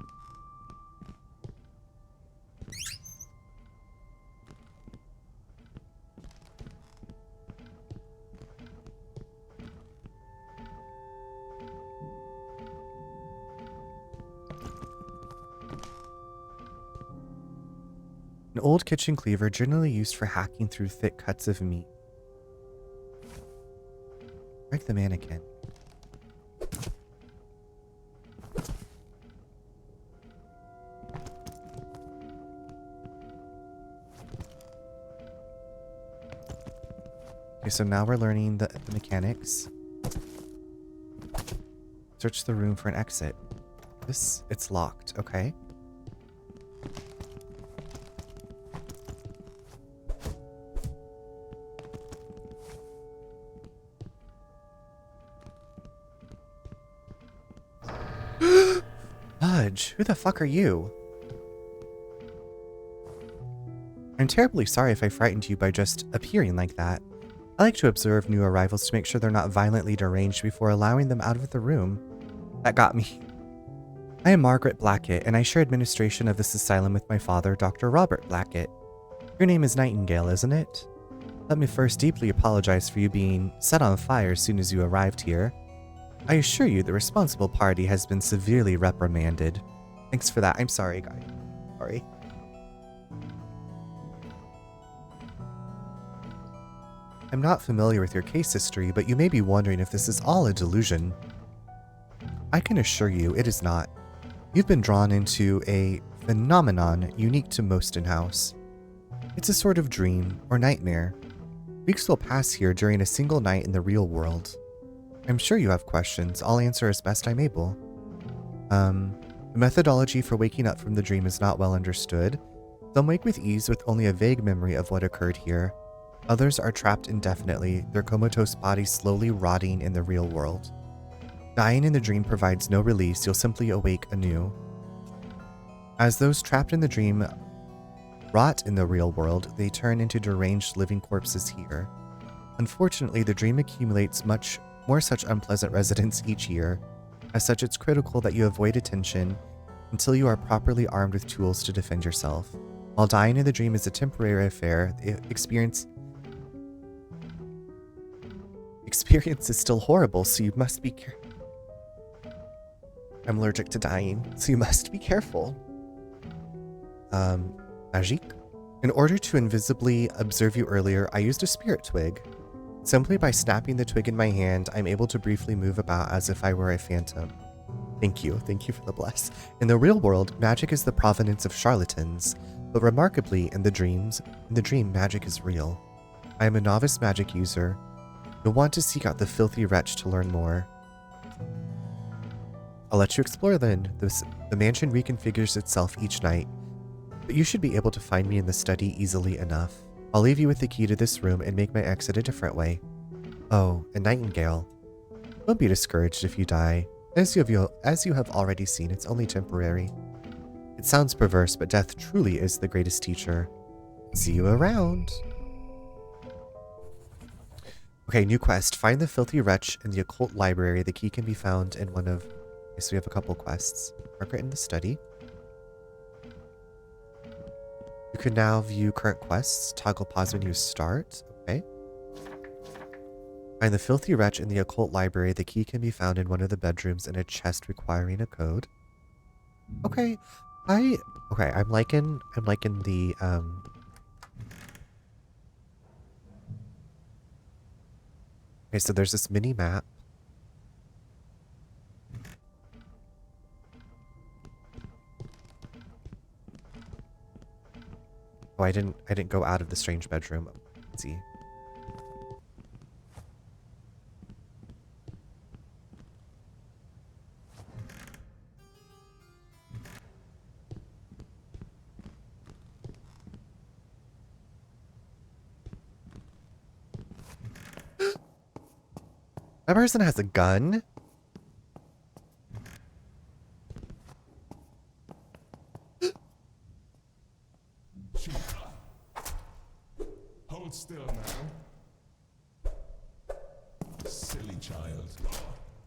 Speaker 1: An old kitchen cleaver generally used for hacking through thick cuts of meat. Break the mannequin. Okay, so now we're learning the mechanics. Search the room for an exit. It's locked, okay. Who the fuck are you? I'm terribly sorry if I frightened you by just appearing like that. I like to observe new arrivals to make sure they're not violently deranged before allowing them out of the room. That got me. I am Margaret Blackett, and I share administration of this asylum with my father, Dr. Robert Blackett. Your name is Nightingale, isn't it? Let me first deeply apologize for you being set on fire as soon as you arrived here. I assure you the responsible party has been severely reprimanded. Thanks for that. I'm sorry, guy. Sorry. I'm not familiar with your case history, but you may be wondering if this is all a delusion. I can assure you it is not. You've been drawn into a phenomenon unique to Moston House. It's a sort of dream or nightmare. Weeks will pass here during a single night in the real world. I'm sure you have questions. I'll answer as best I'm able. The methodology for waking up from the dream is not well understood. Some wake with ease with only a vague memory of what occurred here. Others are trapped indefinitely, their comatose bodies slowly rotting in the real world. Dying in the dream provides no release, you'll simply awake anew. As those trapped in the dream rot in the real world, they turn into deranged living corpses here. Unfortunately, the dream accumulates much more such unpleasant residents each year. As such, it's critical that you avoid attention until you are properly armed with tools to defend yourself. While dying in the dream is a temporary affair, the experience is still horrible, so you must be careful. I'm allergic to dying, so you must be careful. Magic? In order to invisibly observe you earlier, I used a spirit twig. Simply by snapping the twig in my hand, I'm able to briefly move about as if I were a phantom. Thank you for the bless. In the real world, magic is the provenance of charlatans, but remarkably, in the dream, magic is real. I am a novice magic user. You'll want to seek out the filthy wretch to learn more. I'll let you explore then. The mansion reconfigures itself each night, but you should be able to find me in the study easily enough. I'll leave you with the key to this room and make my exit a different way. Oh, a nightingale. Don't be discouraged if you die. As you have already seen, it's only temporary. It sounds perverse, but death truly is the greatest teacher. See you around. Okay, new quest. Find the filthy wretch in the occult library. The key can be found in one of... Okay, so we have a couple quests. Margaret in the study. You can now view current quests. Toggle pause when you start. Okay. Find the filthy wretch in the occult library. The key can be found in one of the bedrooms in a chest requiring a code. Okay. I'm liking the Okay, so there's this mini map. Oh, I didn't go out of the strange bedroom. Let's see. That person has a gun?
Speaker 3: Hold still now. Silly child.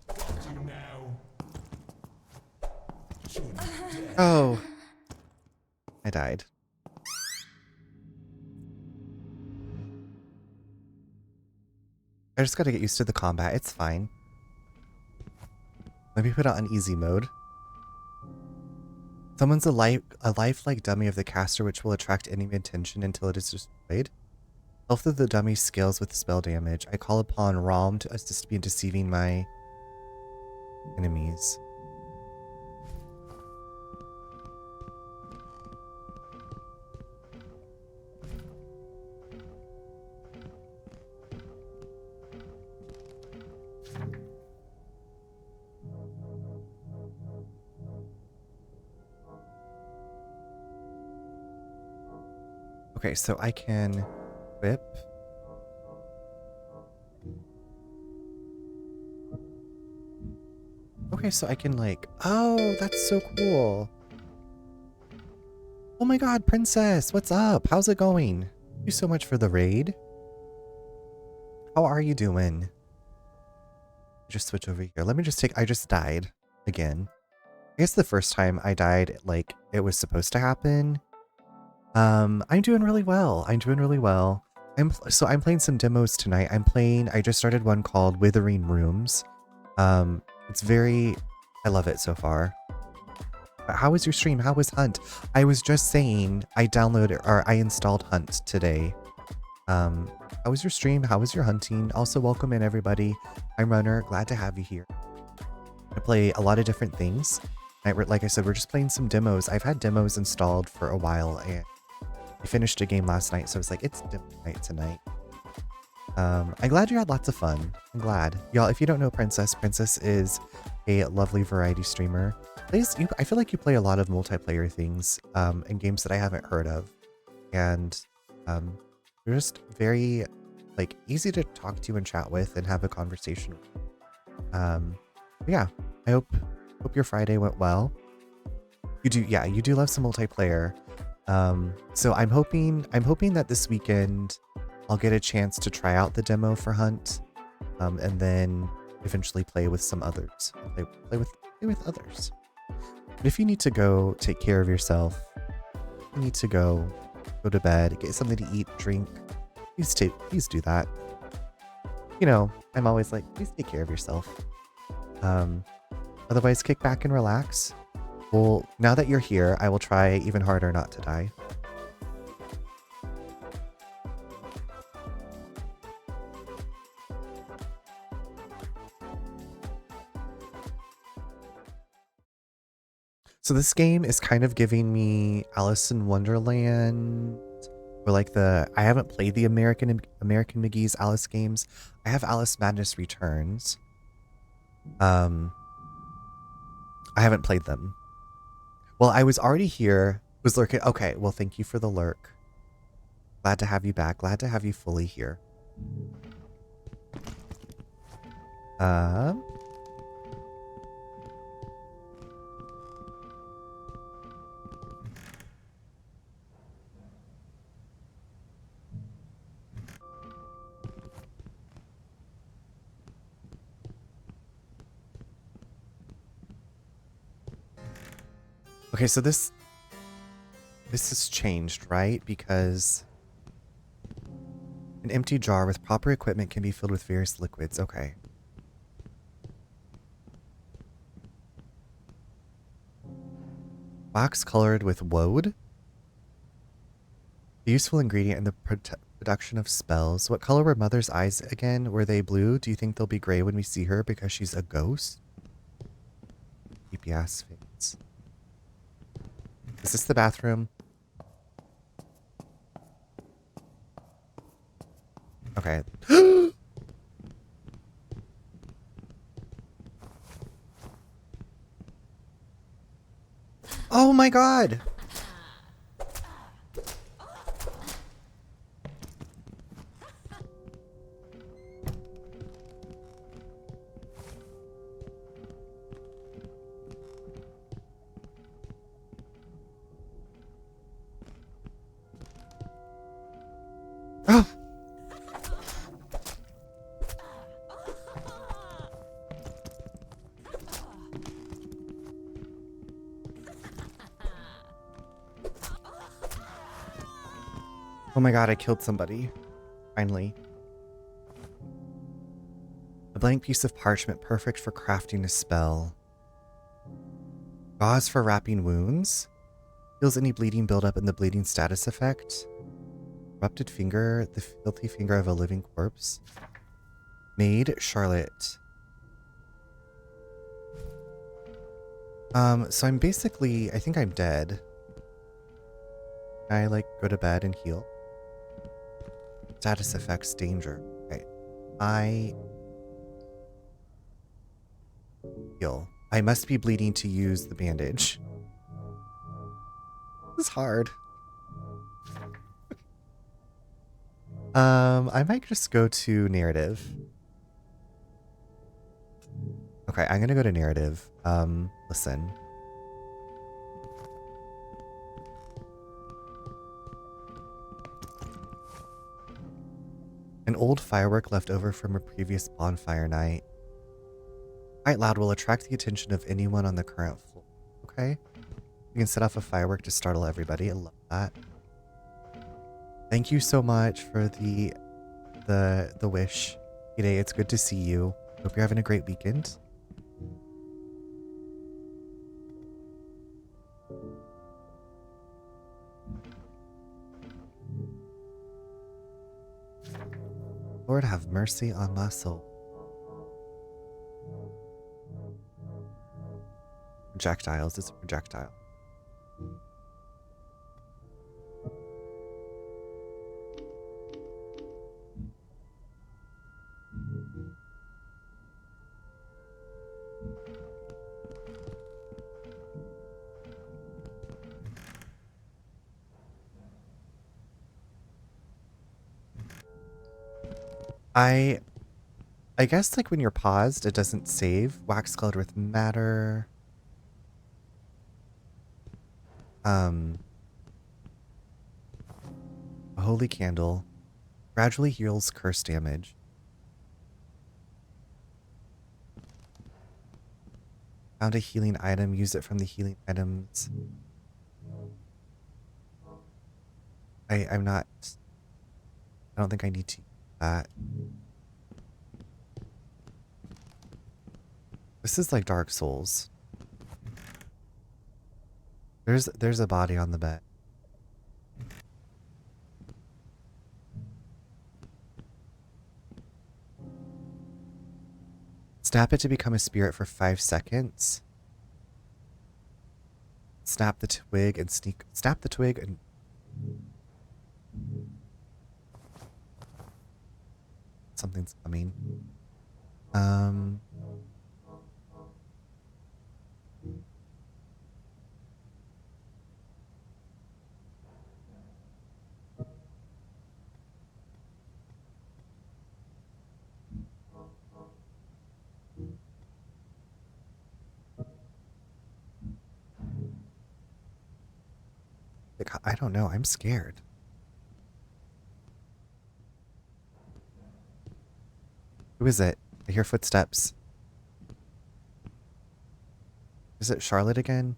Speaker 3: Got you now.
Speaker 1: Oh. I died. I just gotta get used to the combat. It's fine. Let me put it on easy mode. Someone's a lifelike dummy of the caster, which will attract enemy attention until it is destroyed. Health of the dummy scales with spell damage. I call upon Rom to assist me in deceiving my enemies. Okay, so I can whip. Okay, so I can like, oh, that's so cool. Oh my god, princess, what's up? How's it going? Thank you so much for the raid. How are you doing? Just switch over here. Let me just I just died again. I guess the first time I died, like, it was supposed to happen. I'm doing really well. I'm playing some demos tonight. I just started one called Withering Rooms. I love it so far. But how was your stream? How was Hunt? I was just saying I installed Hunt today. How was your stream? How was your hunting? Also, welcome in everybody. I'm Runner. Glad to have you here. I play a lot of different things. Like I said, we're just playing some demos. I've had demos installed for a while, and I finished a game last night, so I was like, it's demo night tonight. I'm glad you had lots of fun. I'm glad. Y'all, if you don't know Princess is a lovely variety streamer. I feel like you play a lot of multiplayer things in games that I haven't heard of. And you're just very like easy to talk to and chat with and have a conversation. Yeah, I hope your Friday went well. You do, yeah, you do love some multiplayer. So I'm hoping that this weekend I'll get a chance to try out the demo for Hunt, and then eventually play with some others. Play with others. But if you need to go take care of yourself, you need to go to bed, get something to eat, drink, please do that. You know, I'm always like, please take care of yourself. Otherwise, kick back and relax. Well, now that you're here, I will try even harder not to die. So this game is kind of giving me Alice in Wonderland, or like I haven't played the American McGee's Alice games. I have Alice Madness Returns. I haven't played them. Well, I was already here, was lurking. Okay, well, thank you for the lurk. Glad to have you back. Glad to have you fully here. Okay, so this has changed, right? Because an empty jar with proper equipment can be filled with various liquids. Okay. Wax colored with woad? A useful ingredient in the production of spells. What color were Mother's eyes again? Were they blue? Do you think they'll be gray when we see her because she's a ghost? Creepy ass face. Is this the bathroom? Okay. Oh my god! Oh! Oh my god, I killed somebody. Finally. A blank piece of parchment, perfect for crafting a spell. Gauze for wrapping wounds. Heals any bleeding buildup in the bleeding status effect. Corrupted finger, the filthy finger of a living corpse. Maid, Charlotte. So I'm basically, I think I'm dead. Can I like go to bed and heal? Status effects, danger. Okay. I heal. I must be bleeding to use the bandage. This is hard. I might just go to narrative. Okay, I'm gonna go to narrative. Listen. An old firework left over from a previous bonfire night. Quite loud will attract the attention of anyone on the current floor. Okay. You can set off a firework to startle everybody. I love that. Thank you so much for the wish. Today, it's good to see you. Hope you're having a great weekend. Lord, have mercy on my soul. Projectiles. It's a projectile. I guess like when you're paused, it doesn't save. Wax colored with matter. A holy candle gradually heals curse damage. Found a healing item, use it from the healing items. I'm not, I don't think I need to use that. This is like Dark Souls. There's a body on the bed. Snap it to become a spirit for 5 seconds. Snap the twig and snap the twig and something's coming. I don't know. I'm scared. Who is it? I hear footsteps. Is it Charlotte again?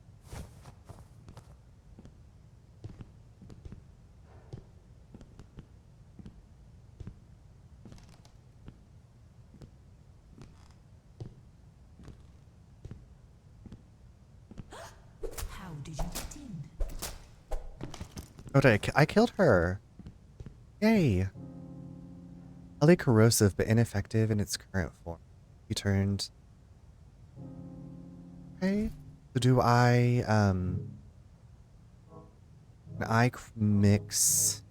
Speaker 4: How did you get in?
Speaker 1: Oh, I killed her. Yay. Highly corrosive but ineffective in its current form. He turned. Okay. So do I mix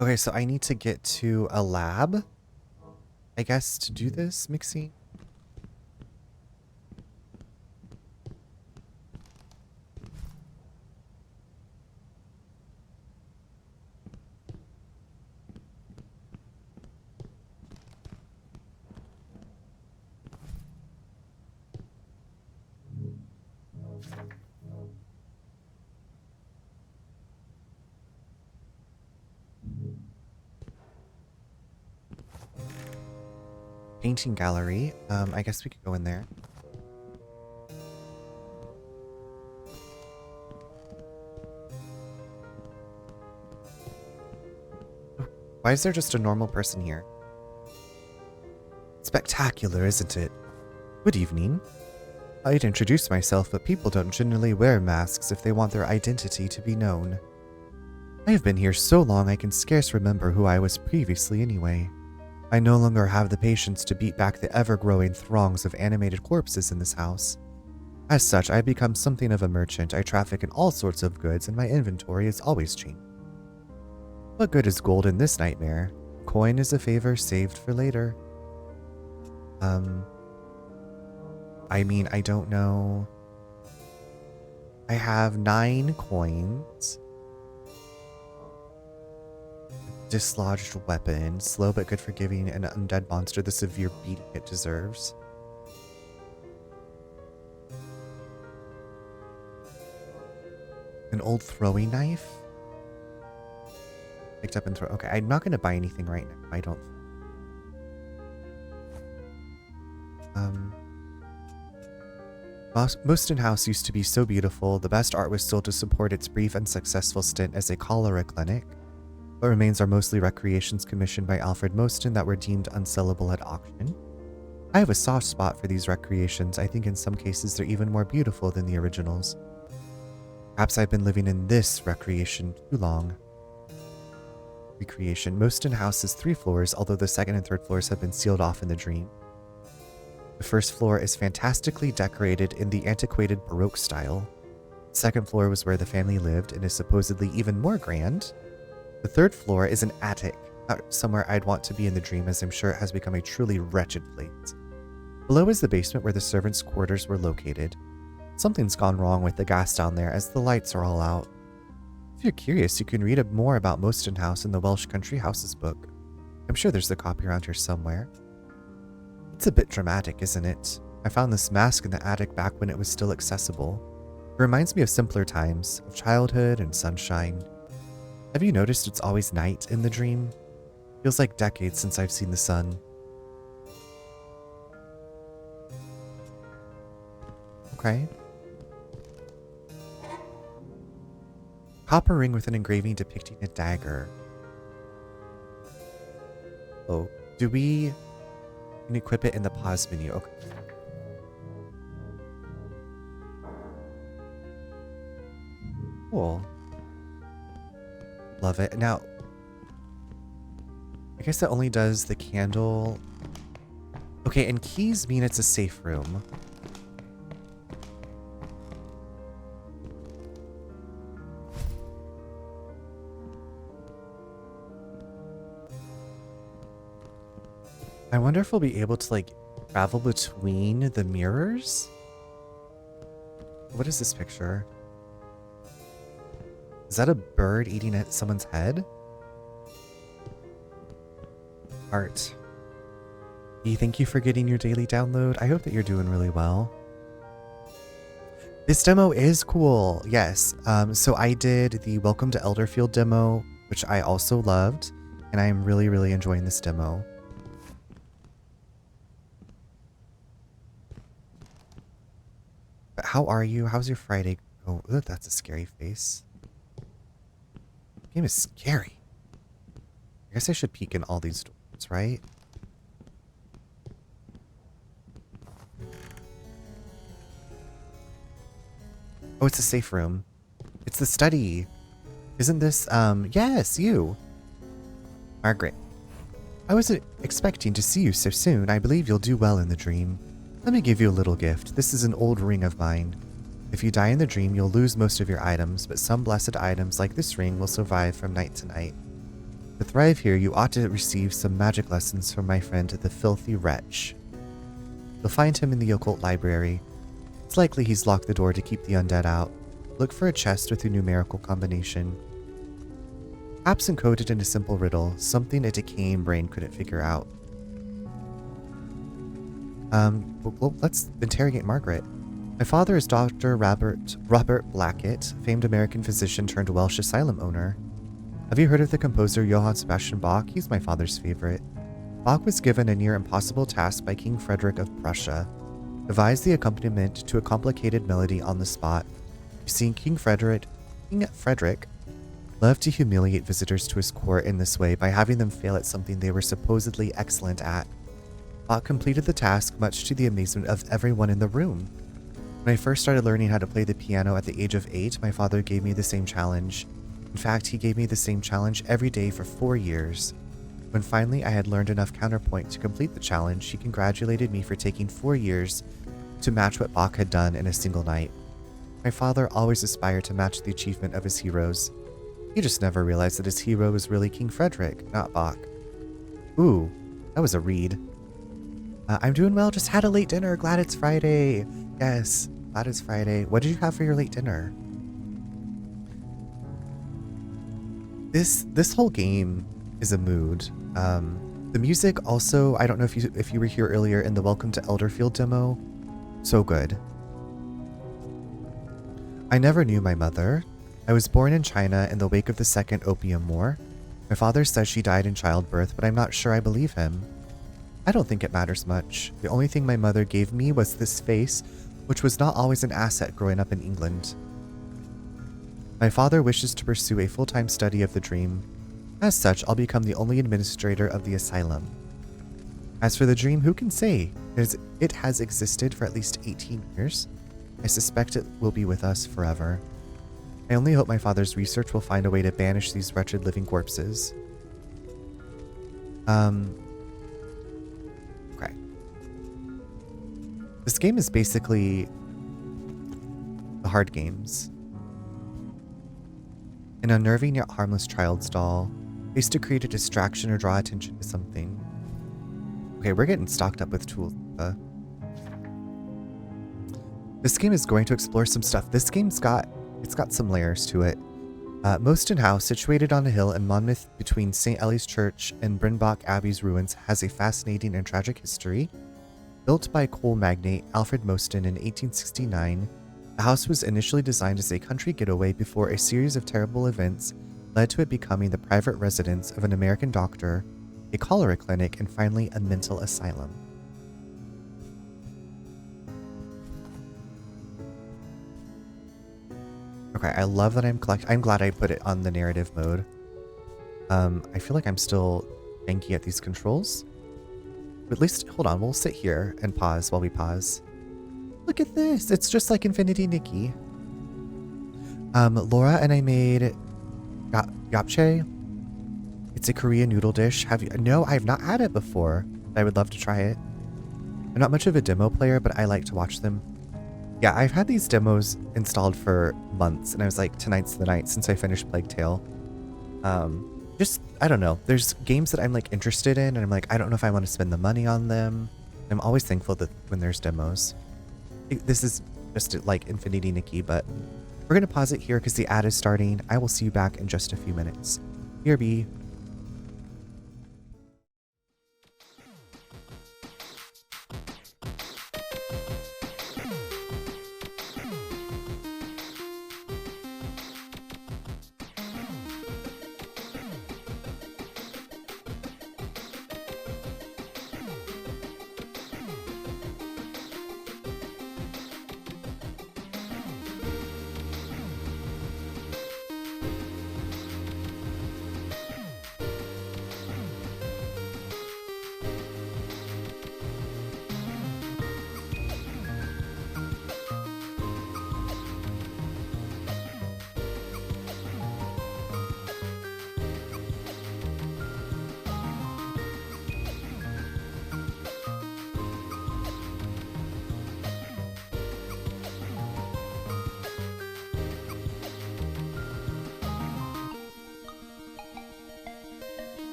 Speaker 1: Okay, so I need to get to a lab, I guess, to do this mixing. Painting gallery. I guess we could go in there. Why is there just a normal person here? Spectacular, isn't it? Good evening. I'd introduce myself, but people don't generally wear masks if they want their identity to be known. I have been here so long I can scarce remember who I was previously anyway. I no longer have the patience to beat back the ever-growing throngs of animated corpses in this house. As such, I've become something of a merchant. I traffic in all sorts of goods, and my inventory is always changing. What good is gold in this nightmare? Coin is a favor saved for later. I mean, I don't know. I have 9 coins. Dislodged weapon. Slow but good for giving an undead monster the severe beating it deserves. An old throwing knife. Picked up and throw. Okay, I'm not going to buy anything right now. I don't. Moston House used to be so beautiful. The best art was still to support its brief and successful stint as a cholera clinic. What remains are mostly recreations commissioned by Alfred Moston that were deemed unsellable at auction. I have a soft spot for these recreations. I think in some cases they're even more beautiful than the originals. Perhaps I've been living in this recreation too long. Recreation. Moston House is 3 floors, although the second and third floors have been sealed off in the dream. The first floor is fantastically decorated in the antiquated Baroque style. The second floor was where the family lived and is supposedly even more grand. The third floor is an attic, not somewhere I'd want to be in the dream, as I'm sure it has become a truly wretched place. Below is the basement where the servants' quarters were located. Something's gone wrong with the gas down there, as the lights are all out. If you're curious, you can read more about Moston House in the Welsh Country Houses book. I'm sure there's a copy around here somewhere. It's a bit dramatic, isn't it? I found this mask in the attic back when it was still accessible. It reminds me of simpler times, of childhood and sunshine. Have you noticed it's always night in the dream? Feels like decades since I've seen the sun. Okay. Copper ring with an engraving depicting a dagger. Oh, do we can equip it in the pause menu? Okay. Cool. Love it. Now, I guess that only does the candle. Okay, and keys mean it's a safe room. I wonder if we'll be able to, like, travel between the mirrors? What is this picture? Is that a bird eating at someone's head? Art. E, thank you for getting your daily download. I hope that you're doing really well. This demo is cool. Yes. So I did the Welcome to Elderfield demo, which I also loved, and I am really, really enjoying this demo. But how are you? How's your Friday? Oh, that's a scary face. Game is scary. I guess I should peek in all these doors, right? Oh, it's a safe room. It's the study. Isn't this, yes, you. Margaret. I wasn't expecting to see you so soon. I believe you'll do well in the dream. Let me give you a little gift. This is an old ring of mine. If you die in the dream, you'll lose most of your items, but some blessed items like this ring will survive from night to night. To thrive here, you ought to receive some magic lessons from my friend, the Filthy Wretch. You'll find him in the occult library. It's likely he's locked the door to keep the undead out. Look for a chest with a numerical combination. Perhaps encoded in a simple riddle, something a decaying brain couldn't figure out. Well, let's interrogate Margaret. My father is Dr. Robert Blackett, famed American physician turned Welsh asylum owner. Have you heard of the composer Johann Sebastian Bach? He's my father's favorite. Bach was given a near impossible task by King Frederick of Prussia. Devised the accompaniment to a complicated melody on the spot. You see, King Frederick loved to humiliate visitors to his court in this way by having them fail at something they were supposedly excellent at. Bach completed the task much to the amazement of everyone in the room. When I first started learning how to play the piano at the age of 8, my father gave me the same challenge. In fact, he gave me the same challenge every day for 4 years. When finally I had learned enough counterpoint to complete the challenge, he congratulated me for taking 4 years to match what Bach had done in a single night. My father always aspired to match the achievement of his heroes. He just never realized that his hero was really King Frederick, not Bach. Ooh, that was a read. I'm doing well, just had a late dinner. Glad it's Friday. Yes, glad it's Friday. What did you have for your late dinner? This whole game is a mood. The music also, I don't know if you were here earlier in the Welcome to Elderfield demo. So good. I never knew my mother. I was born in China in the wake of the Second Opium War. My father says she died in childbirth, but I'm not sure I believe him. I don't think it matters much. The only thing my mother gave me was this face, which was not always an asset growing up in England. My father wishes to pursue a full-time study of the dream. As such, I'll become the only administrator of the asylum. As for the dream, who can say? It has existed for at least 18 years. I suspect it will be with us forever. I only hope my father's research will find a way to banish these wretched living corpses. Okay. This game is basically the hard games. An unnerving yet harmless child's doll, used to create a distraction or draw attention to something. Okay, we're getting stocked up with tools. This game is going to explore some stuff. This game's got some layers to it. Moston House, situated on a hill in Monmouth between St. Ellie's Church and Brynbach Abbey's ruins, has a fascinating and tragic history. Built by coal magnate Alfred Mostyn in 1869, the house was initially designed as a country getaway before a series of terrible events led to it becoming the private residence of an American doctor, a cholera clinic, and finally a mental asylum. Okay, I love that I'm glad I put it on the narrative mode. I feel like I'm still janky at these controls. But at least, hold on, we'll sit here and pause while we pause. Look at this, it's just like Infinity Nikki. Laura and I made yapchae. It's a Korean noodle dish. No, I've not had it before. I would love to try it. I'm not much of a demo player, but I like to watch them. Yeah, I've had these demos installed for months, and I was like, tonight's the night since I finished Plague Tale. Just, I don't know. There's games that I'm like interested in, and I'm like, I don't know if I want to spend the money on them. I'm always thankful that when there's demos. This is just like Infinity Nikki, but we're going to pause it here because the ad is starting. I will see you back in just a few minutes. BRB.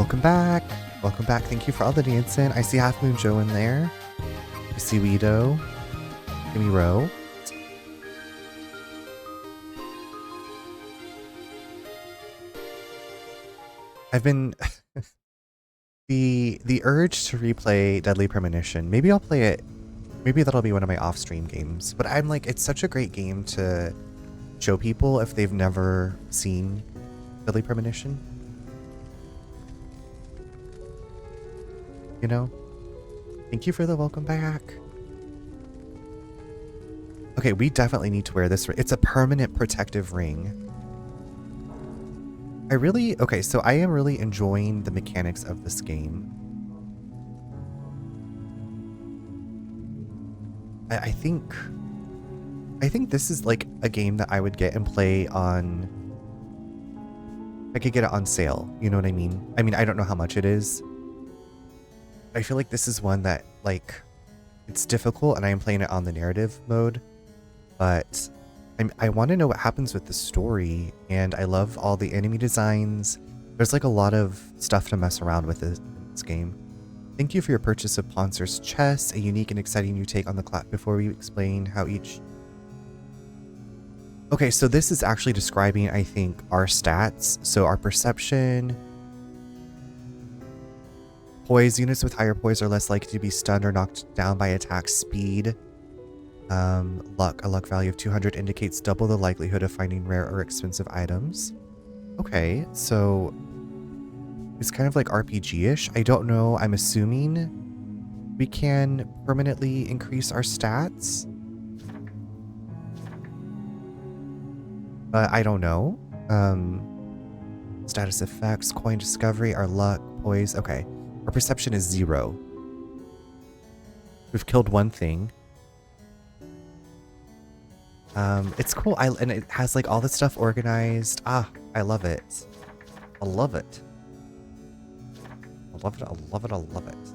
Speaker 1: Welcome back. Welcome back. Thank you for all the dancing. I see Half Moon Joe in there. I see Weedo. Gimme Row. I've been the urge to replay Deadly Premonition. Maybe I'll play it. Maybe that'll be one of my off-stream games. But I'm like, it's such a great game to show people if they've never seen Deadly Premonition. You know? Thank you for the welcome back. Okay, we definitely need to wear this. It's a permanent protective ring. Okay, so I am really enjoying the mechanics of this game. I think this is like a game that I would get and play on. I could get it on sale. You know what I mean? I mean, I don't know how much it is. I feel like this is one that, like, it's difficult and I am playing it on the narrative mode, but I want to know what happens with the story, and I love all the enemy designs. There's like a lot of stuff to mess around with in this game. Thank you for your purchase of Poncer's Chess, a unique and exciting new take on the class. Before we explain how each... Okay, so this is actually describing, I think, our stats. So our perception... Poise. Units with higher poise are less likely to be stunned or knocked down by attack speed. Luck. A luck value of 200 indicates double the likelihood of finding rare or expensive items. Okay, so it's kind of like RPG-ish. I don't know. I'm assuming we can permanently increase our stats. But I don't know. Status effects, coin discovery, our luck, poise. Okay. Our perception is 0. We've killed one thing. It's cool. And it has like all the stuff organized. Ah, I love it. I love it. I love it. I love it. I love it.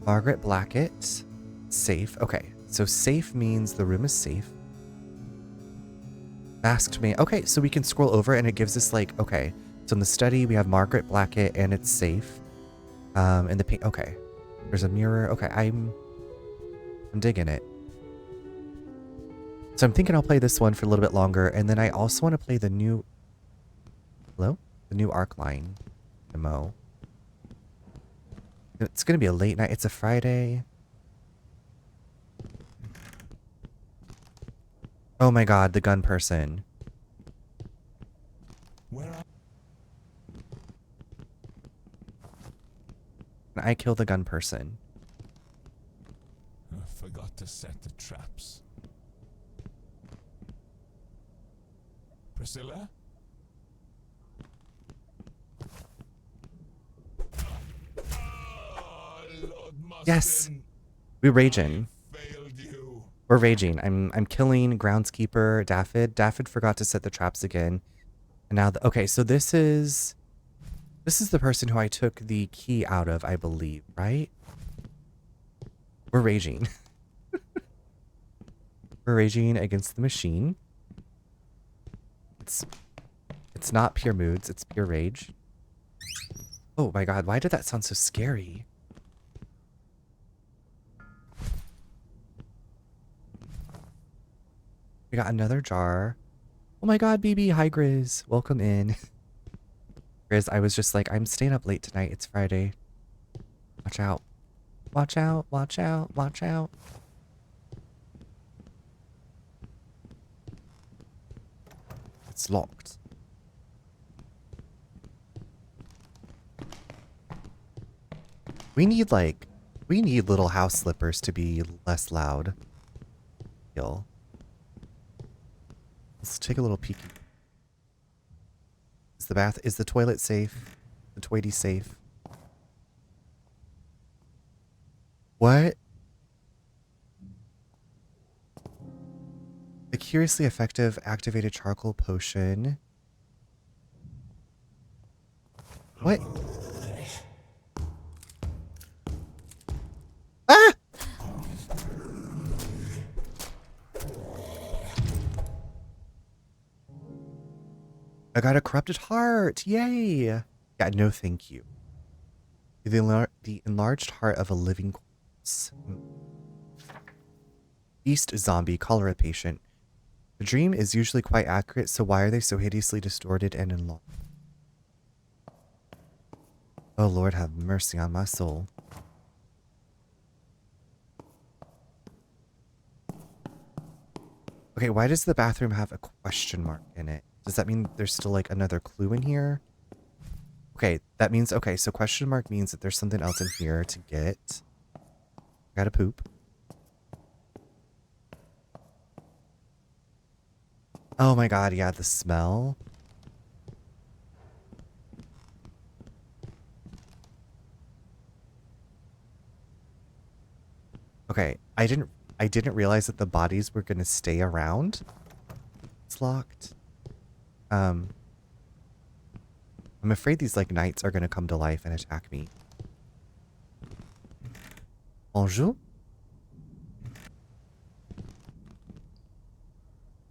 Speaker 1: Margaret Blackett. Safe. Okay. So safe means the room is safe. Masked man. Okay. So we can scroll over and it gives us like, okay. So in the study, we have Margaret Blackett and it's safe. In the pink. Okay. There's a mirror. Okay. I'm digging it. So I'm thinking I'll play this one for a little bit longer, and then I also want to play the new... Hello? The new Arcline demo. It's going to be a late night. It's a Friday. Oh my god, the gun person.
Speaker 3: Where
Speaker 1: Can I kill the gun person?
Speaker 3: I forgot to set the traps. Priscilla? Lord
Speaker 1: Yes!
Speaker 3: Mustin,
Speaker 1: We're raging.
Speaker 3: failed you.
Speaker 1: We're raging. I'm killing groundskeeper Daffod. Daffod forgot to set the traps again. And now okay, so this is the person who I took the key out of, I believe, right? We're raging. We're raging against the machine. It's not pure moods, it's pure rage. Oh my god, why did that sound so scary? We got another jar. Oh my god, BB, hi Grizz. Welcome in. Grizz, I was just like, I'm staying up late tonight. It's Friday. Watch out. Watch out, watch out, watch out. It's locked. We need little house slippers to be less loud. Yo. Let's take a little peek. Is the toilet safe? The toity safe? What? A curiously effective activated charcoal potion. What? Ah! I got a corrupted heart. Yay. Yeah, no thank you. The enlarged heart of a living corpse. Beast zombie, cholera patient. The dream is usually quite accurate, so why are they so hideously distorted and enlarged? Oh Lord, have mercy on my soul. Okay, why does the bathroom have a question mark in it? Does that mean there's still like another clue in here? Okay, that means, okay, so question mark means that there's something else in here to get. Gotta poop. Oh my god, yeah, the smell. Okay, I didn't realize that the bodies were gonna stay around. It's locked. I'm afraid these like knights are gonna come to life and attack me. Bonjour?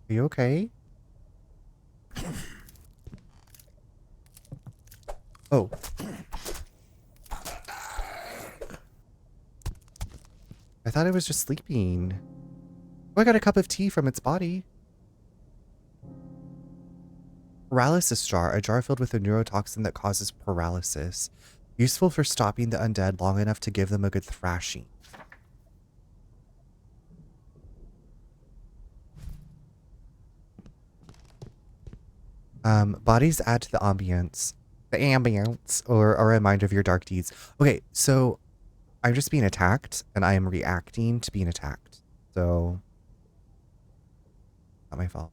Speaker 1: Are you okay? Oh. I thought it was just sleeping. Oh, I got a cup of tea from its body. Paralysis jar, a jar filled with a neurotoxin that causes paralysis. Useful for stopping the undead long enough to give them a good thrashing. Bodies add to the ambience. The ambience, or a reminder of your dark deeds. Okay, so I'm just being attacked, and I am reacting to being attacked. So, not my fault.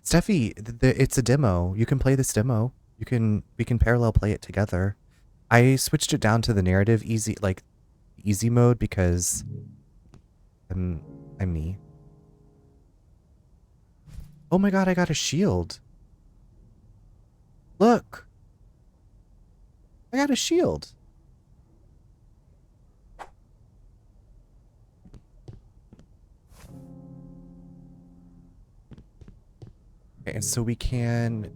Speaker 1: Steffi, it's a demo. You can play this demo. We can parallel play it together. I switched it down to the narrative easy mode because I'm me. Oh my god, I got a shield. Look. I got a shield. Okay, and so we can...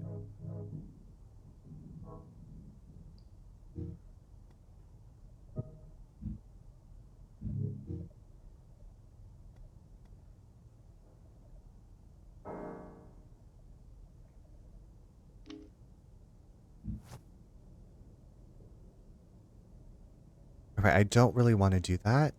Speaker 1: Okay, I don't really want to do that.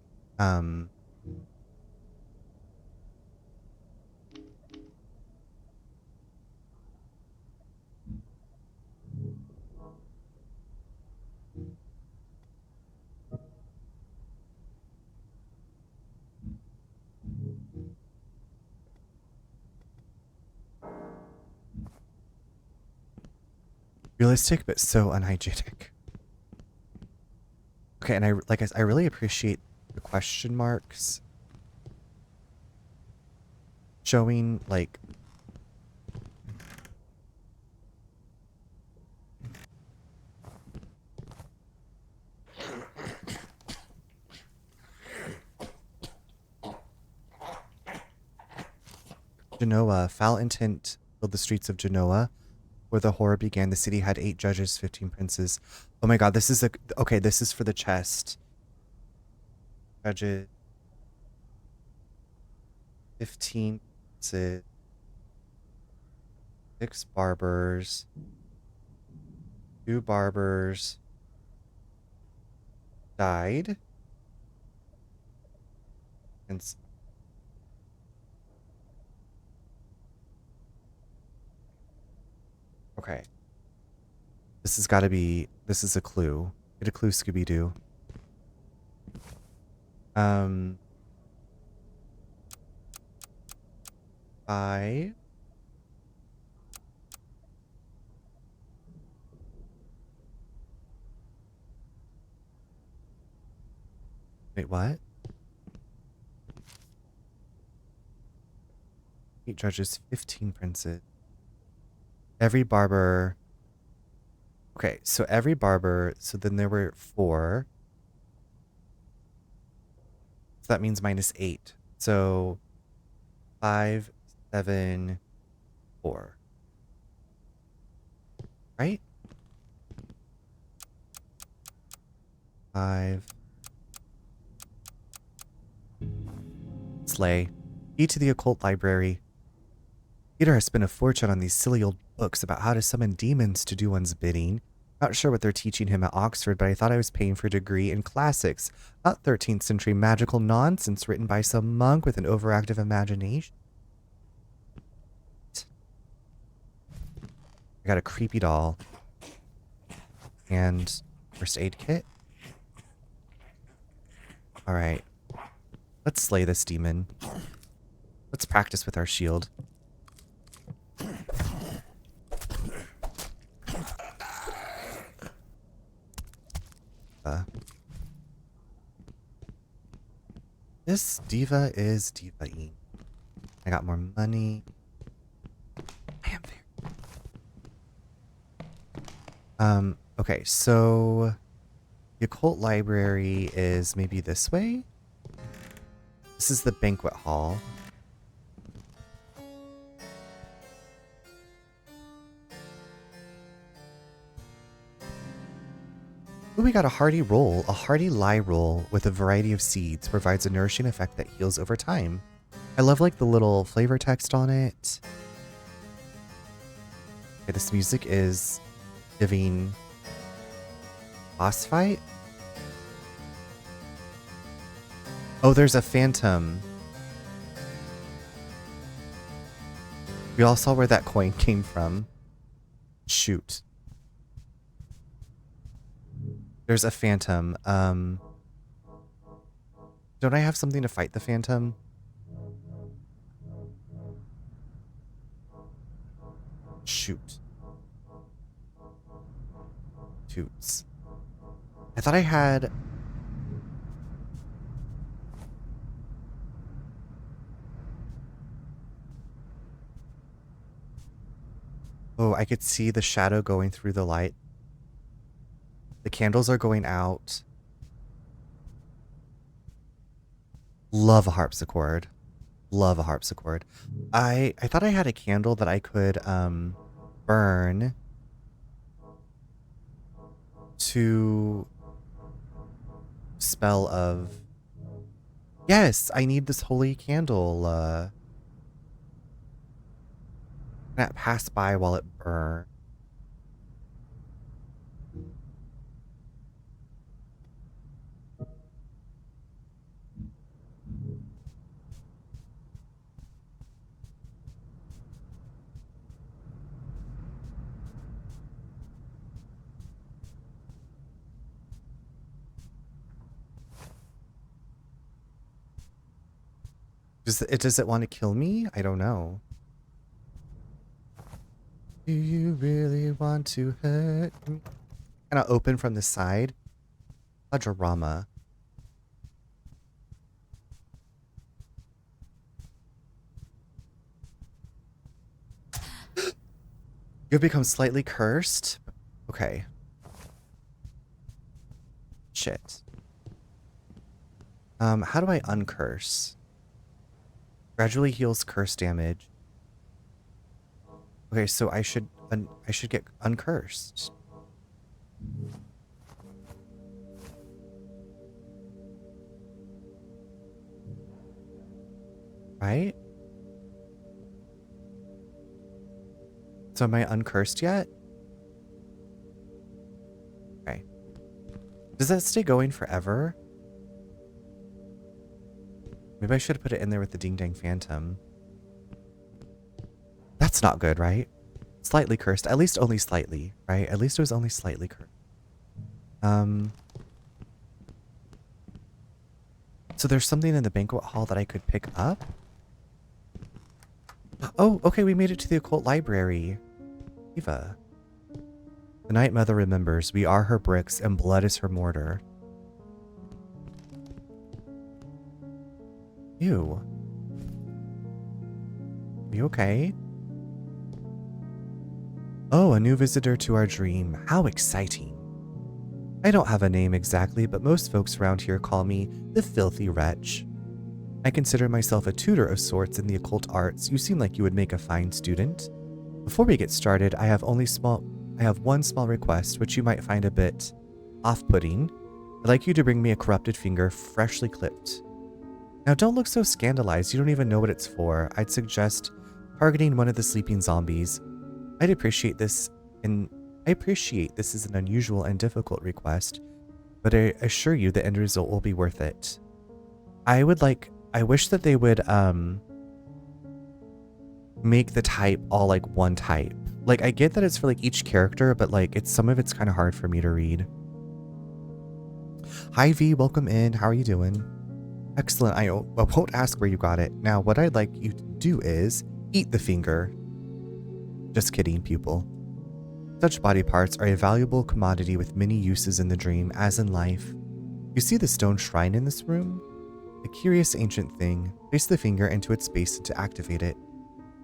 Speaker 1: Realistic, but so unhygienic. Okay, and I really appreciate the question marks showing like Genoa, foul intent filled the streets of Genoa. Where the horror began, the city had 8 judges, 15 princes. Oh my god, this is okay, this is for the chest. Judges, 15 princes, 6 barbers, 2 barbers died. And okay. This has got to be, this is a clue. Get a clue, Scooby-Doo. I... Wait, what? 8 judges, 15 princes. Every barber... Okay, so every barber, so then there were 4. So that means -8. So 5, 7, 4. Right? 5. Slay. Key to the occult library. Peter has spent a fortune on these silly old books about how to summon demons to do one's bidding. Not sure what they're teaching him at Oxford, but I thought I was paying for a degree in classics, not 13th century magical nonsense written by some monk with an overactive imagination. I got a creepy doll. And first aid kit. Alright. Let's slay this demon. Let's practice with our shield. This diva is diva-ing. I got more money. I am there. Okay, so the occult library is maybe this way? This is the banquet hall. Ooh, we got a hearty roll. A hearty lye roll with a variety of seeds provides a nourishing effect that heals over time. I love like the little flavor text on it. Okay, this music is giving boss fight. Oh, there's a phantom. We all saw where that coin came from. Shoot. There's a phantom. Don't I have something to fight the phantom? Shoot. Toots. I thought I had... Oh, I could see the shadow going through the light. The candles are going out. Love a harpsichord. Love a harpsichord. I thought I had a candle that I could burn to spell of... Yes, I need this holy candle. That pass by while it burns. Does it want to kill me? I don't know. Do you really want to hurt me? Kind of open from the side. A drama. You've become slightly cursed. Okay. Shit. How do I uncurse? Gradually heals curse damage. Okay, so I should get uncursed. Right? So am I uncursed yet? Okay. Does that stay going forever? Maybe I should have put it in there with the Ding Dang Phantom. That's not good, right? Slightly cursed. At least only slightly, right? At least it was only slightly cursed. So there's something in the banquet hall that I could pick up? Oh, okay, we made it to the occult library. Eva. The Night Mother remembers, we are her bricks and blood is her mortar. Ew. Are you okay? Oh, a new visitor to our dream. How exciting. I don't have a name exactly, but most folks around here call me the Filthy Wretch. I consider myself a tutor of sorts in the occult arts. You seem like you would make a fine student. Before we get started, I have only small I have one small request, which you might find a bit off-putting. I'd like you to bring me a corrupted finger, freshly clipped. Now, don't look so scandalized. You don't even know what it's for. I'd suggest targeting one of the sleeping zombies. I appreciate this is an unusual and difficult request, but I assure you the end result will be worth it. I wish that they would make the type all like one type. Like, I get that it's for like each character, but like some of it's kind of hard for me to read. Hi V, welcome in. How are you doing? Excellent. I won't ask where you got it. Now, what I'd like you to do is eat the finger. Just kidding, pupil. Such body parts are a valuable commodity with many uses in the dream, as in life. You see the stone shrine in this room? A curious ancient thing. Place the finger into its base to activate it.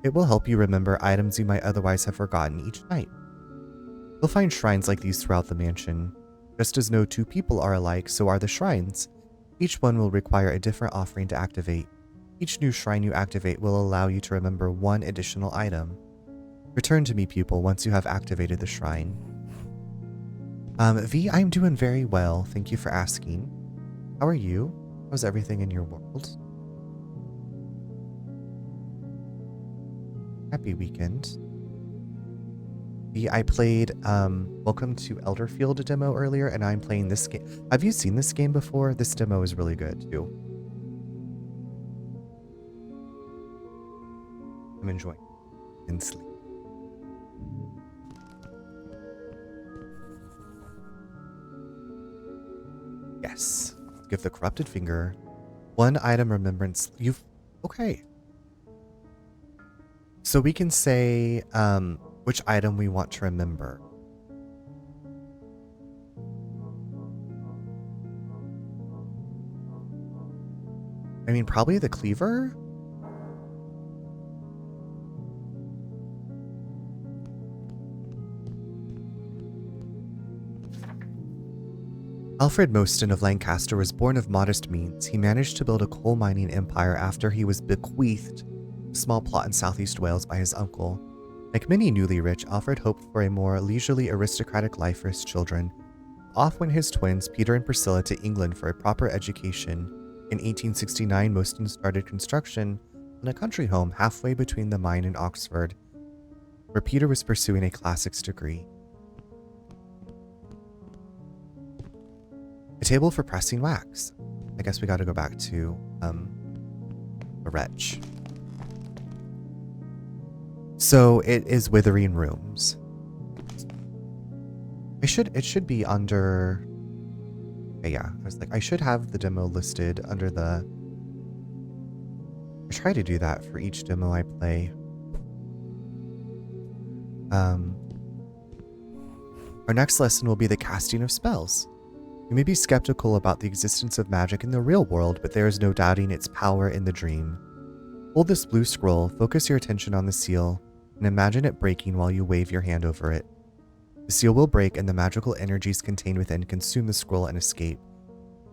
Speaker 1: It will help you remember items you might otherwise have forgotten each night. You'll find shrines like these throughout the mansion. Just as no two people are alike, so are the shrines. Each one will require a different offering to activate. Each new shrine you activate will allow you to remember one additional item. Return to me, pupil, once you have activated the shrine. V, I'm doing very well. Thank you for asking. How are you? How's everything in your world? Happy weekend. V, I played Welcome to Elderfield demo earlier, and I'm playing this game. Have you seen this game before? This demo is really good, too. I'm enjoying it immensely. Yes. Give the corrupted finger one item remembrance. Okay. So we can say which item we want to remember. I mean, probably the cleaver? Alfred Mostyn of Lancaster was born of modest means. He managed to build a coal mining empire after he was bequeathed a small plot in southeast Wales by his uncle. Like many newly rich, Alfred hoped for a more leisurely aristocratic life for his children. Off went his twins, Peter and Priscilla, to England for a proper education. In 1869, Mostyn started construction on a country home halfway between the mine and Oxford, where Peter was pursuing a classics degree. A table for pressing wax. I guess we gotta go back to the wretch. So it is Withering Rooms. It should be under. Yeah, I was like, I should have the demo listed under the. I try to do that for each demo I play. Our next lesson will be the casting of spells. You may be skeptical about the existence of magic in the real world, but there is no doubting its power in the dream. Hold this blue scroll, focus your attention on the seal, and imagine it breaking while you wave your hand over it. The seal will break and the magical energies contained within consume the scroll and escape.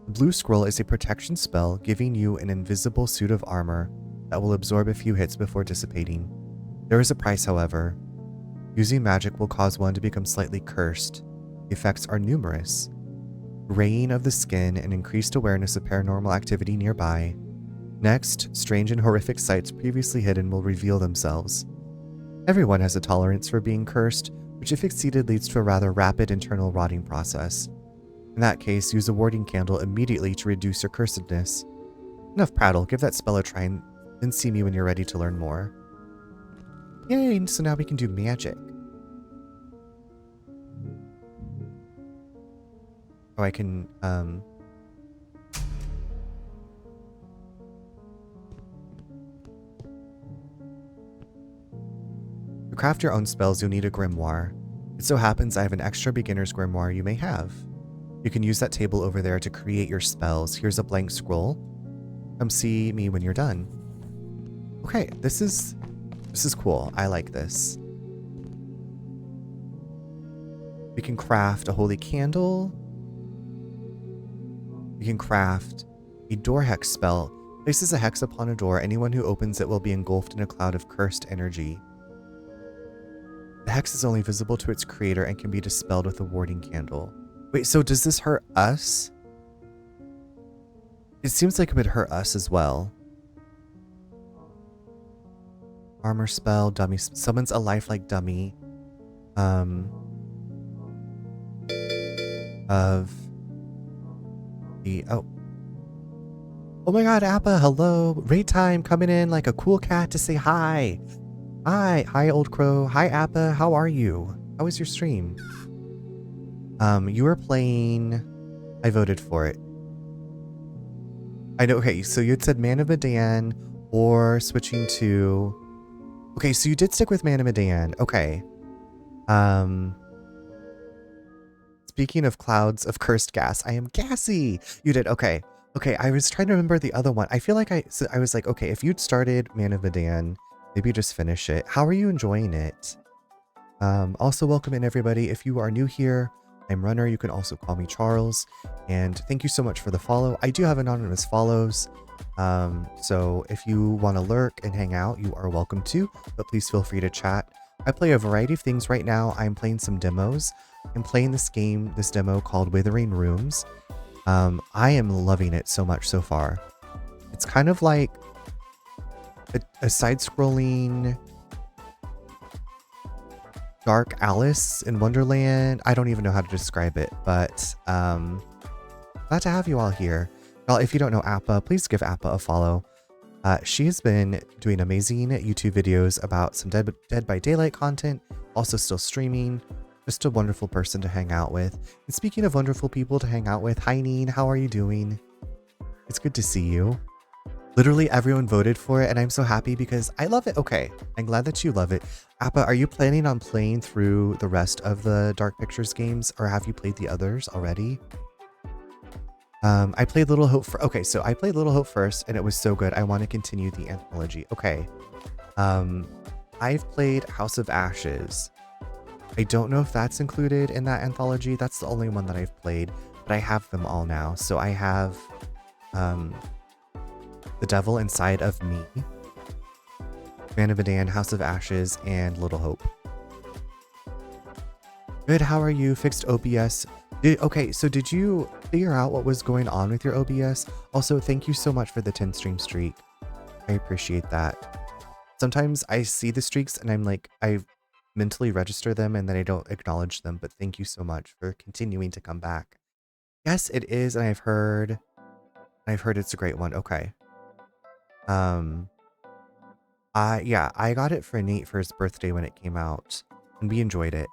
Speaker 1: The blue scroll is a protection spell, giving you an invisible suit of armor that will absorb a few hits before dissipating. There is a price, however. Using magic will cause one to become slightly cursed. The effects are numerous. Graying of the skin and increased awareness of paranormal activity nearby. Next, strange and horrific sights previously hidden will reveal themselves. Everyone has a tolerance for being cursed, which if exceeded leads to a rather rapid internal rotting process. In that case, use a warding candle immediately to reduce your cursedness. Enough prattle, give that spell a try and then see me when you're ready to learn more. Yay, so now we can do magic. Oh, I can, To craft your own spells, you'll need a grimoire. It so happens I have an extra beginner's grimoire you may have. You can use that table over there to create your spells. Here's a blank scroll. Come see me when you're done. Okay, this is cool. I like this. We can craft a holy candle. We can craft a door hex spell. Places a hex upon a door. Anyone who opens it will be engulfed in a cloud of cursed energy. The hex is only visible to its creator and can be dispelled with a warding candle. Wait, so does this hurt us? It seems like it would hurt us as well. Armor spell, dummy, summons a lifelike dummy. Of the, oh my god, Appa, hello. Raid time, coming in like a cool cat to say hi. Hi, Old Crow. Hi, Appa. How are you? How was your stream? You were playing... I voted for it. I know, okay, so you had said Man of Medan or switching to... Okay, so you did stick with Man of Medan. Okay. Speaking of clouds of cursed gas, I am gassy. You did, okay. Okay, I was trying to remember the other one. I feel like I was like, okay, if you'd started Man of Medan, maybe just finish it. How are you enjoying it? Also, welcome in everybody. If you are new here, I'm Runner. You can also call me Charles. And thank you so much for the follow. I do have anonymous follows. So if you want to lurk and hang out, you are welcome to, but please feel free to chat. I play a variety of things right now. I'm playing some demos. I'm playing this demo called Withering Rooms. I am loving it so much so far. It's kind of like a side-scrolling Dark Alice in Wonderland. I don't even know how to describe it, but glad to have you all here. Well, if you don't know Appa, please give Appa a follow. She has been doing amazing YouTube videos about some Dead by Daylight content, also still streaming. Just a wonderful person to hang out with. And speaking of wonderful people to hang out with, hi Neen, how are you doing? It's good to see you. Literally everyone voted for it and I'm so happy because I love it. Okay, I'm glad that you love it. Appa, are you planning on playing through the rest of the Dark Pictures games or have you played the others already? I played Little Hope okay, so I played Little Hope first and it was so good. I want to continue the anthology. Okay. I've played House of Ashes. I don't know if that's included in that anthology. That's the only one that I've played, but I have them all now. So I have The Devil Inside of Me, Man of Medan, House of Ashes, and Little Hope. Good, how are you? Fixed OBS. Okay, so did you figure out what was going on with your OBS? Also, thank you so much for the 10 stream streak. I appreciate that. Sometimes I see the streaks and I'm like, I mentally register them and then I don't acknowledge them, but thank you so much for continuing to come back. Yes, it is, and I've heard it's a great one. Okay. Yeah, I got it for Nate for his birthday when it came out, and we enjoyed it.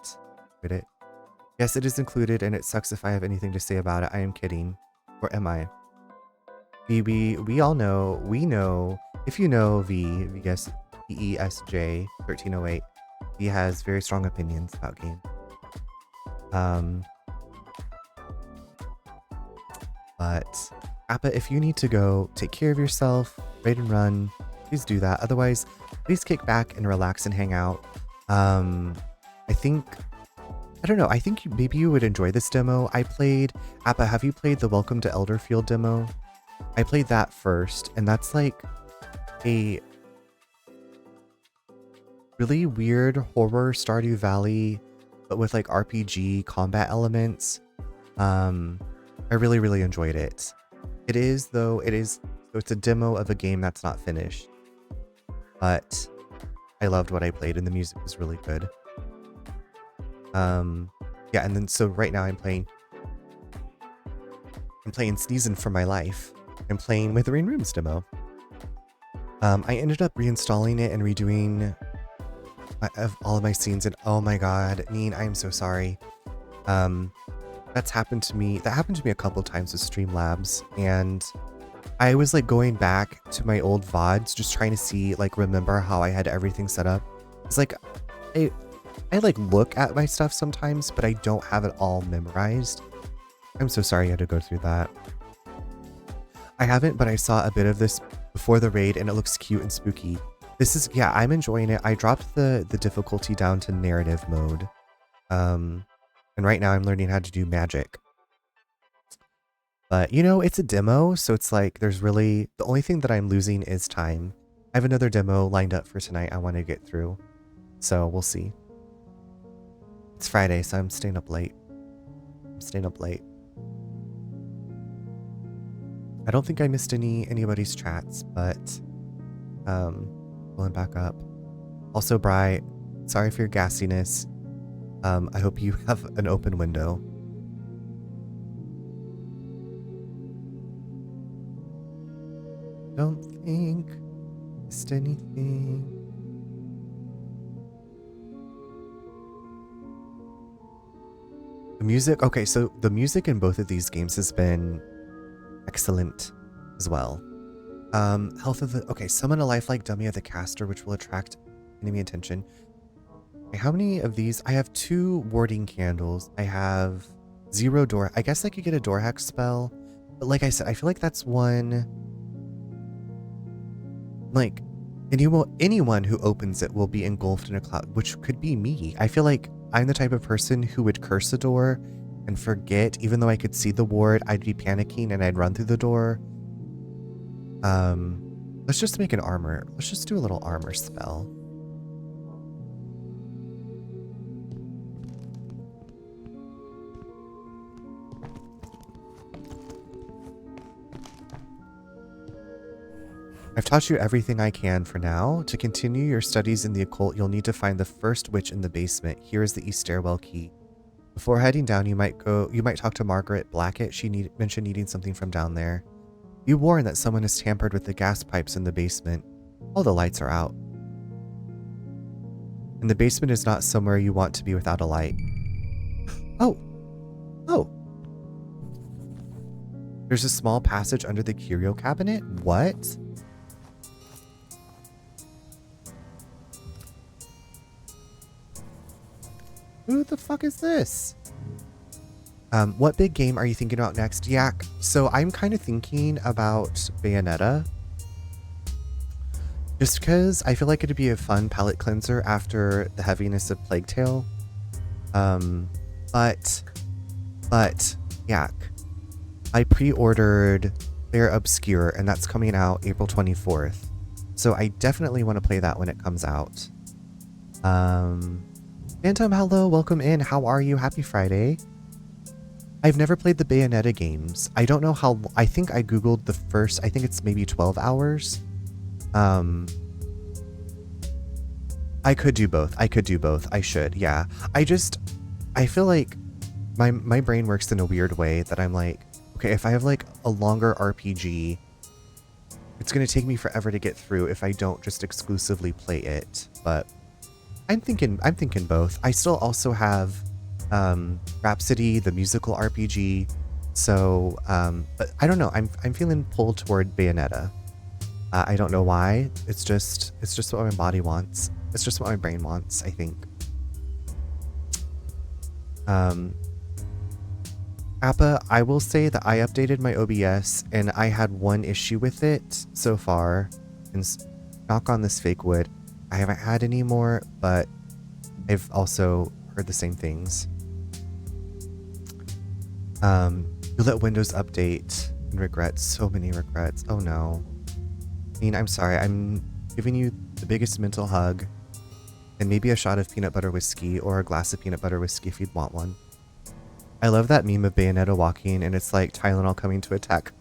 Speaker 1: Yes, it is included, and it sucks if I have anything to say about it. I am kidding. Or am I? We all know, we know, if you know VESJ 1308, he has very strong opinions about games. But Appa, if you need to go take care of yourself, raid and run, please do that. Otherwise, please kick back and relax and hang out. I don't know, I think maybe you would enjoy this demo. Appa, have you played the Welcome to Elderfield demo? I played that first, and that's like a really weird horror Stardew Valley, but with like RPG combat elements. I really, really enjoyed it. So it's a demo of a game that's not finished. But I loved what I played and the music was really good. Yeah, and then so right now I'm playing Sneezing for My Life. I'm playing Withering Rooms demo. I ended up reinstalling it and redoing all of my scenes, and oh my god, Neen, I'm so sorry. That happened to me a couple times with Streamlabs, and I was like going back to my old VODs just trying to see, like, remember how I had everything set up. It's like I like look at my stuff sometimes, but I don't have it all memorized. I'm so sorry you had to go through that. I haven't, but I saw a bit of this before the raid and it looks cute and spooky. Yeah, I'm enjoying it. I dropped the difficulty down to narrative mode. And right now I'm learning how to do magic. But, you know, it's a demo, so it's like the only thing that I'm losing is time. I have another demo lined up for tonight I want to get through. So we'll see. It's Friday, so I'm staying up late. I don't think I missed anybody's chats, but pulling back up. Also, Bri, sorry for your gassiness. I hope you have an open window. Don't think missed anything. The music, okay, so the music in both of these games has been excellent as well. Health of the, okay, summon a lifelike dummy of the caster, which will attract enemy attention. Okay, how many of these? I have 2 warding candles. I have 0 door. I guess I could get a door hack spell, but like I said, I feel like that's one. Like, anyone who opens it will be engulfed in a cloud, which could be me. I feel like I'm the type of person who would curse a door and forget, even though I could see the ward, I'd be panicking and I'd run through the door. Let's just make an armor. Let's just do a little armor spell. I've taught you everything I can for now. To continue your studies in the occult, you'll need to find the first witch in the basement. Here is the east stairwell key. Before heading down, you might talk to Margaret Blackett. She mentioned needing something from down there. Be warned that someone has tampered with the gas pipes in the basement. All the lights are out. And the basement is not somewhere you want to be without a light. Oh. There's a small passage under the curio cabinet? What? Who the fuck is this? What big game are you thinking about next? Yak. So I'm kind of thinking about Bayonetta. Just because I feel like it'd be a fun palate cleanser after the heaviness of Plague Tale. But Yak. I pre-ordered Clair Obscure and that's coming out April 24th. So I definitely want to play that when it comes out. Phantom, hello, welcome in. How are you? Happy Friday. I've never played the Bayonetta games. I don't know how, I think I googled the first, I think it's maybe 12 hours. I could do both. I should, yeah. I feel like my brain works in a weird way that I'm like, okay, if I have like a longer RPG, it's going to take me forever to get through if I don't just exclusively play it. But I'm thinking both. I still also have Rhapsody, the musical RPG. So, but I don't know. I'm feeling pulled toward Bayonetta. I don't know why. It's just what my body wants. It's just what my brain wants, I think. Appa, I will say that I updated my OBS and I had one issue with it so far. And knock on this fake wood, I haven't had any more, but I've also heard the same things. You let Windows update and regrets. So many regrets. Oh no. I mean, I'm sorry. I'm giving you the biggest mental hug and maybe a shot of peanut butter whiskey or a glass of peanut butter whiskey if you'd want one. I love that meme of Bayonetta walking and it's like Tylenol coming to attack.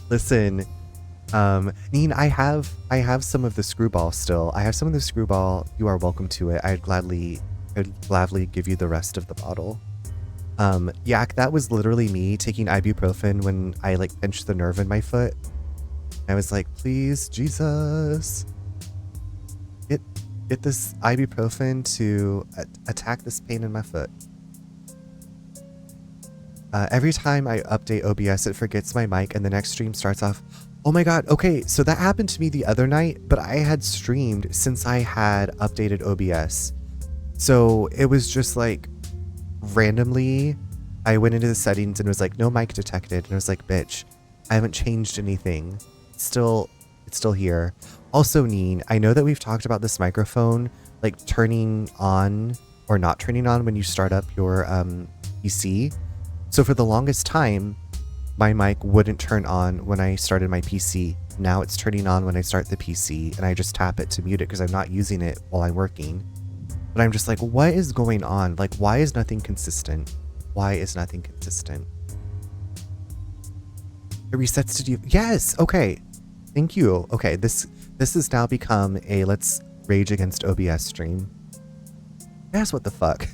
Speaker 1: Listen, Neen, I have some of the screwball still. I have some of the screwball. You are welcome to it. I'd gladly give you the rest of the bottle. Yak, that was literally me taking ibuprofen when I like pinched the nerve in my foot. I was like, please, Jesus, get this ibuprofen to attack this pain in my foot. Every time I update OBS, it forgets my mic and the next stream starts off. Oh my God. Okay. So that happened to me the other night, but I had streamed since I had updated OBS. So it was just like randomly I went into the settings and it was like, no mic detected. And I was like, bitch, I haven't changed anything. It's still here. Also, Neen, I know that we've talked about this microphone, like turning on or not turning on when you start up your PC. So for the longest time, my mic wouldn't turn on when I started my PC. Now it's turning on when I start the PC and I just tap it to mute it because I'm not using it while I'm working. But I'm just like, what is going on? Like, why is nothing consistent? Why is nothing consistent? It resets to do. Yes. Okay. Thank you. Okay. This has now become a let's rage against OBS stream. Yes. What the fuck?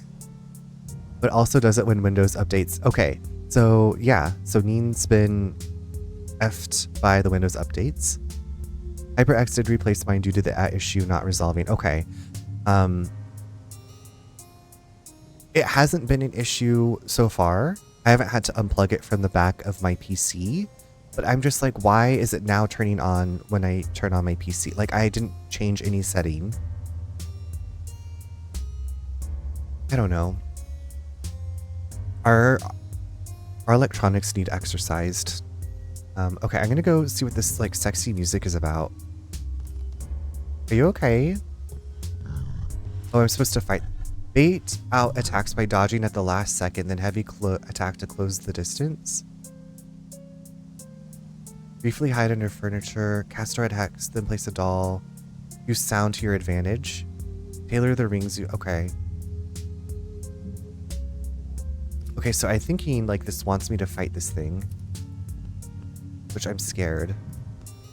Speaker 1: But also does it when Windows updates. Okay. So yeah. So Neen's been effed by the Windows updates. HyperX did replace mine due to the issue not resolving. Okay. It hasn't been an issue so far. I haven't had to unplug it from the back of my PC, but I'm just like, why is it now turning on when I turn on my PC? Like, I didn't change any setting. I don't know. Our electronics need exercised. Okay, I'm gonna go see what this like sexy music is about. Are you okay? Oh, I'm supposed to fight. Bait out attacks by dodging at the last second, then heavy attack to close the distance. Briefly hide under furniture, cast a red hex, then place a doll. Use sound to your advantage. Tailor the rings you... Okay. Okay, so I'm thinking like this wants me to fight this thing. Which I'm scared.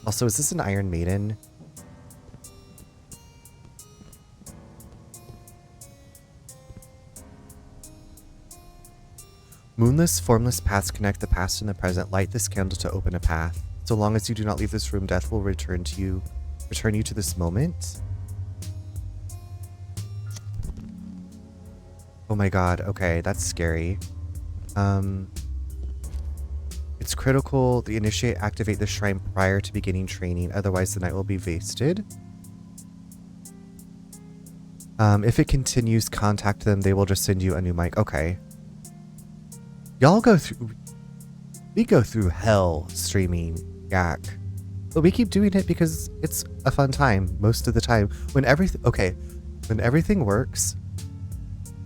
Speaker 1: Also, is this an Iron Maiden? Moonless, formless paths connect the past and the present. Light this candle to open a path. So long as you do not leave this room, death will return you to this moment. Oh my god, okay, that's scary. It's critical the initiate activate the shrine prior to beginning training, otherwise the night will be wasted. If it continues, contact them. They will just send you a new mic. Okay. Y'all go through... We go through hell streaming Yak. But we keep doing it because it's a fun time most of the time. When everything... Okay. When everything works...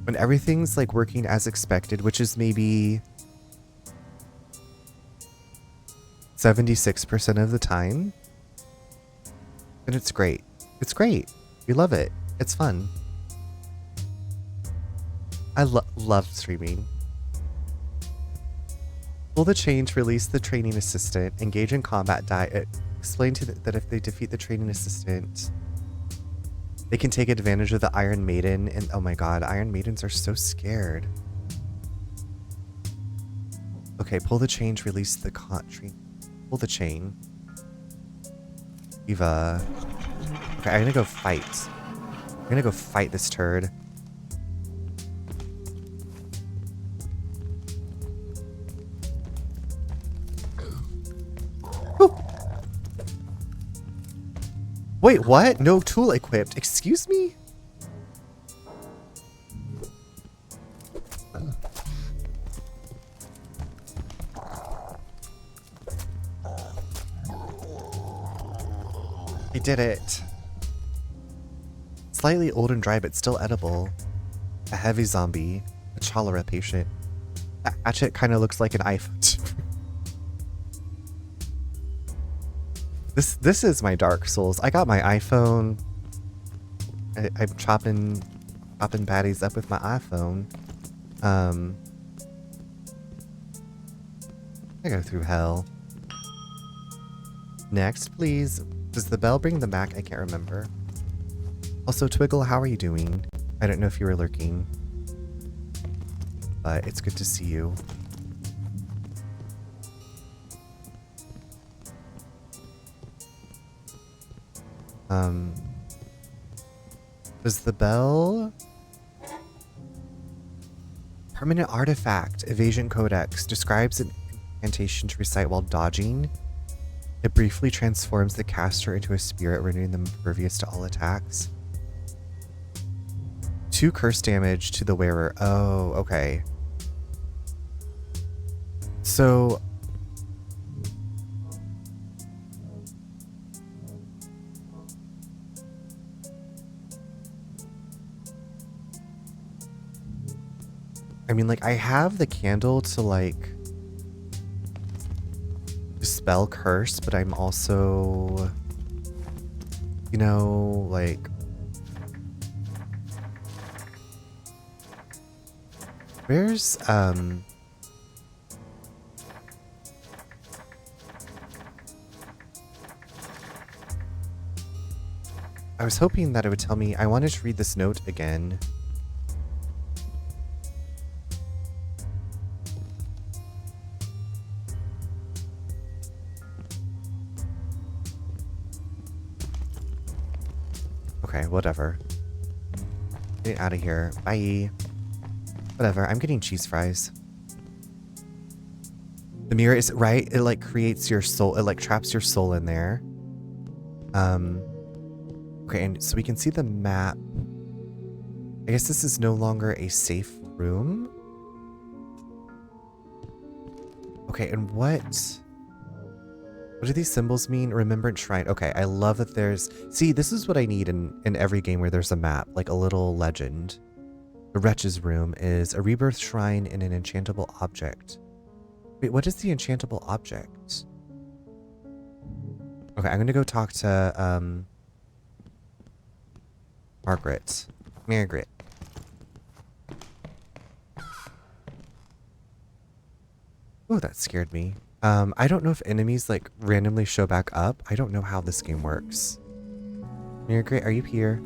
Speaker 1: When everything's like working as expected, which is maybe... 76% of the time. And it's great. It's great. We love it. It's fun. I love streaming. Pull the chain to release the training assistant. Engage in combat. Explain to that if they defeat the training assistant, they can take advantage of the Iron Maiden. And oh my god, Iron Maidens are so scared. Okay, pull the chain to release the pull the chain. Eva. Okay, I'm gonna go fight. I'm gonna go fight this turd. Wait, what? No tool equipped. Excuse me? I did it. Slightly old and dry, but still edible. A heavy zombie. A cholera patient. That hatchet kind of looks like an iPhone. This is my Dark Souls. I got my iPhone. I'm chopping baddies up with my iPhone. I go through hell. Next, please. Does the bell bring them back? I can't remember. Also, Twiggle, how are you doing? I don't know if you were lurking, but it's good to see you. Does the bell... Permanent artifact. Evasion Codex. Describes an incantation to recite while dodging. It briefly transforms the caster into a spirit, rendering them impervious to all attacks. 2 curse damage to the wearer. Oh, okay. So... I mean, like, I have the candle to, like, dispel curse, but I'm also, you know, like, Where's, I was hoping that it would tell me I wanted to read this note again. Okay, whatever. Get out of here. Bye. Whatever, I'm getting cheese fries. The mirror is right. It like creates your soul. It like traps your soul in there. Okay, and so we can see the map. I guess this is no longer a safe room. Okay, and what do these symbols mean? Remembrance Shrine. Okay, I love that there's... See, this is what I need in every game where there's a map, like a little legend. The Wretch's Room is a rebirth shrine in an enchantable object. Wait, what is the enchantable object? Okay, I'm gonna go talk to, Margaret. Oh, that scared me. I don't know if enemies like randomly show back up. I don't know how this game works. Margaret, are you here?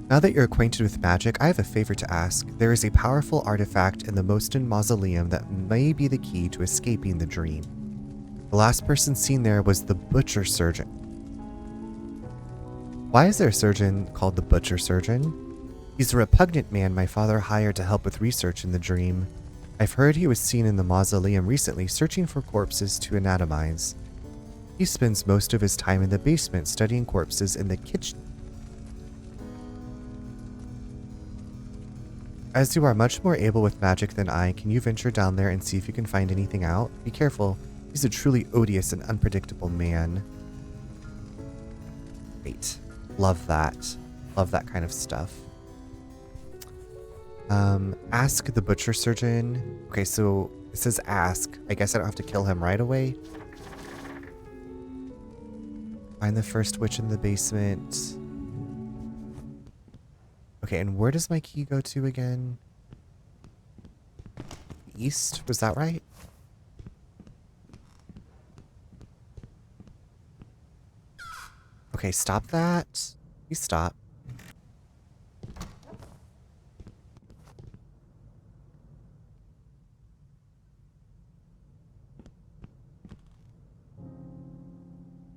Speaker 1: Now that you're acquainted with magic, I have a favor to ask. There is a powerful artifact in the Moston Mausoleum that may be the key to escaping the dream. The last person seen there was the Butcher Surgeon. Why is there a surgeon called the Butcher Surgeon? He's a repugnant man my father hired to help with research in the dream. I've heard he was seen in the mausoleum recently searching for corpses to anatomize. He spends most of his time in the basement studying corpses in the kitchen. As you are much more able with magic than I, can you venture down there and see if you can find anything out? Be careful. He's a truly odious and unpredictable man. Great. Love that. Love that kind of stuff. Ask the Butcher Surgeon. Okay, so it says ask. I guess I don't have to kill him right away. Find the first witch in the basement. Okay, and where does my key go to again? East? Was that right? Okay, stop that. Please stop.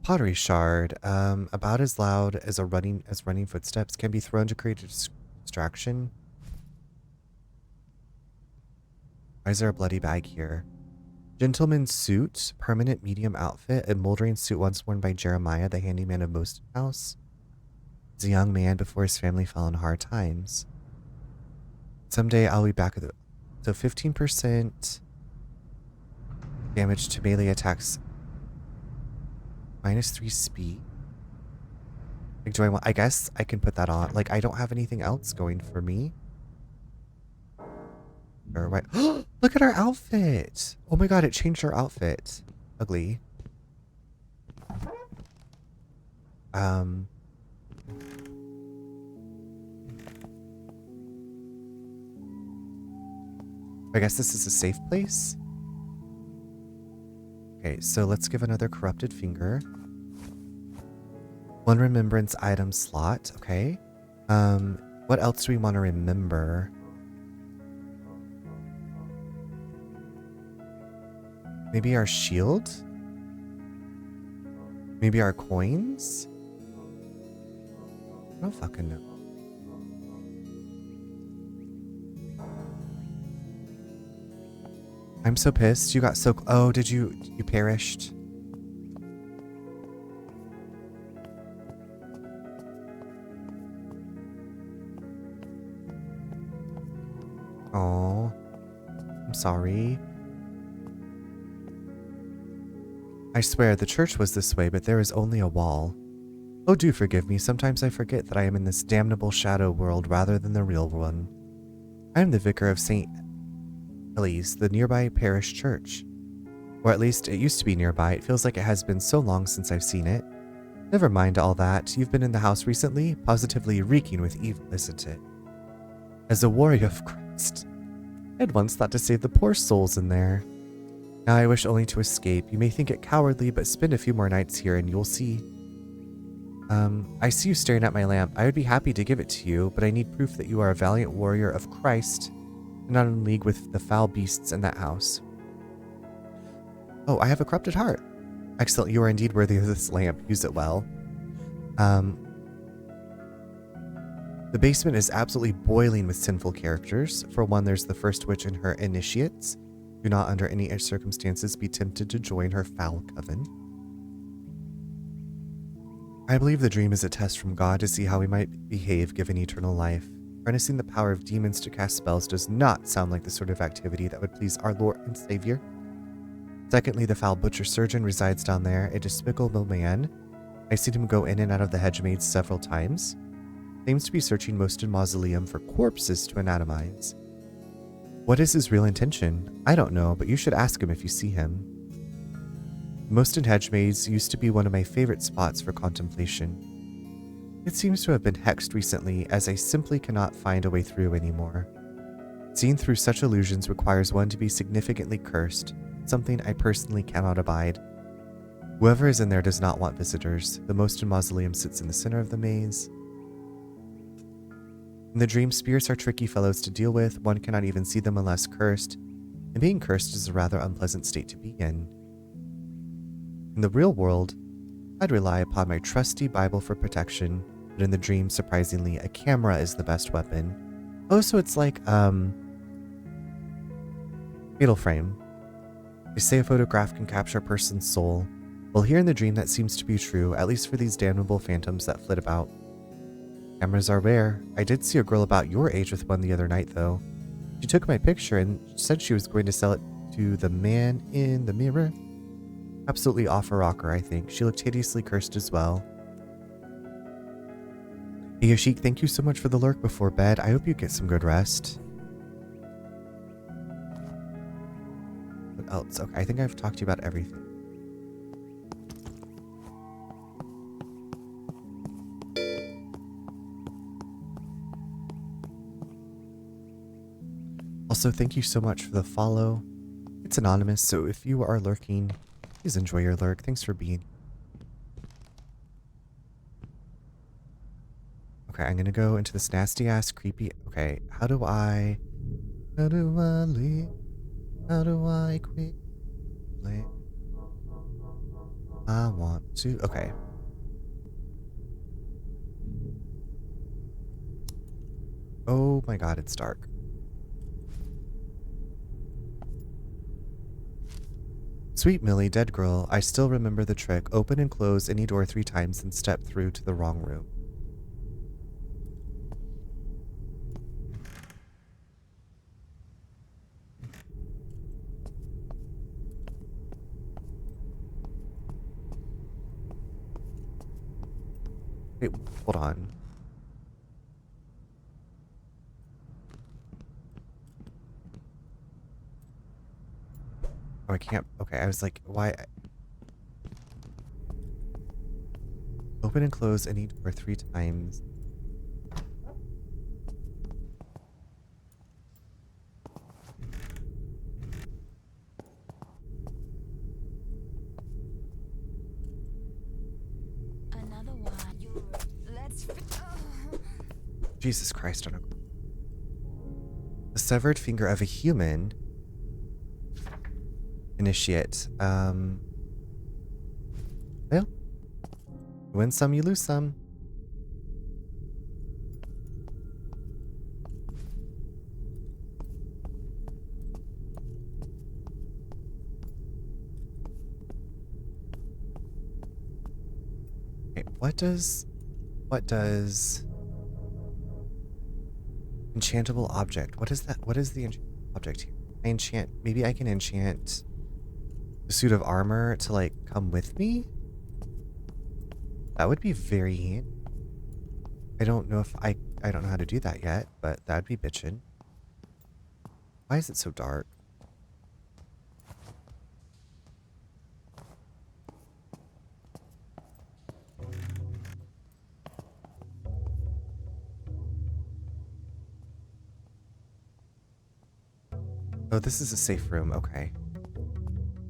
Speaker 1: Pottery shard. About as loud as running footsteps, can be thrown to create a distraction. Why is there a bloody bag here? Gentleman's suit, permanent medium outfit, a moldering suit once worn by Jeremiah, the handyman of Moston House. He's a young man before his family fell in hard times. Someday I'll be back at the... So 15% damage to melee attacks. -3 speed. Like, do I want... I guess I can put that on. Like, I don't have anything else going for me. Or what? Look at our outfit! Oh my god, it changed our outfit. Ugly. I guess this is a safe place? Okay, so let's give another corrupted finger. 1 remembrance item slot, okay. What else do we want to remember? Maybe our shield? Maybe our coins? I don't fucking know. I'm so pissed. You got so... Oh, did you... You perished? Oh, I'm sorry. I swear the church was this way, but there is only a wall. Oh, do forgive me. Sometimes I forget that I am in this damnable shadow world rather than the real one. I am the vicar of St. Ellie's, the nearby parish church. Or at least it used to be nearby. It feels like it has been so long since I've seen it. Never mind all that. You've been in the house recently? Positively reeking with evil, isn't it? As a warrior of Christ, I had once thought to save the poor souls in there. Now I wish only to escape. You may think it cowardly, but spend a few more nights here and you'll see. I see you staring at my lamp. I would be happy to give it to you, but I need proof that you are a valiant warrior of Christ and not in league with the foul beasts in that house. Oh, I have a corrupted heart. Excellent, you are indeed worthy of this lamp. Use it well. The basement is absolutely boiling with sinful characters. For one, there's the first witch and her initiates. Do not under any circumstances be tempted to join her foul coven. I believe the dream is a test from God to see how we might behave given eternal life. Harnessing the power of demons to cast spells does not sound like the sort of activity that would please our Lord and Savior. Secondly, the foul butcher surgeon resides down there, a despicable man. I've seen him go in and out of the hedgemaids several times. Seems to be searching Moston Mausoleum for corpses to anatomize. What is his real intention? I don't know, but you should ask him if you see him. Moston Hedgemaids used to be one of my favorite spots for contemplation. It seems to have been hexed recently, as I simply cannot find a way through anymore. Seeing through such illusions requires one to be significantly cursed, something I personally cannot abide. Whoever is in there does not want visitors. The Moston Mausoleum sits in the center of the maze. In the dream, spirits are tricky fellows to deal with. One cannot even see them unless cursed, and being cursed is a rather unpleasant state to be in. In the real world, I'd rely upon my trusty Bible for protection, but in the dream, surprisingly, a camera is the best weapon. Oh, so it's like, Fatal Frame. They say a photograph can capture a person's soul. Well, here in the dream, that seems to be true, at least for these damnable phantoms that flit about. Cameras are rare. I did see a girl about your age with one the other night, though. She took my picture and said she was going to sell it to the man in the mirror. Absolutely off her rocker, I think. She looked hideously cursed as well. Hey Yoshik, thank you so much for the lurk before bed. I hope you get some good rest. What else? Okay, I think I've talked to you about everything. Also, thank you so much for the follow. It's anonymous, so if you are lurking, please enjoy your lurk. Thanks for being. Okay, I'm gonna go into this nasty ass creepy. Okay, how do I leave? How do I quit? Play? I want to. Okay. Oh my god, it's dark. Sweet Millie, dead girl, I still remember the trick. Open and close any door 3 times and step through to the wrong room. Wait, hold on. Oh, I can't. Okay, I was like, why? Open and close any door 3 times.
Speaker 4: Another one. Let's.
Speaker 1: Jesus Christ, on a... The severed finger of a human. Initiate. Well, you win some, you lose some. Okay, what does enchantable object? What is that? What is the object here? I enchant, maybe I can enchant the suit of armor to like come with me? That would be very handy. I don't know if I don't know how to do that yet, but that'd be bitchin'. Why is it so dark? Oh, this is a safe room. Okay.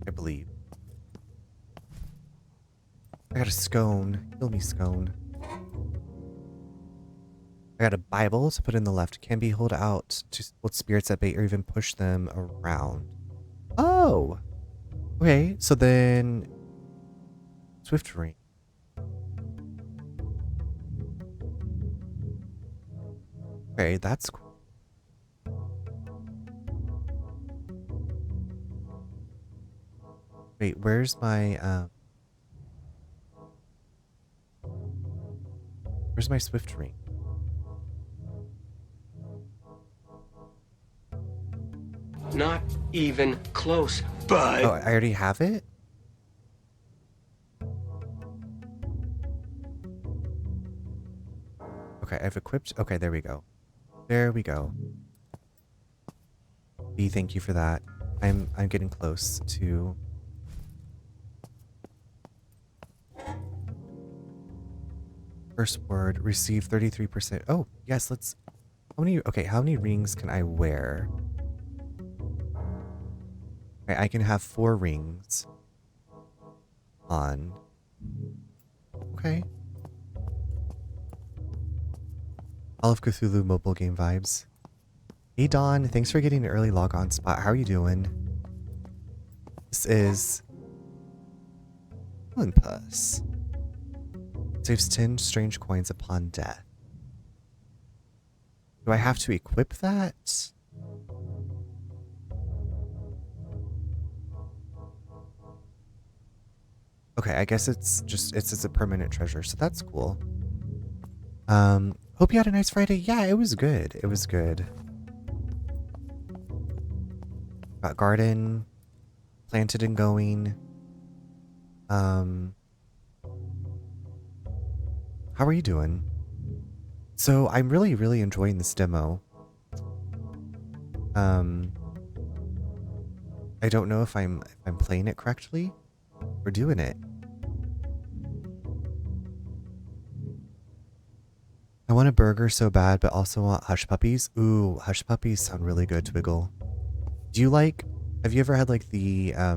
Speaker 1: I believe. I got a scone. Heal me, scone. I got a Bible to put in the left. Can be hold out to hold spirits at bay or even push them around. Oh! Okay, so then... Swift ring. Okay, that's cool. Wait, where's my, where's my Swift ring?
Speaker 5: Not even close, bud.
Speaker 1: Oh, I already have it? Okay, I've equipped... Okay, there we go. There we go. B, thank you for that. I'm getting close to... First word, receive 33%. Oh, yes, let's... How many rings can I wear? Okay, I can have 4 rings on. Okay. All of Cthulhu mobile game vibes. Hey Dawn, thanks for getting an early log on spot. How are you doing? This is Olympus. Saves 10 strange coins upon death. Do I have to equip that? Okay, I guess it's a permanent treasure, so that's cool. Hope you had a nice Friday. Yeah, it was good. It was good. Got garden planted and going. How are you doing? So I'm really, really enjoying this demo. I don't know if I'm playing it correctly or doing it. I want a burger so bad, but also want hush puppies. Ooh, hush puppies sound really good, Twiggle. Do you like, have you ever had like the, I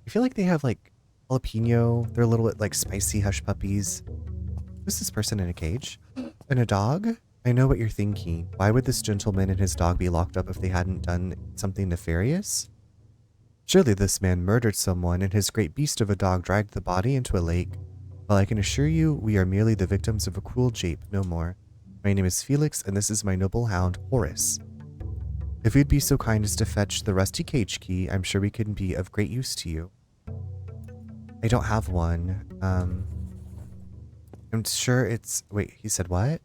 Speaker 1: feel like they have like jalapeno. They're a little bit like spicy hush puppies. Who's this person in a cage? And a dog? I know what you're thinking. Why would this gentleman and his dog be locked up if they hadn't done something nefarious? Surely this man murdered someone and his great beast of a dog dragged the body into a lake. Well, I can assure you, we are merely the victims of a cruel jape, no more. My name is Felix, and this is my noble hound, Horace. If you'd be so kind as to fetch the rusty cage key, I'm sure we can be of great use to you. I don't have one. I'm sure it's... Wait, he said what?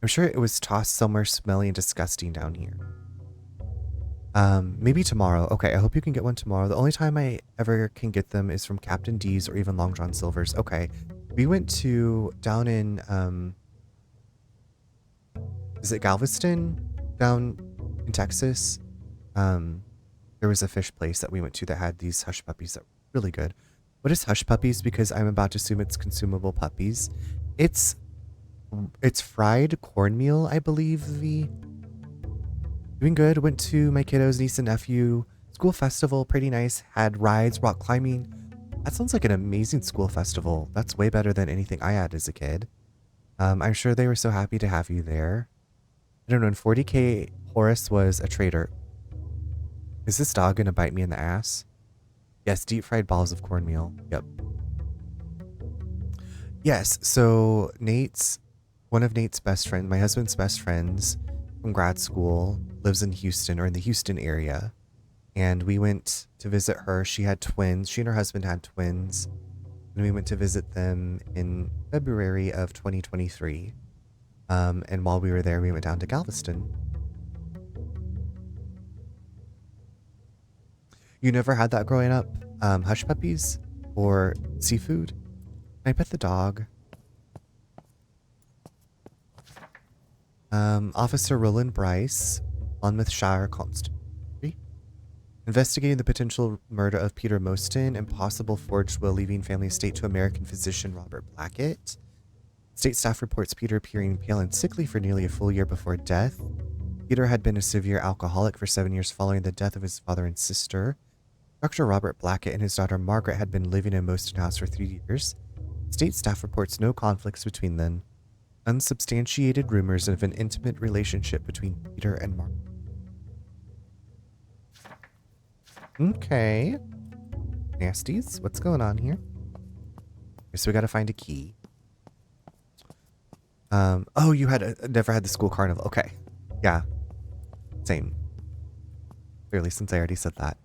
Speaker 1: I'm sure it was tossed somewhere smelly and disgusting down here. Maybe tomorrow. Okay, I hope you can get one tomorrow. The only time I ever can get them is from Captain D's or even Long John Silver's. Okay. We went to down in, is it Galveston? Down in Texas. There was a fish place that we went to that had these hush puppies that were really good. What is hush puppies? Because I'm about to assume it's consumable puppies. It's fried cornmeal, I believe, V. Doing good. Went to my kiddos, niece and nephew. School festival, pretty nice. Had rides, rock climbing. That sounds like an amazing school festival. That's way better than anything I had as a kid. I'm sure they were so happy to have you there. I don't know, in 40K, Horace was a traitor. Is this dog gonna bite me in the ass? Yes, deep fried balls of cornmeal. Yep. Yes, so one of Nate's best friends, my husband's best friends from grad school, lives in Houston or in the Houston area. And we went to visit her. She had twins. She and her husband had twins. And we went to visit them in February of 2023. And while we were there, we went down to Galveston. You never had that growing up? Hush puppies or seafood? Can I pet the dog? Officer Roland Bryce, Monmouthshire Constable. Investigating the potential murder of Peter Mostyn and possible forged will leaving family estate to American physician Robert Blackett. State staff reports Peter appearing pale and sickly for nearly a full year before death. Peter had been a severe alcoholic for 7 years following the death of his father and sister. Dr. Robert Blackett and his daughter Margaret had been living in Moston House for 3 years. State staff reports no conflicts between them. Unsubstantiated rumors of an intimate relationship between Peter and Margaret. Okay. Nasties, what's going on here? Okay, so we gotta find a key. Oh, you never had the school carnival. Okay. Yeah. Same. Clearly, since I already said that.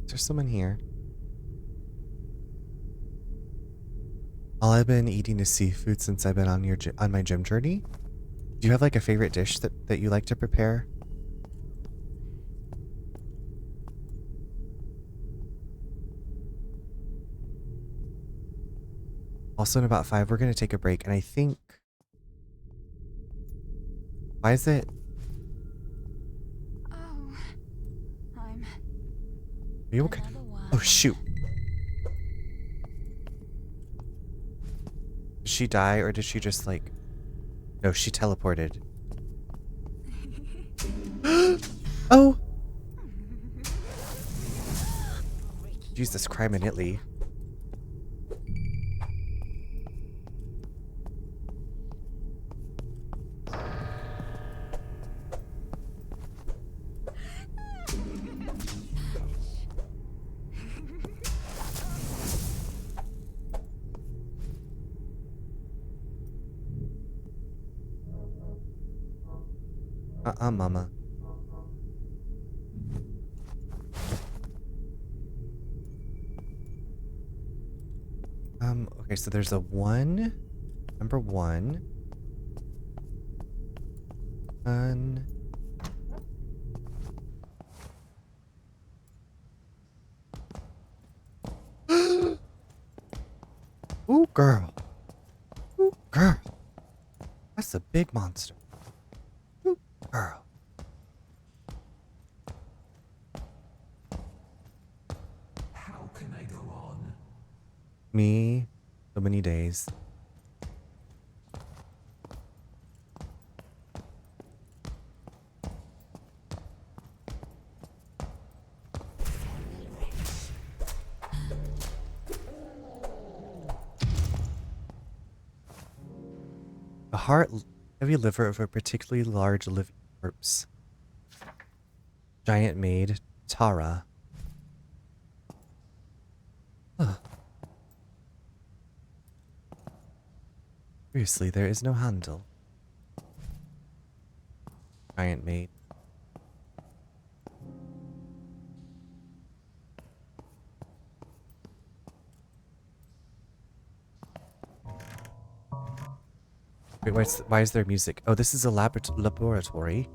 Speaker 1: Is there someone here? All I've been eating is seafood since I've been on my gym journey. Do you have like a favorite dish that you like to prepare? Also in about 5, we're gonna take a break, and I think... Why is it...
Speaker 4: Oh, I'm
Speaker 1: Are you okay?
Speaker 4: another one.
Speaker 1: Oh shoot. Did she die, or did she just like... No, she teleported. Oh! Jesus, crime in Italy. Mama. Okay, so there's a 1. Number 1. Ooh, girl. Ooh, girl. That's a big monster. Ooh, girl.
Speaker 3: How can I go on?
Speaker 1: Me, so many days. The heart, heavy liver of a particularly large living corpse. Giant maid, Tara. Ugh. Seriously, there is no handle. Giant maid. Wait, why is there music? Oh, this is a laboratory.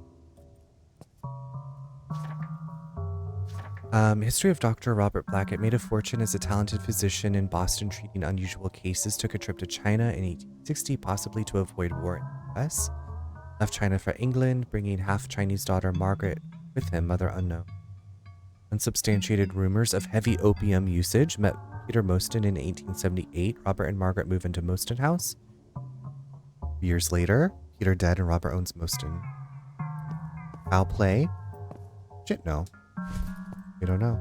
Speaker 1: History of Dr. Robert Blackett made a fortune as a talented physician in Boston treating unusual cases, took a trip to China in 1860, possibly to avoid war in the US. Left China for England, bringing half-Chinese daughter Margaret with him, mother unknown. Unsubstantiated rumors of heavy opium usage met Peter Moston in 1878. Robert and Margaret move into Moston House. Years later, Peter dead and Robert owns Moston. Foul play? Shit, no. We don't know.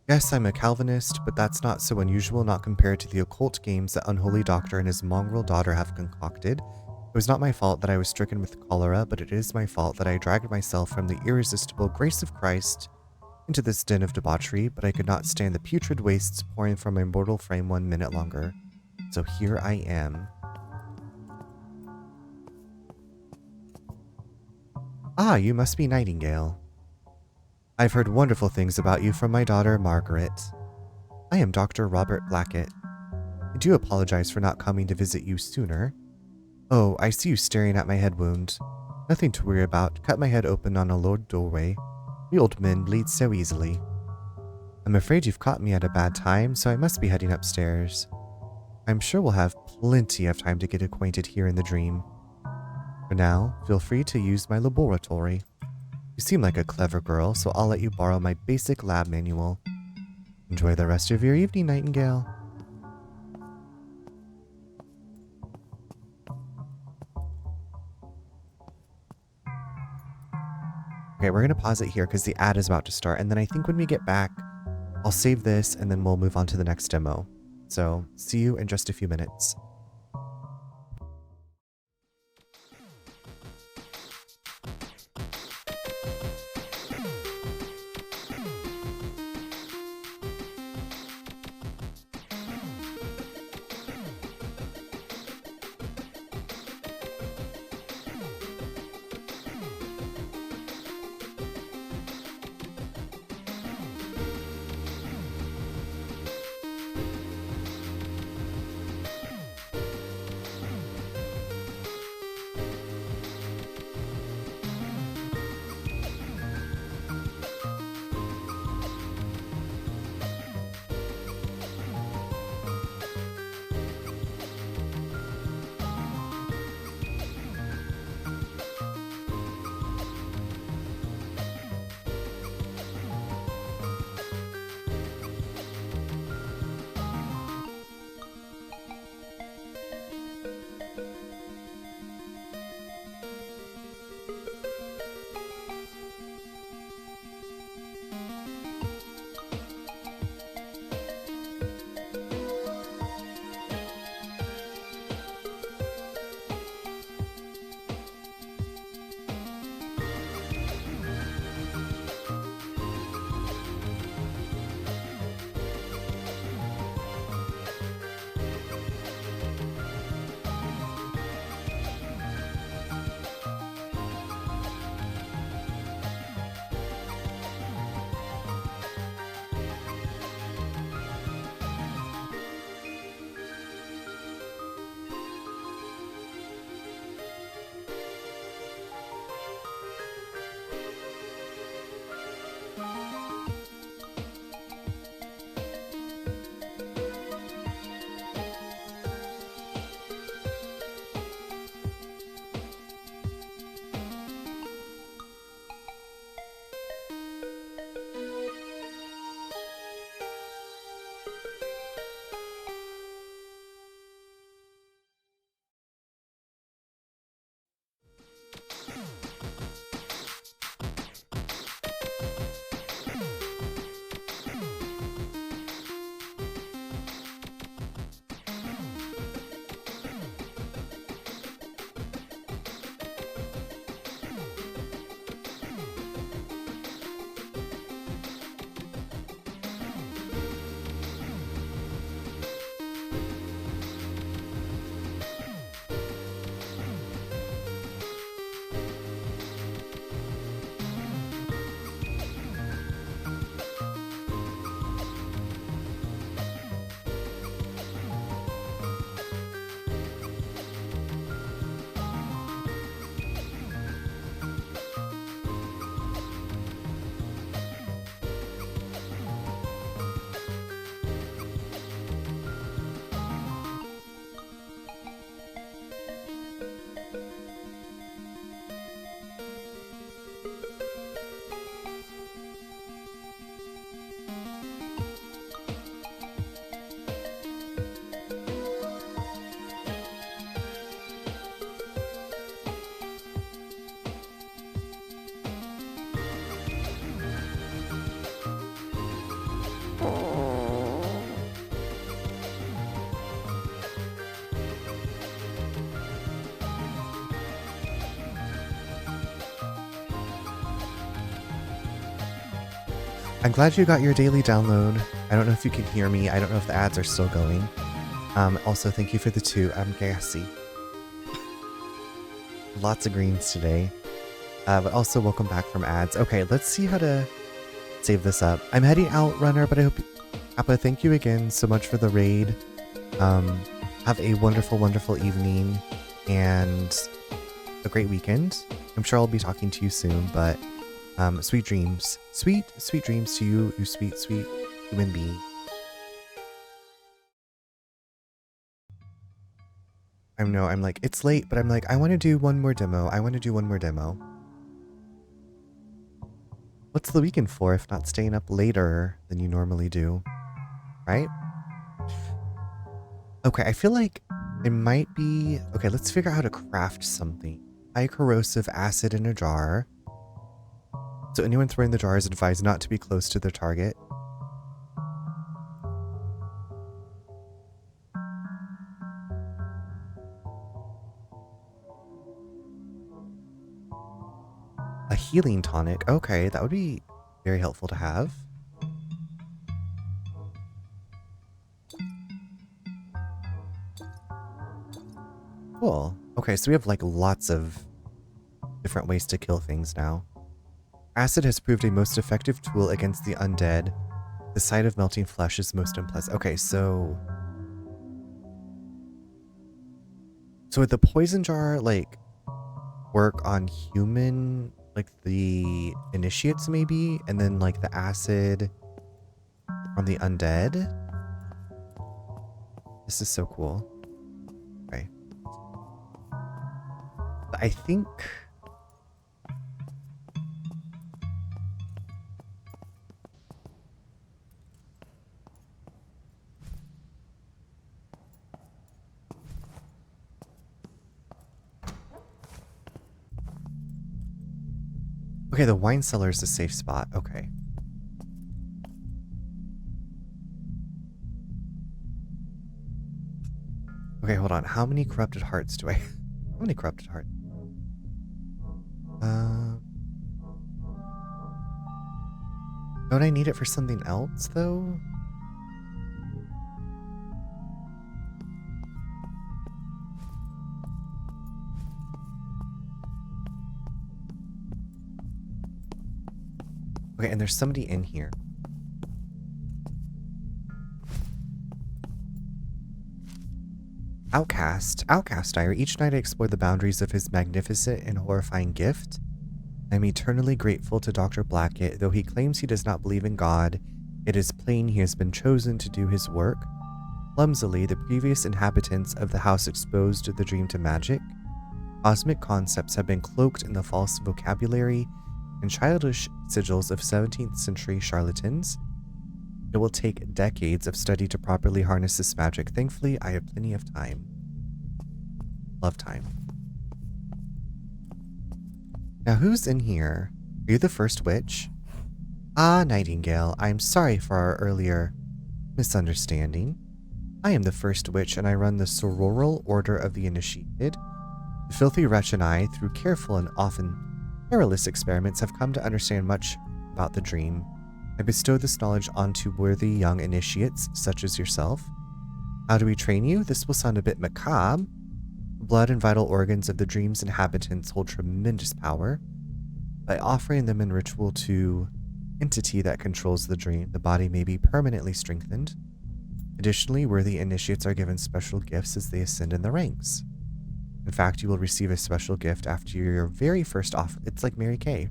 Speaker 1: Yes, I'm a Calvinist, but that's not so unusual, not compared to the occult games that unholy doctor and his mongrel daughter have concocted. It was not my fault that I was stricken with cholera, but it is my fault that I dragged myself from the irresistible grace of Christ into this den of debauchery, but I could not stand the putrid wastes pouring from my mortal frame 1 minute longer. So here I am. Ah, you must be Nightingale. I've heard wonderful things about you from my daughter, Margaret. I am Dr. Robert Blackett. I do apologize for not coming to visit you sooner. Oh, I see you staring at my head wound. Nothing to worry about. Cut my head open on a low doorway. We old men bleed so easily. I'm afraid you've caught me at a bad time, so I must be heading upstairs. I'm sure we'll have plenty of time to get acquainted here in the dream. For now, feel free to use my laboratory. You seem like a clever girl, so I'll let you borrow my basic lab manual. Enjoy the rest of your evening, Nightingale. Okay, we're going to pause it here because the ad is about to start. And then I think when we get back, I'll save this and then we'll move on to the next demo. So, see you in just a few minutes. I'm glad you got your daily download. I don't know if you can hear me. I don't know if the ads are still going. Also, thank you for the 2. I'm gassy. Lots of greens today. But also, welcome back from ads. Okay, let's see how to save this up. I'm heading out, Runner, but I hope Appa, thank you again so much for the raid. Have a wonderful, wonderful evening and a great weekend. I'm sure I'll be talking to you soon, but sweet dreams. Sweet, sweet dreams to you, you sweet, sweet human being. I know, I'm like, it's late, but I'm like, I want to do one more demo. I want to do one more demo. What's the weekend for if not staying up later than you normally do? Right? Okay, I feel like it might be... Okay, let's figure out how to craft something. High corrosive acid in a jar. So anyone throwing the jar is advised not to be close to their target. A healing tonic. Okay, that would be very helpful to have. Cool. Okay, so we have like lots of different ways to kill things now. Acid has proved a most effective tool against the undead. The sight of melting flesh is most unpleasant. Okay, so... So would the poison jar, like, work on human, like, the initiates maybe? And then, like, the acid from the undead? This is so cool. Okay. But I think... Okay, the wine cellar is a safe spot. Okay. Okay, hold on. How many corrupted hearts do I... How many corrupted hearts? Don't I need it for something else, though? Okay, and there's somebody in here. Outcast Diary. Each night I explore the boundaries of his magnificent and horrifying gift. I am eternally grateful to Dr. Blackett. Though he claims he does not believe in God, it is plain he has been chosen to do his work. Clumsily, the previous inhabitants of the house exposed the dream to magic. Cosmic concepts have been cloaked in the false vocabulary and childish sigils of 17th century charlatans. It will take decades of study to properly harness this magic. Thankfully, I have plenty of time. Love time. Now, who's in here? Are you the first witch? Ah, Nightingale, I am sorry for our earlier misunderstanding. I am the first witch, and I run the Sororal Order of the Initiated. The filthy wretch and I, through careful and often perilous experiments, have come to understand much about the dream. I bestow this knowledge onto worthy young initiates, such as yourself. How do we train you? This will sound a bit macabre. The blood and vital organs of the dream's inhabitants hold tremendous power. By offering them in ritual to entity that controls the dream, the body may be permanently strengthened. Additionally, worthy initiates are given special gifts as they ascend in the ranks. In fact, you will receive a special gift after your very first offer. It's like Mary Kay.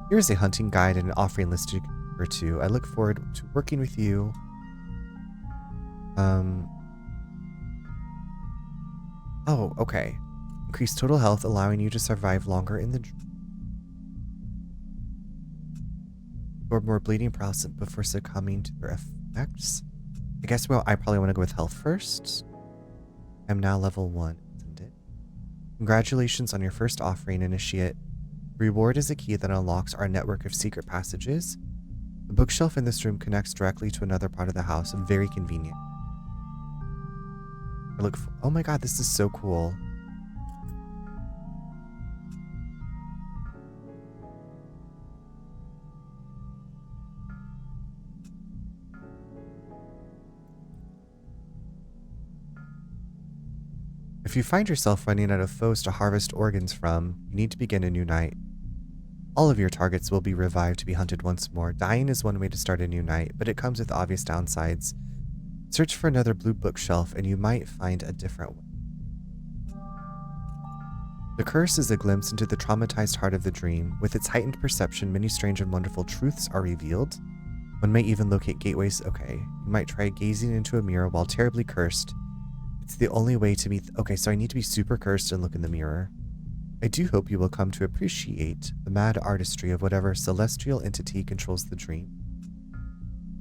Speaker 1: Here is a hunting guide and an offering list or two. I look forward to working with you. Oh, okay. Increase total health, allowing you to survive longer in the dream. Absorb more bleeding process before succumbing to their effects. I guess, well, I probably want to go with health first. I'm now level 1, isn't it? Congratulations on your first offering, Initiate. Reward is a key that unlocks our network of secret passages. The bookshelf in this room connects directly to another part of the house, very convenient. Oh my god, this is so cool. If you find yourself running out of foes to harvest organs from, you need to begin a new night. All of your targets will be revived to be hunted once more. Dying is one way to start a new night, but it comes with obvious downsides. Search for another blue bookshelf and you might find a different one. The curse is a glimpse into the traumatized heart of the dream. With its heightened perception, many strange and wonderful truths are revealed. One may even locate gateways. Okay, you might try gazing into a mirror while terribly cursed. It's the only way to meet... Okay, so I need to be super cursed and look in the mirror. I do hope you will come to appreciate the mad artistry of whatever celestial entity controls the dream.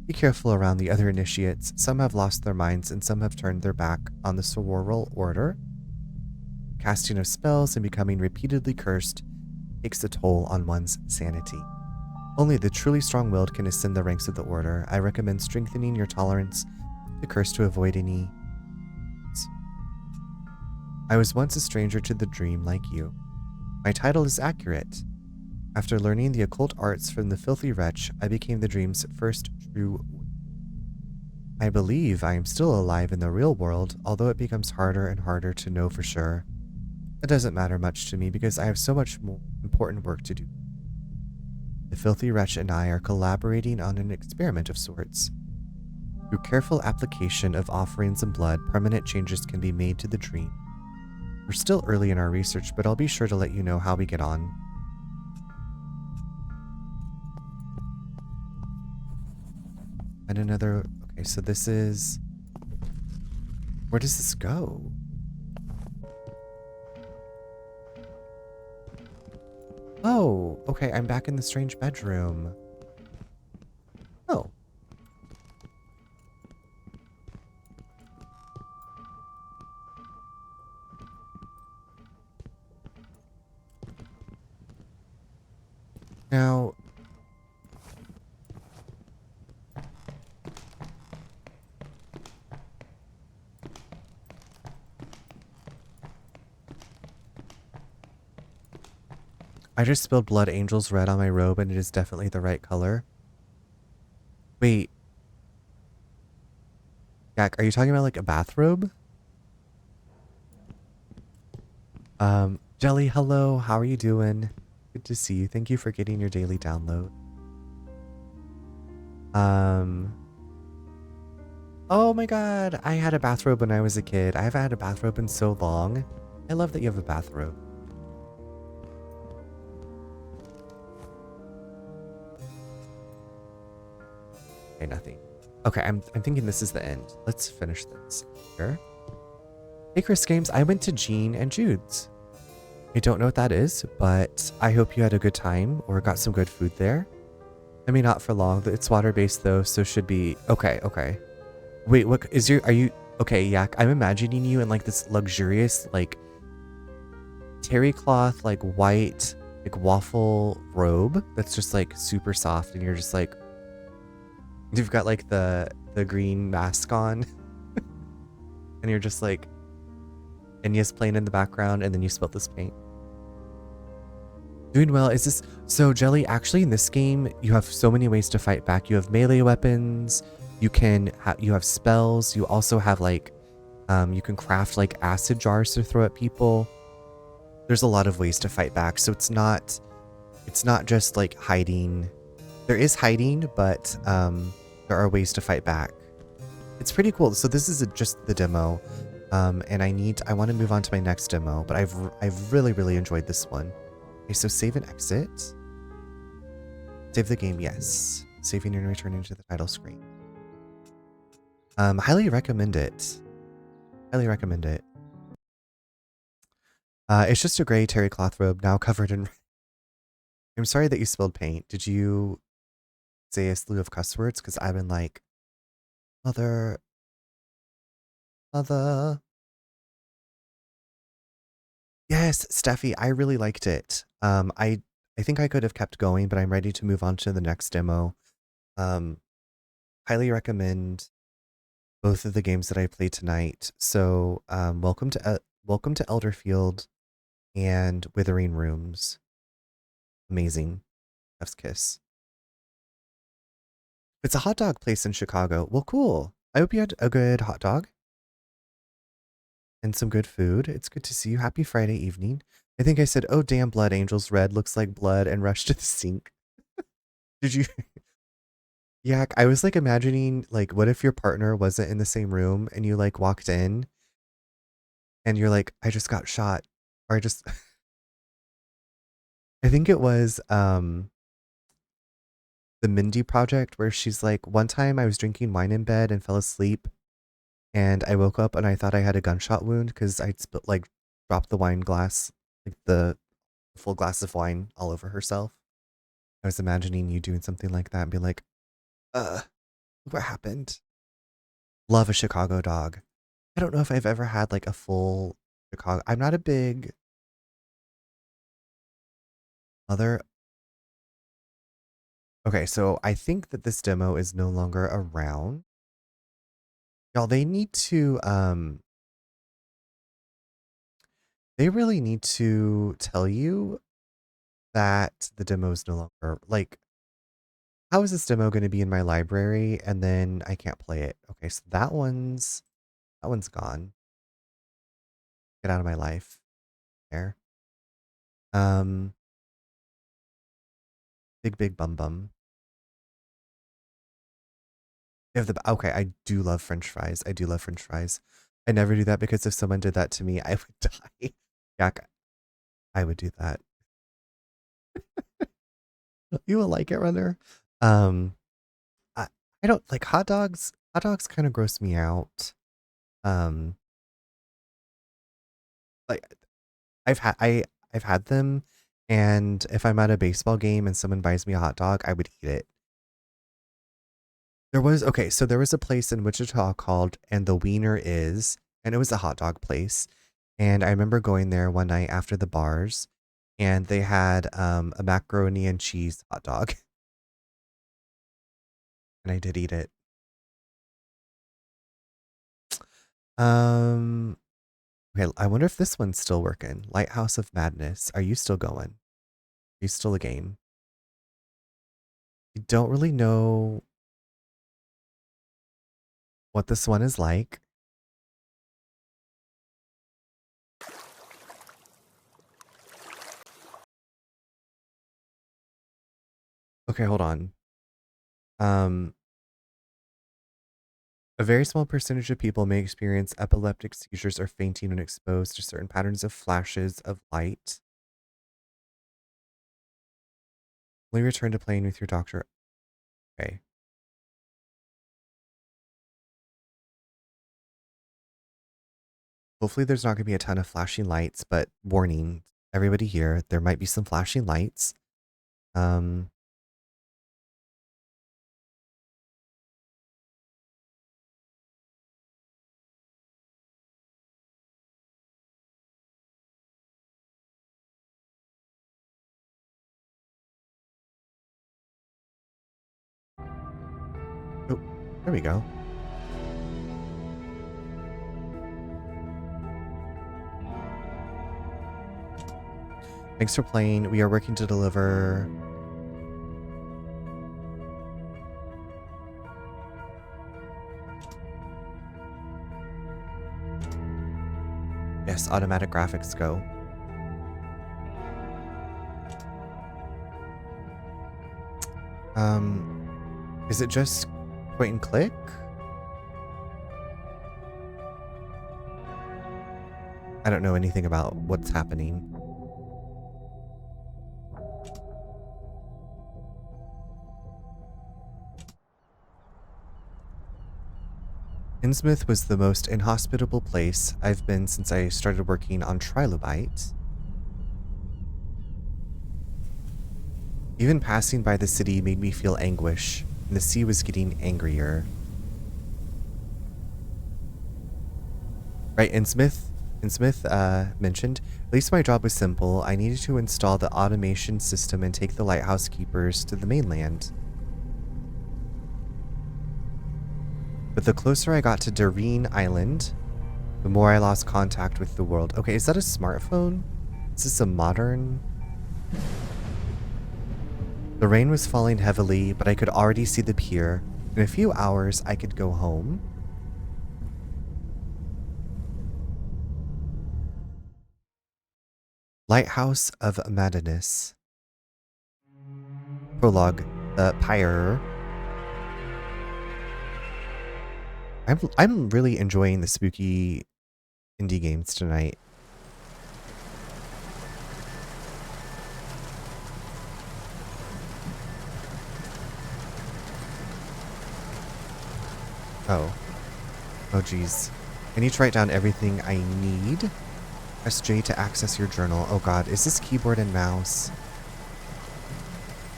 Speaker 1: Be careful around the other initiates. Some have lost their minds and some have turned their back on the sororal order. Casting of spells and becoming repeatedly cursed takes a toll on one's sanity. Only the truly strong-willed can ascend the ranks of the order. I recommend strengthening your tolerance to curse to avoid any... I was once a stranger to the dream like you. My title is accurate. After learning the occult arts from the filthy wretch, I became the dream's first true... I believe I am still alive in the real world, although it becomes harder and harder to know for sure. It doesn't matter much to me because I have so much more important work to do. The filthy wretch and I are collaborating on an experiment of sorts. Through careful application of offerings and blood, permanent changes can be made to the dream. We're still early in our research, but I'll be sure to let you know how we get on. And another... Okay, so this is... Where does this go? Oh, okay, I'm back in the strange bedroom. Oh. Now... I just spilled Blood Angel's red on my robe and it is definitely the right color. Wait. Jack, are you talking about like a bathrobe? Jelly, hello. How are you doing? Good to see you. Thank you for getting your daily download. Oh my god. I had a bathrobe when I was a kid. I haven't had a bathrobe in so long. I love that you have a bathrobe. Okay, nothing. Okay, I'm thinking this is the end. Let's finish this here. Hey Chris Games, I went to Jean and Jude's. I don't know what that is, but I hope you had a good time or got some good food there. I mean, not for long. It's water-based though, so should be... Okay, okay. Wait, what is your... Are you... Okay, Yak, I'm imagining you in like this luxurious, like, terry cloth, like white, like waffle robe that's just like super soft and you're just like... You've got like the green mask on and you're just like Enya's playing in the background and then you spilt this paint. Doing well. Is this... So Jelly, actually in this game, you have so many ways to fight back. You have melee weapons, you have spells, you also have like, you can craft like acid jars to throw at people. There's a lot of ways to fight back. So it's not just like hiding. There is hiding, but there are ways to fight back. It's pretty cool. So this is just the demo, and I want to move on to my next demo, but I've really enjoyed this one. Okay, so save and exit. Save the game, yes. Saving and returning to the title screen. Highly recommend it. Highly recommend it. It's just a gray terry cloth robe now covered in... I'm sorry that you spilled paint. Did you say a slew of cuss words? Because I've been like, mother. Yes, Steffi, I really liked it. I think I could have kept going, but I'm ready to move on to the next demo. Highly recommend both of the games that I played tonight. So, welcome to Elderfield and Withering Rooms. Amazing. Chef's kiss. It's a hot dog place in Chicago. Well, cool. I hope you had a good hot dog and some good food. It's good to see you. Happy Friday evening. I think I said, oh damn, Blood Angels red looks like blood, and rushed to the sink. Did you? Yeah, I was like imagining, like, what if your partner wasn't in the same room and you like walked in and you're like, I just got shot. Or I just I think it was the Mindy Project where she's like, one time I was drinking wine in bed and fell asleep and I woke up and I thought I had a gunshot wound because I'd like dropped the wine glass, like the full glass of wine all over herself. I was imagining you doing something like that and be like, what happened? Love a Chicago dog. I don't know if I've ever had like a full Chicago. I'm not a big mother. Okay, so I think that this demo is no longer around. Y'all, they need to they really need to tell you that the demo is no longer, like, how is this demo going to be in my library and then I can't play it? Okay, so that one's gone. Get out of my life. There. Um big bum bum. You have the okay, I do love French fries. I do love French fries. I never do that because if someone did that to me, I would die. Yeah, I would do that. You will like it, Runner. Um, I, I don't like hot dogs. Hot dogs kind of gross me out. Um, like I've had them, and if I'm at a baseball game and someone buys me a hot dog, I would eat it. There was a place in Wichita called And the Wiener Is, and it was a hot dog place. And I remember going there one night after the bars, and they had a macaroni and cheese hot dog, and I did eat it. Um, okay, I wonder if this one's still working. Lighthouse of Madness. Are you still going? Are you still a game? I don't really know what this one is like. Okay, hold on. Um, a very small percentage of people may experience epileptic seizures or fainting when exposed to certain patterns of flashes of light. Will you return to playing with your doctor? Okay. Hopefully there's not going to be a ton of flashing lights, but warning everybody here, there might be some flashing lights. Um, oh, there we go. Thanks for playing. We are working to deliver. Yes, automatic graphics go. Is it just point and click? I don't know anything about what's happening. Innsmouth was the most inhospitable place I've been since I started working on Trilobite. Even passing by the city made me feel anguish, and the sea was getting angrier. Right, Innsmouth mentioned, at least my job was simple. I needed to install the automation system and take the lighthouse keepers to the mainland. But the closer I got to Doreen Island, the more I lost contact with the world. Okay, is that a smartphone? Is this a modern? The rain was falling heavily, but I could already see the pier. In a few hours, I could go home. Lighthouse of Madness. Prologue, The Pyre. I'm really enjoying the spooky indie games tonight. Oh. Oh geez. I need to write down everything I need. Press J to access your journal. Oh god, is this keyboard and mouse?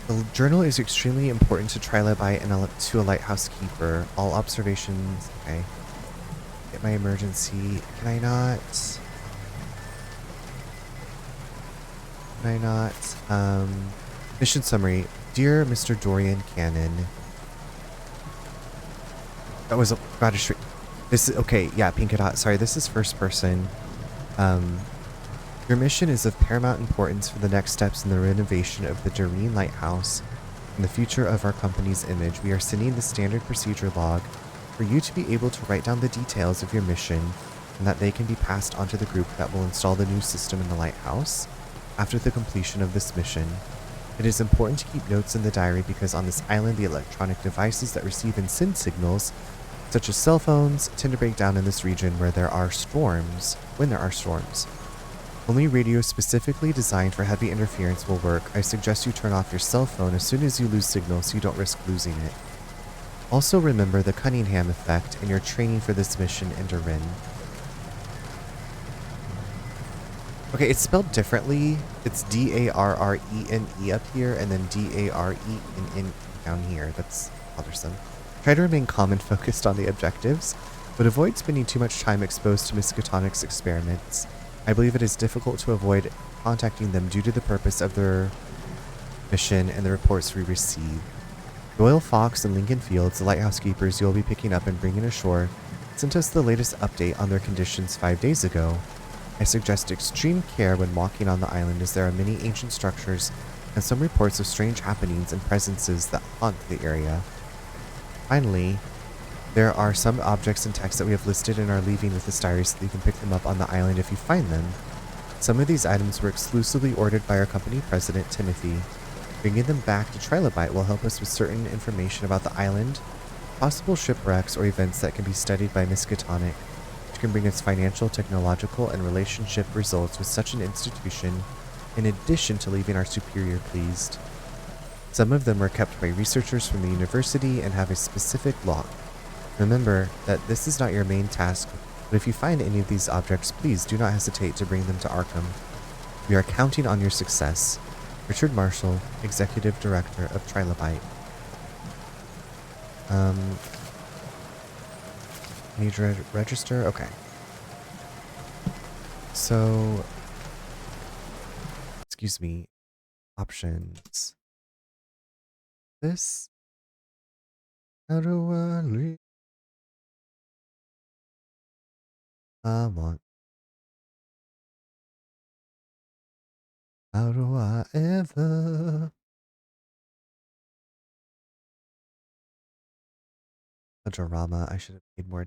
Speaker 1: The journal is extremely important to Trilobite and to a lighthouse keeper. All observations. Okay. Get my emergency. Can I not? Can I not? Mission summary. Dear Mr. Dorian Cannon. That was a god. This is okay. Yeah, Pink and Hot. Sorry, this is first person. Your mission is of paramount importance for the next steps in the renovation of the Doreen Lighthouse and the future of our company's image. We are sending the standard procedure log for you to be able to write down the details of your mission and that they can be passed on to the group that will install the new system in the lighthouse after the completion of this mission. It is important to keep notes in the diary because on this island the electronic devices that receive and send signals, such as cell phones, tend to break down in this region when there are storms. Only radio specifically designed for heavy interference will work. I suggest you turn off your cell phone as soon as you lose signal so you don't risk losing it. Also remember the Cunningham effect in your training for this mission in Doreen. Okay, it's spelled differently. It's D-A-R-R-E-N-E up here and then D-A-R-E-N-N down here. That's bothersome. Try to remain calm and focused on the objectives, but avoid spending too much time exposed to Miskatonic's experiments. I believe it is difficult to avoid contacting them due to the purpose of their mission and the reports we receive. Doyle Fox and Lincoln Fields, the lighthouse keepers you'll be picking up and bringing ashore, sent us the latest update on their conditions 5 days ago. I suggest extreme care when walking on the island as there are many ancient structures and some reports of strange happenings and presences that haunt the area. Finally, there are some objects and texts that we have listed in our leaving with this diary so that you can pick them up on the island if you find them. Some of these items were exclusively ordered by our company president, Timothy. Bringing them back to Trilobite will help us with certain information about the island, possible shipwrecks or events that can be studied by Miskatonic, which can bring us financial, technological, and relationship results with such an institution, in addition to leaving our superior pleased. Some of them were kept by researchers from the university and have a specific lock. Remember that this is not your main task, but if you find any of these objects, please do not hesitate to bring them to Arkham. We are counting on your success. Richard Marshall, Executive Director of Trilobite. Need to register? Okay. So, excuse me, options. This? How do I leave? I want. How do I ever? A drama. I should have paid more.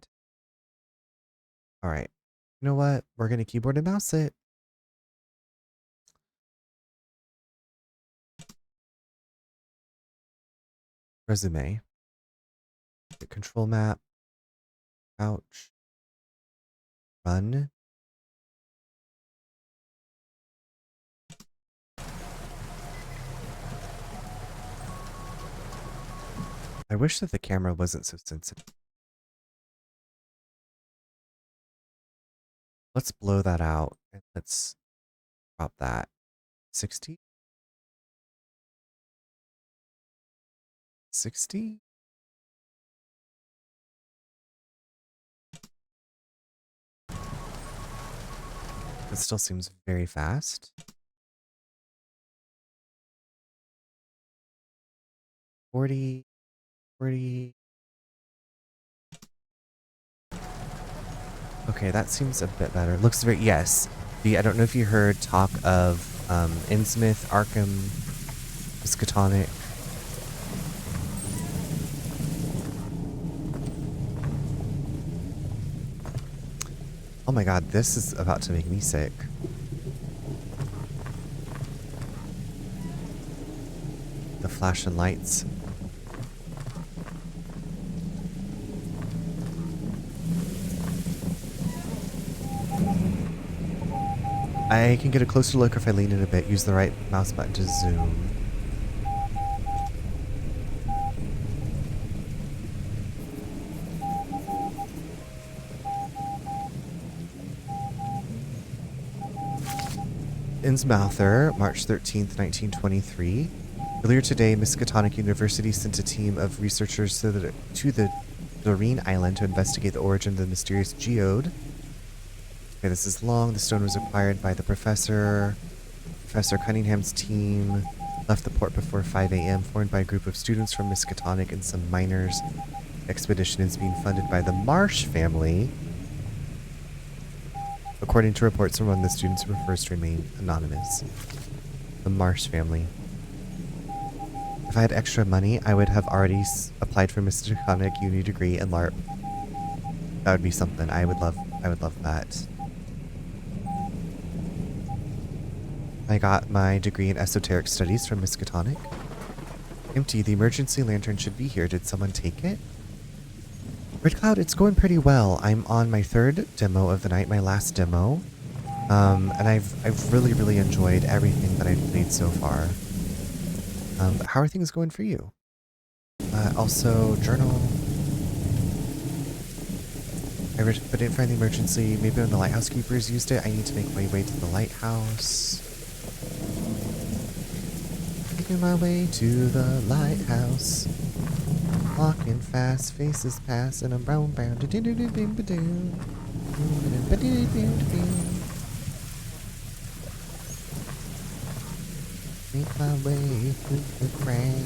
Speaker 1: All right. You know what? We're going to keyboard and mouse it. Resume. The control map. Ouch. Run. I wish that the camera wasn't so sensitive. Let's blow that out and let's drop that. 60? 60? It still seems very fast. 40. 40. Okay, that seems a bit better. Looks very, yes. I don't know if you heard talk of Innsmouth, Arkham, Miskatonic. Oh my god, this is about to make me sick. the flashing lights. I can get a closer look if I lean in a bit. Use the right mouse button to zoom. Innsmouther, March 13th, 1923. Earlier today, Miskatonic University sent a team of researchers to the Doreen Island to investigate the origin of the mysterious geode. Okay, this is long. The stone was acquired by the professor. Professor Cunningham's team left the port before 5 a.m., formed by a group of students from Miskatonic and some miners. The expedition is being funded by the Marsh family. According to reports from one of the students who prefers to remain anonymous. The Marsh family. If I had extra money, I would have already applied for Miskatonic Uni degree and LARP. That would be something. I would love that. I got my degree in esoteric studies from Miskatonic. Empty. The emergency lantern should be here. Did someone take it? Red Cloud, it's going pretty well. I'm on my 3rd demo of the night, my last demo. And I've really enjoyed everything that I've played so far. But how are things going for you? Also, journal. But didn't find the emergency. Maybe when the lighthouse keepers used it, I need to make my way to the lighthouse. Making my way to the lighthouse. Walking fast, faces pass, and I'm brown. Make my way through the crowd.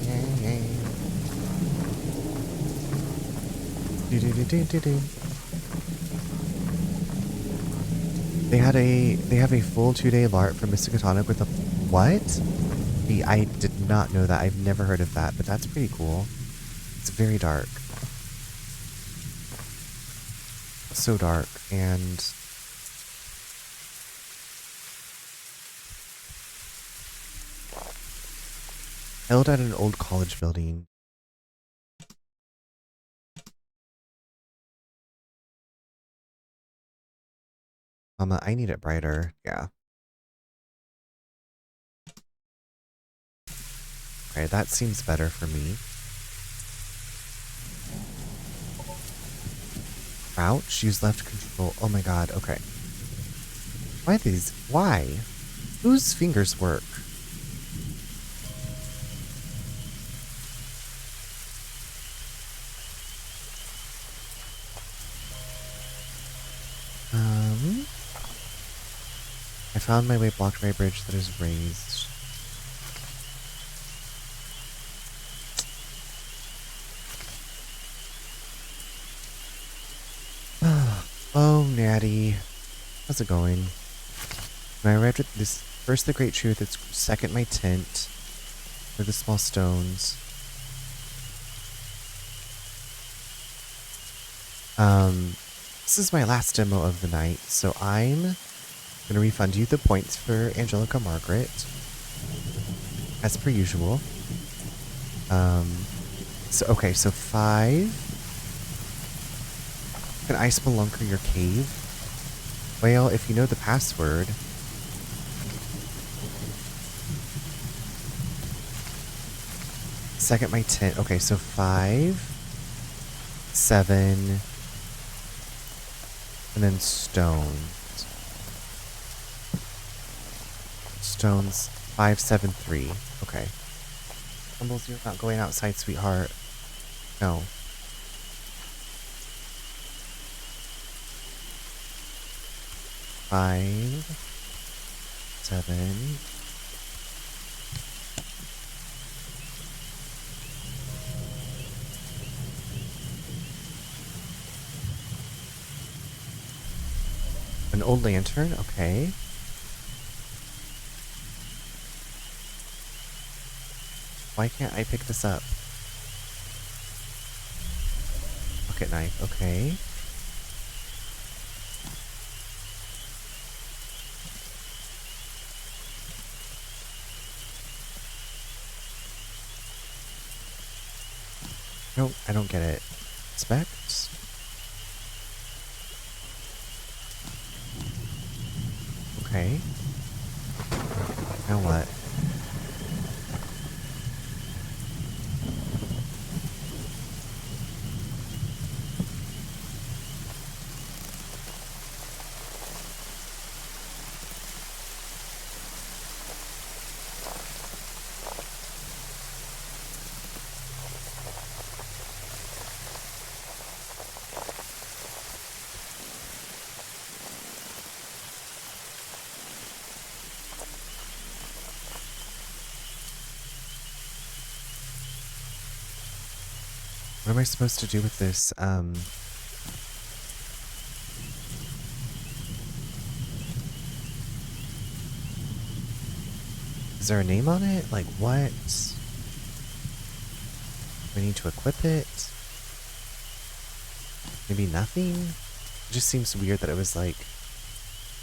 Speaker 1: They have a full 2-day LARP for Miskatonic with a what? I did not know that. I've never heard of that, but that's pretty cool. It's very dark. So dark, and held at an old college building. I need it brighter. Yeah. Okay, that seems better for me. Crouch, use left control. Oh my god, okay. Why these? Why? Whose fingers work? I found my way blocked by a bridge that is raised. Oh, Natty. How's it going? When I arrived at this, first the great truth, it's second my tent, or the small stones. This is my last demo of the night, so I'm gonna refund you the points for Angelica Margaret, as per usual. So 5. Can I spelunker your cave? Well, if you know the password. Second my tent. Okay, so 5, 7, and then stones. Stones 5, 7, 3. Okay. Stumbles, you're not going outside, sweetheart. No. Five, 7. An old lantern, okay. Why can't I pick this up? Pocket knife, okay. I don't get it. Inspect? Okay. Now what? What am I supposed to do with this? Is there a name on it? Like what? Do I need to equip it? Maybe nothing? It just seems weird that it was like,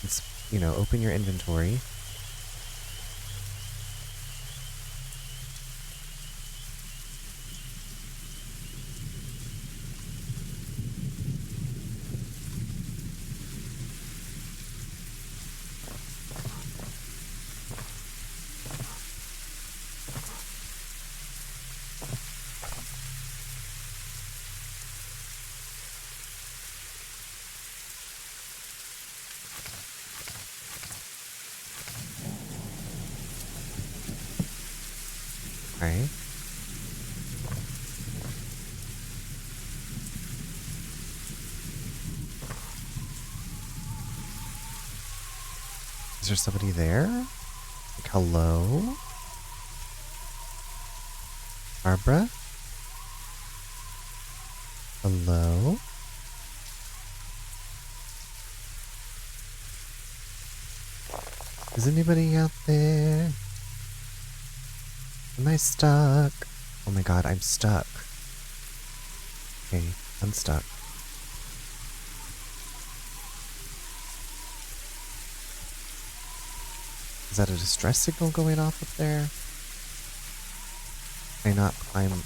Speaker 1: it's, you know, open your inventory. Okay. Is there somebody there? Like, hello? Barbara? Hello? Is anybody out there? Am I stuck? Oh my god, I'm stuck. Okay, I'm stuck. Is that a distress signal going off up there? Can I not climb?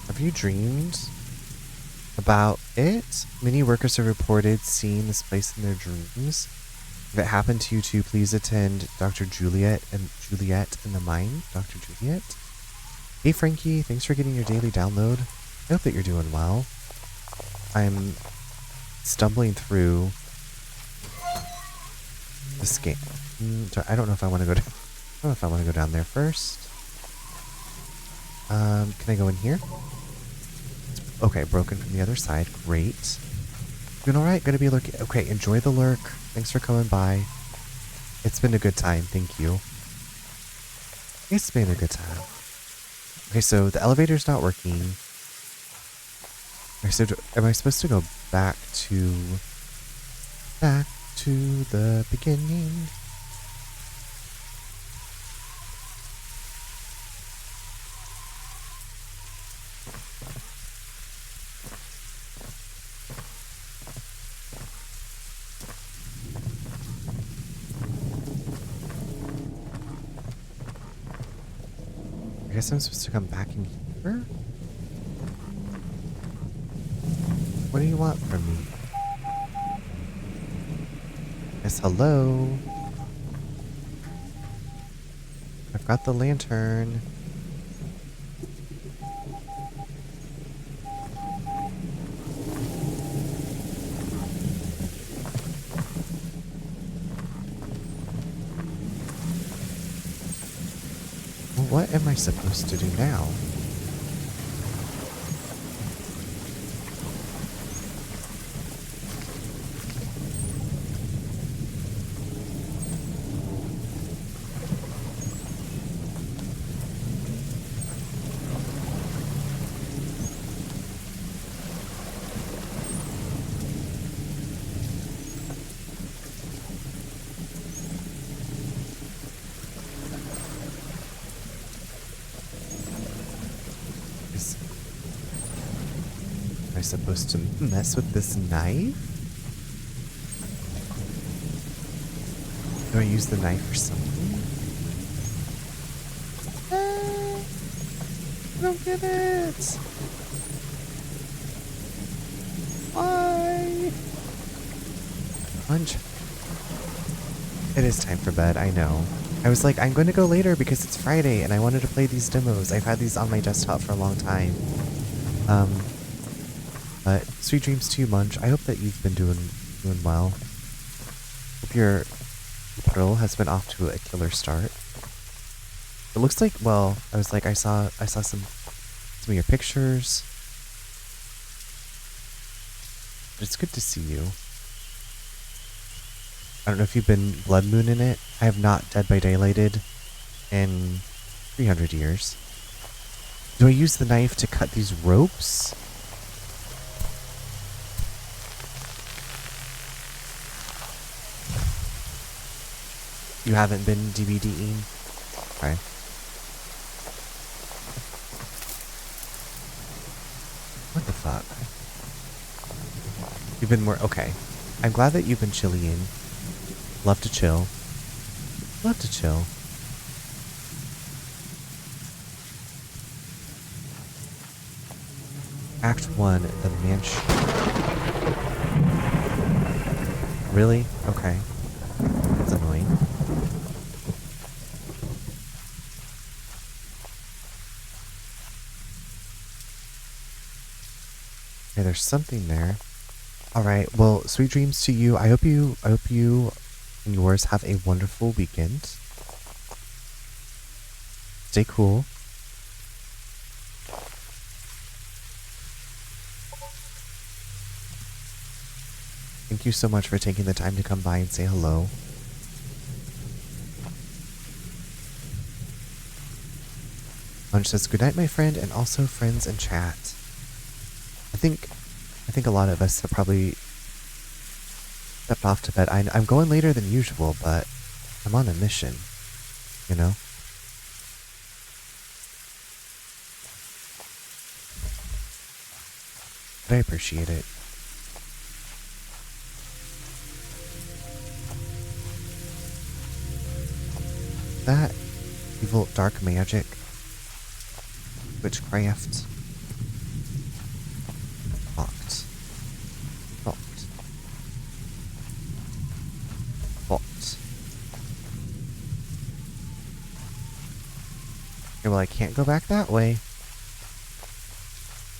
Speaker 1: Have you dreamed about it? Many workers have reported seeing this place in their dreams. If it happened to you too, please attend Dr. Juliet in the mine. Dr. Juliet? Hey Frankie, thanks for getting your daily download. I hope that you're doing well. I'm stumbling through this game. I don't know if I want to go down. I don't know if I want to go down there first. Can I go in here? Okay, broken from the other side. Great. Doing alright? Gonna be lurking. Okay, enjoy the lurk. Thanks for coming by. It's been a good time. Thank you. It's been a good time. Okay, so the elevator's not working. Okay, so am I supposed to go back to the beginning? I guess I'm supposed to come back in here? What do you want from me? Yes, hello? I've got the lantern. Well, what am I supposed to do now? Am I supposed to mess with this knife? Do I use the knife for something? I don't get it. Why? Lunch. It is time for bed, I know. I was like, I'm going to go later because it's Friday and I wanted to play these demos. I've had these on my desktop for a long time. But sweet dreams to you, Munch. I hope that you've been doing well. Hope your April has been off to a killer start. It looks like, well, I was like, I saw some of your pictures. But it's good to see you. I don't know if you've been blood moon in it. I have not Dead by Daylighted in 300 years. Do I use the knife to cut these ropes? You haven't been DBDing? Okay. What the fuck? You've been more... Okay. I'm glad that you've been chilling. Love to chill. Love to chill. Act 1, the mansion. Really? Okay. That's annoying. Okay, there's something there. Alright, well, sweet dreams to you. I hope you and yours have a wonderful weekend. Stay cool. Thank you so much for taking the time to come by and say hello. Munch says, good night, my friend, and also friends in chat. I think a lot of us have probably stepped off to bed. I'm going later than usual, but I'm on a mission, you know? But I appreciate it. That evil dark magic, witchcraft, locked, locked, locked. Okay, well, I can't go back that way.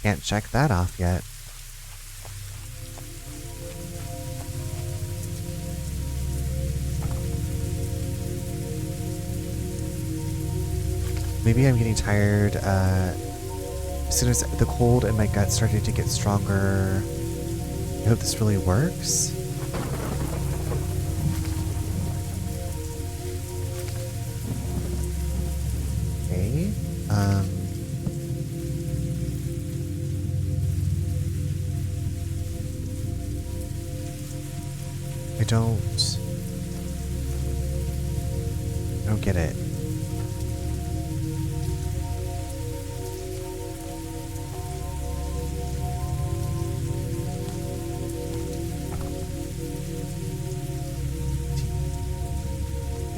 Speaker 1: Can't check that off yet. Maybe I'm getting tired. As soon as the cold in my gut started to get stronger, I hope this really works. Okay. I don't get it.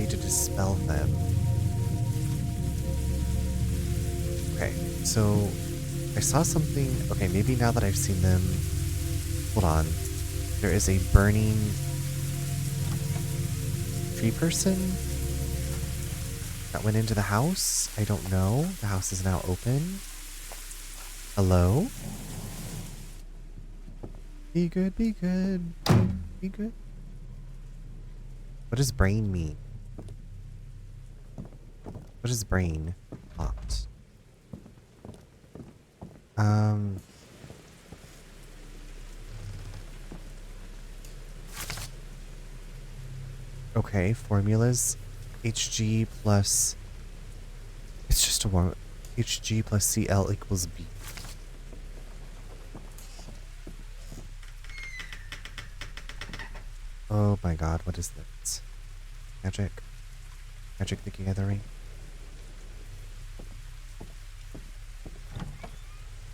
Speaker 1: To dispel them. Okay, so I saw something. Okay, maybe now that I've seen them. Hold on. There is a burning tree person that went into the house. I don't know. The house is now open. Hello? Be good, be good, be good. What does brain mean? What is brain? Locked. Okay, formulas. HG plus... It's just a one. HG plus CL equals B. Oh my god, what is this? Magic? Magic the Gathering?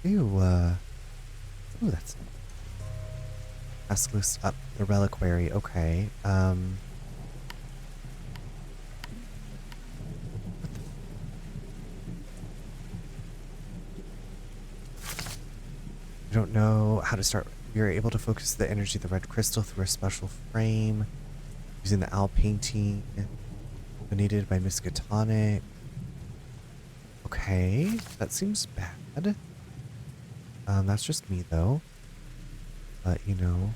Speaker 1: Ew, Ooh, that's Basilisk up the reliquary. Okay. I don't know how to start. You're able to focus the energy of the red crystal through a special frame using the owl painting donated by Miskatonic. Okay, that seems bad. That's just me though. But you know.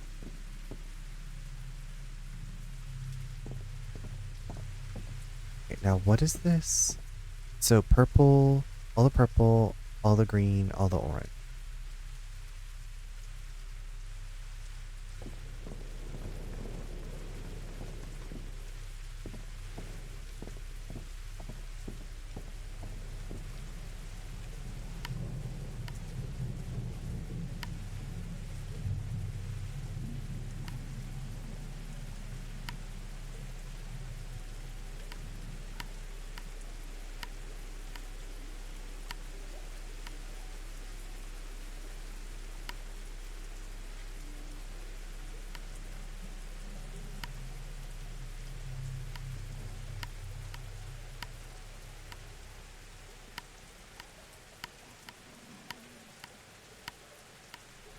Speaker 1: Okay, now what is this? So purple, all the green, all the orange.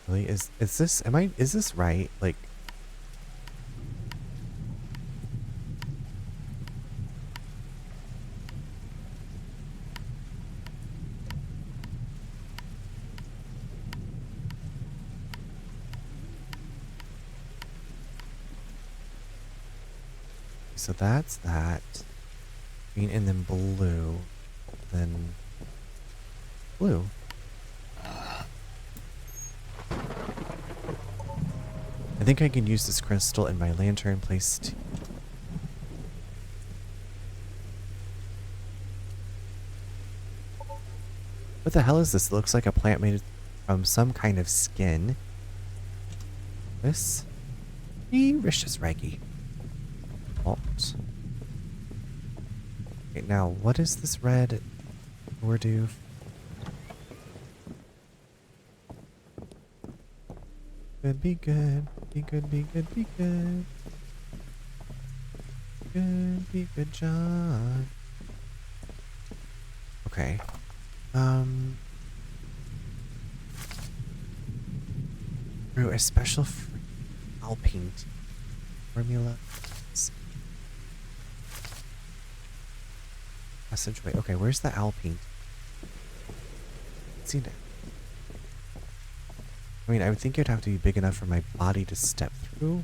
Speaker 1: Really? Is this, is this right? Like, so that's that. Green and then blue. Then blue. I think I can use this crystal in my lantern placed. What the hell is this? It looks like a plant made from some kind of skin. This? Delicious Reggie. Alt. Okay, now what is this red door do? Good, be good. Be good, be good, be good. Good, be good, John. Okay. Through a special free paint formula. Passageway. Okay, where's the Alpine? See that? I mean, I would think it'd have to be big enough for my body to step through.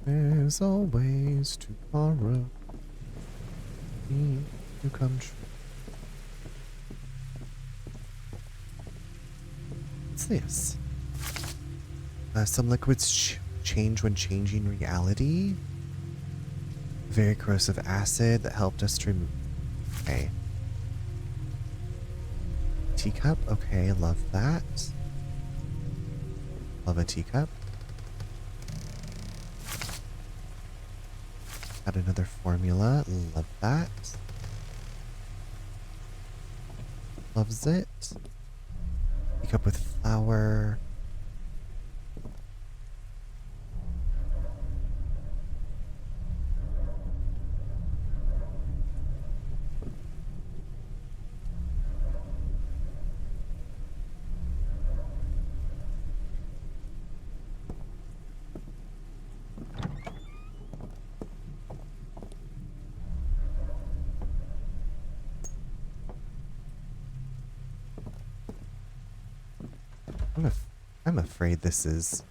Speaker 1: There's always tomorrow. Need to come true. What's this? Some liquids change when changing reality. Very corrosive acid that helped us to remove. Okay. Teacup. Okay, love that. Love a teacup. Got another formula. Love that. Loves it. Teacup with flour. I'm afraid this is...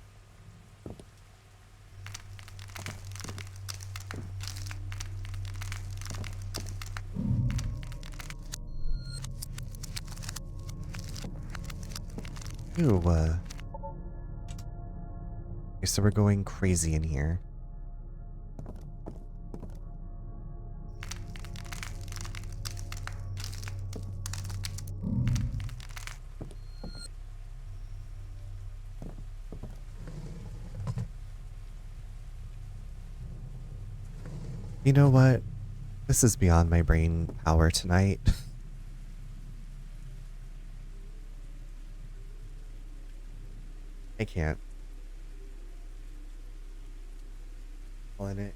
Speaker 1: Ooh, okay, so we're going crazy in here. You know what? This is beyond my brain power tonight. I can't. Calling it.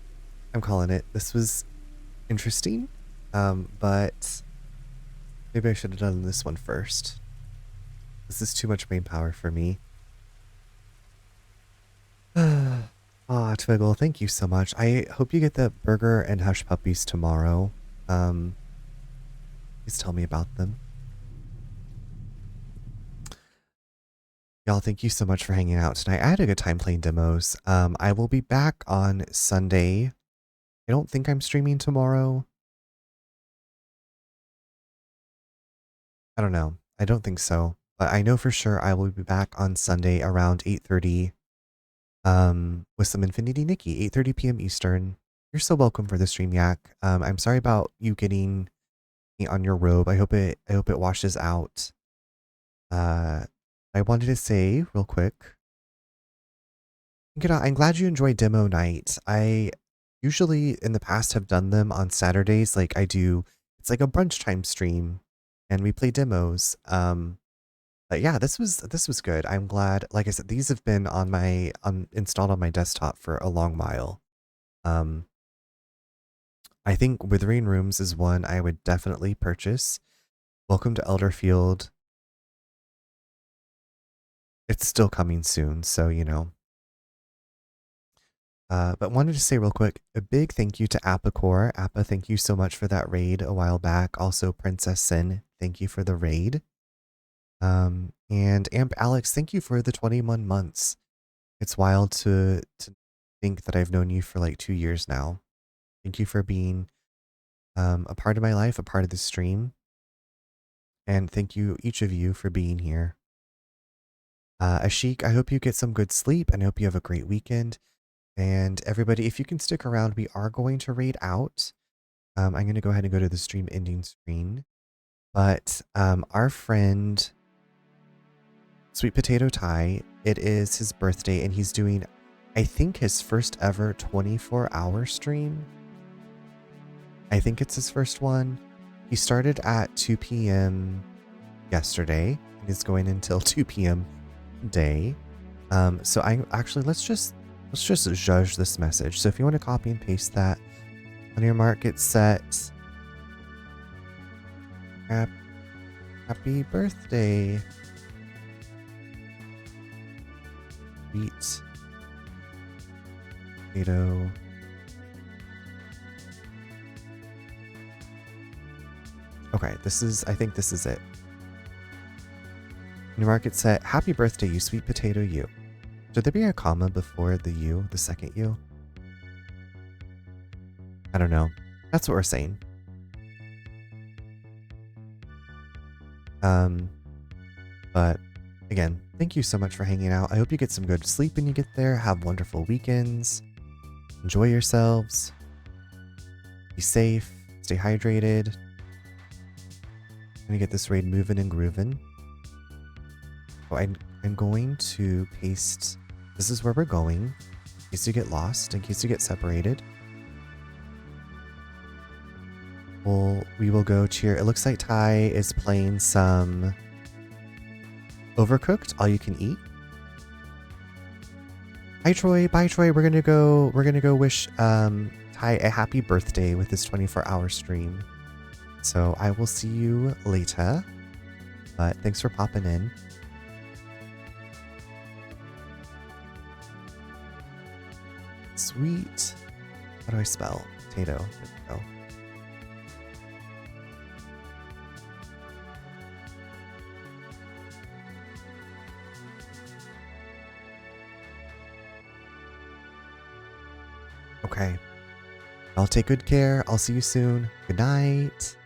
Speaker 1: I'm calling it. This was interesting. But maybe I should have done this one first. This is too much brain power for me. Twiggle, thank you so much. I hope you get the burger and hush puppies tomorrow. Please tell me about them. Y'all, thank you so much for hanging out tonight. I had a good time playing demos. I will be back on Sunday. I don't think I'm streaming tomorrow. I don't know. I don't think so. But I know for sure I will be back on Sunday around 8:30 with some Infinity Nikki, 8:30 p.m. Eastern. You're so welcome for the stream, Yak. I'm sorry about you getting me on your robe. I hope it washes out. I wanted to say real quick, I'm glad you enjoyed demo night. I usually in the past have done them on Saturdays. Like I do, it's like a brunch time stream and we play demos. But yeah, this was good. I'm glad. Like I said, these have been installed on my desktop for a long while. I think Withering Rooms is one I would definitely purchase. Welcome to Elderfield. It's still coming soon, so you know. But wanted to say real quick, a big thank you to Appacore. Appa, thank you so much for that raid a while back. Also, Princess Sin, thank you for the raid. And Amp Alex, thank you for the 21 months. It's wild to think that I've known you for like 2 years now. Thank you for being a part of my life, a part of the stream. And thank you, each of you, for being here. Ashik, I hope you get some good sleep and I hope you have a great weekend. And everybody, if you can stick around, we are going to raid out. I'm going to go ahead and go to the stream ending screen. But our friend Sweet Potato Ty, it is his birthday and he's doing, I think, his first ever 24-hour stream. I think it's his first one. He started at 2 p.m. yesterday and is going until 2 p.m. today. So let's just judge this message. So if you want to copy and paste that on your mark, get set. Happy birthday. Sweet Potato. Okay, I think this is it. New market set. Happy birthday, you sweet potato, you. Should there be a comma before the U, the second U? I don't know. That's what we're saying. But again, thank you so much for hanging out. I hope you get some good sleep when you get there. Have wonderful weekends. Enjoy yourselves. Be safe. Stay hydrated. I'm gonna get this raid moving and grooving. Oh, I'm going to paste. This is where we're going. In case you get lost, in case you get separated. We will go cheer. It looks like Ty is playing some Overcooked, all you can eat. Hi Troy, bye Troy. We're gonna go wish Ty a happy birthday with his 24-hour stream. So I will see you later. But thanks for popping in. Sweet. How do I spell potato? There we go. Okay. I'll take good care. I'll see you soon. Good night.